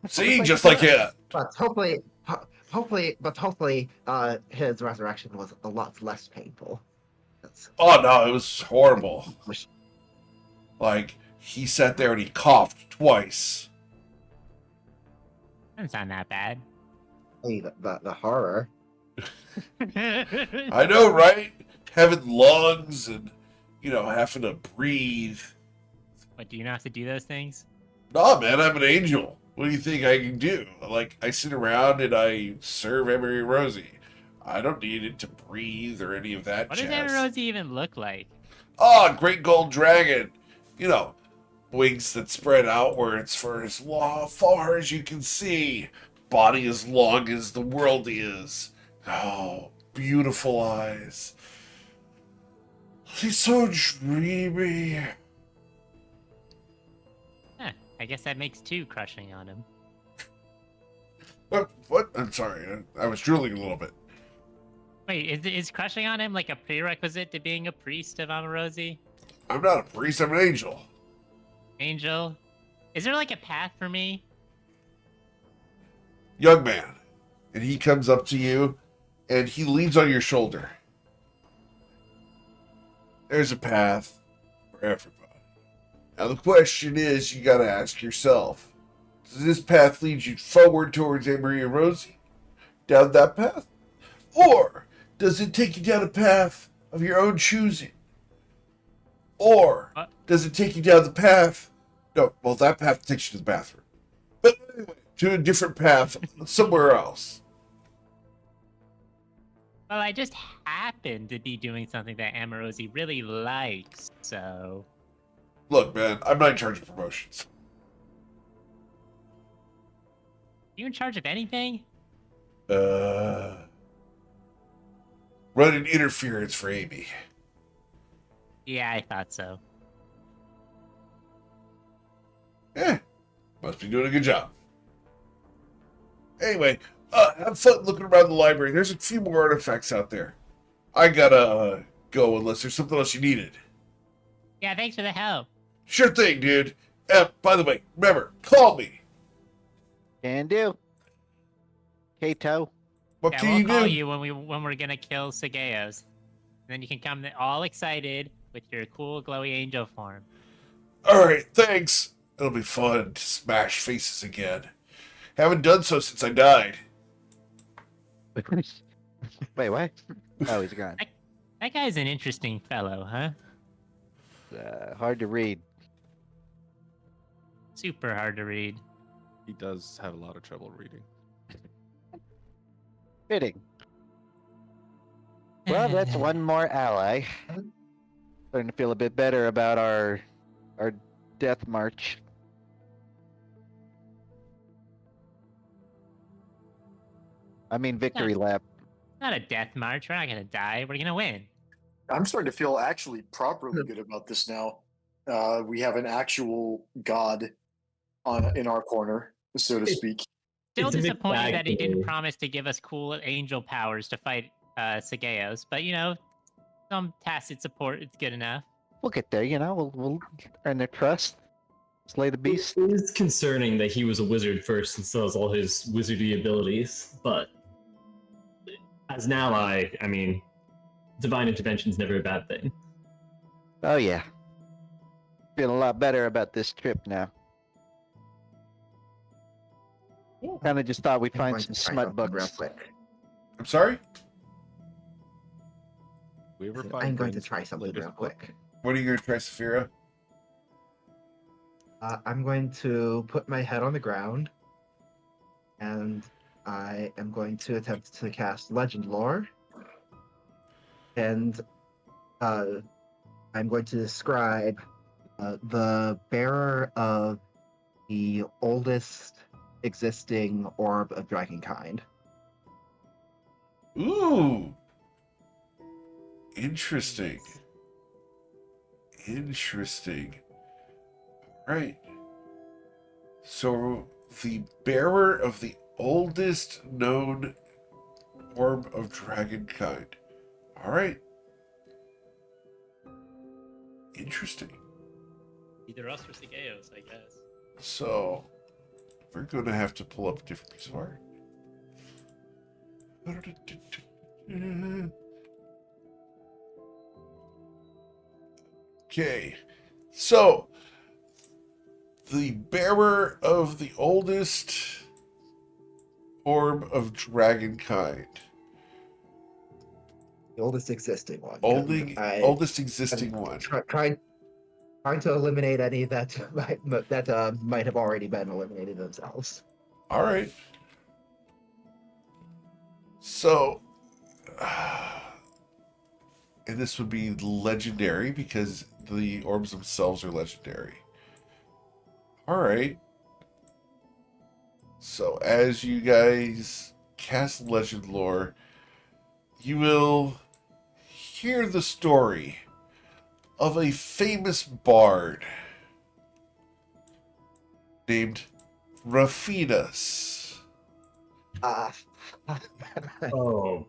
See, just like it. But hopefully, his resurrection was a lot less painful. Oh no, it was horrible. Wish- Like, he sat there and he coughed twice. Doesn't sound that bad. Hey, the horror. I know, right? Having lungs and, having to breathe. What, do you not have to do those things? Nah, man, I'm an angel. What do you think I can do? Like, I sit around and I serve Emery Rosie. I don't need it to breathe or any of that What does jazz. Emerosi even look like? Oh, great gold dragon. Wings that spread outwards for as far as you can see. Body as long as the world is. Oh, beautiful eyes. He's so dreamy. Huh, I guess that makes two crushing on him. What? I'm sorry. I was drooling a little bit. Wait, is crushing on him like a prerequisite to being a priest of Amorosi? I'm not a priest. I'm an angel. Angel? Is there like a path for me? Young man. And he comes up to you and he leans on your shoulder. There's a path for everybody. Now the question is, you gotta ask yourself, does this path lead you forward towards Emery and Rosie? Down that path? Or does it take you down a path of your own choosing? Or does it take you down the path? No, well, that path takes you to the bathroom. But anyway, to a different path somewhere else. Well, I just happen to be doing something that Amorosi really likes, so... Look, man, I'm not in charge of promotions. You in charge of anything? Running interference for Amy. Yeah, I thought so. Must be doing a good job. Anyway, have fun looking around the library. There's a few more artifacts out there. I gotta go unless there's something else you needed. Yeah, thanks for the help. Sure thing, dude. By the way, remember, call me. Can do. Kato. What Yeah, can we'll you call do? you when we're gonna kill Sageos. And then you can come all excited with your cool glowy angel form. Alright, thanks. It'll be fun to smash faces again. Haven't done so since I died. Wait, what? Oh, he's gone. That guy's an interesting fellow, huh? Hard to read. Super hard to read. He does have a lot of trouble reading. Fitting. Well, that's one more ally. Starting to feel a bit better about our death march. I mean, victory lap. Not a death march. We're not gonna die. We're gonna win. I'm starting to feel actually properly good about this now. We have an actual god in our corner, so to speak. Still It's a mixed disappointed bag that he for didn't me. promise to give us cool angel powers to fight Sageos, but some tacit support is good enough. We'll get there, we'll earn their trust. Slay the beast. It is concerning that he was a wizard first and still has all his wizardy abilities, but as an ally, I mean, divine intervention's never a bad thing. Oh yeah. Feel a lot better about this trip now. Kind of just thought we'd I'm find going some to try smut something real bugs. quick. I'm sorry? We ever So find I'm going to things try with something latest real book? quick. What are you going to try, Saphira? I'm going to put my head on the ground, and I am going to attempt to cast Legend Lore, and I'm going to describe the bearer of the oldest existing orb of dragonkind. Ooh. Interesting. Interesting. Right. So, the bearer of the oldest known orb of dragonkind. Alright. Interesting. Either us or Sigeos, I guess. So, we're going to have to pull up a different piece of art. Okay. So, the bearer of the oldest orb of dragonkind. The oldest existing one. Oldest existing one. Trying to eliminate any that might have already been eliminated themselves. All right. So, and this would be legendary because the orbs themselves are legendary. All right. So, as you guys cast Legend Lore, you will hear the story of a famous bard named Raphinus, Oh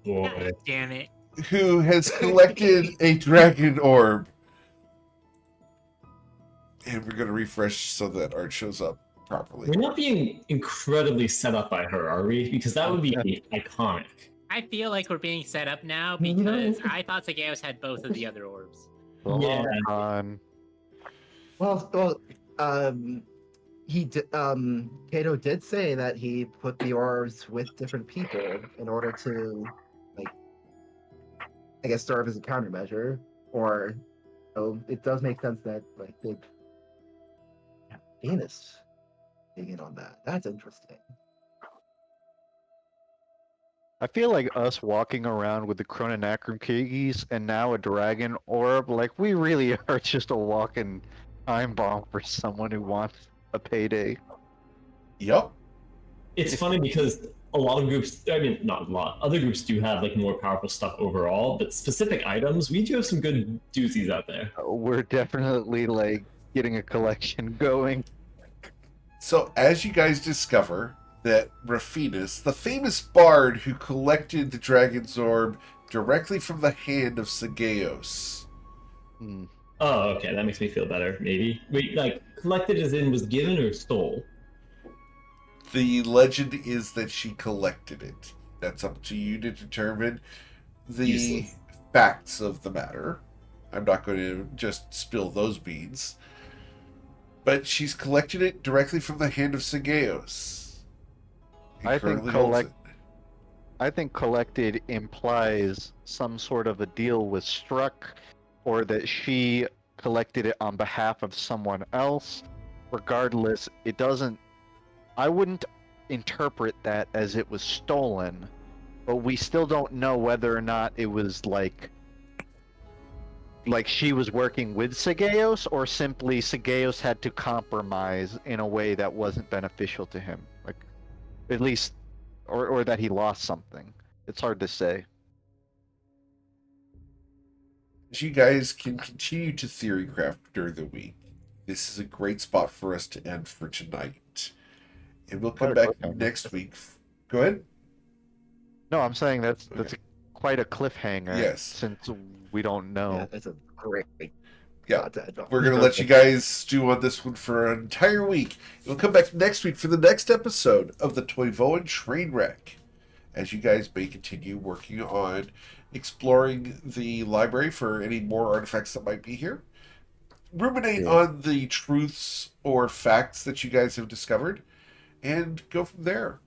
boy. God damn it. who has collected a dragon orb. And we're going to refresh so that art shows up properly. We're not being incredibly set up by her, are we? Because that would be iconic. I feel like we're being set up now because I thought Sigeos had both of the other orbs. Yeah. Well, Kato did say that he put the orbs with different people in order to, like, I guess, serve as a countermeasure. Or, so it does make sense that, like, they'd have Venus being in on that. That's interesting. I feel like us walking around with the Chrononacrum keys and now a dragon orb, like we really are just a walking time bomb for someone who wants a payday. Yep. It's funny because a lot of groups, I mean, not a lot, other groups do have like more powerful stuff overall, but specific items, we do have some good doozies out there. We're definitely like getting a collection going. So, as you guys discover that Raphinus, the famous bard who collected the dragon's orb directly from the hand of Sigeos. Oh, okay, that makes me feel better, maybe. Wait, like, collected as in was given or stole? The legend is that she collected it. That's up to you to determine the Useless. facts of the matter. I'm not going to just spill those beans. But she's collected it directly from the hand of Sigeos. He I think currently holds it. I think collected implies some sort of a deal with Struck, or that she collected it on behalf of someone else. Regardless, it doesn't. I wouldn't interpret that as it was stolen, but we still don't know whether or not it was like she was working with Sigeos, or simply Sigeos had to compromise in a way that wasn't beneficial to him. Like, at least, or that he lost something. It's hard to say. You guys can continue to theorycraft during the week. This is a great spot for us to end for tonight. And we'll come back next week. Go ahead. No, I'm saying that's Okay. quite a cliffhanger. Yes. Since we don't know. Yeah, that's a great. Yeah, we're going to let you guys stew on this one for an entire week. We'll come back next week for the next episode of the Toivoan Trainwreck, as you guys may continue working on exploring the library for any more artifacts that might be here. ruminate Yeah. on the truths or facts that you guys have discovered, and go from there.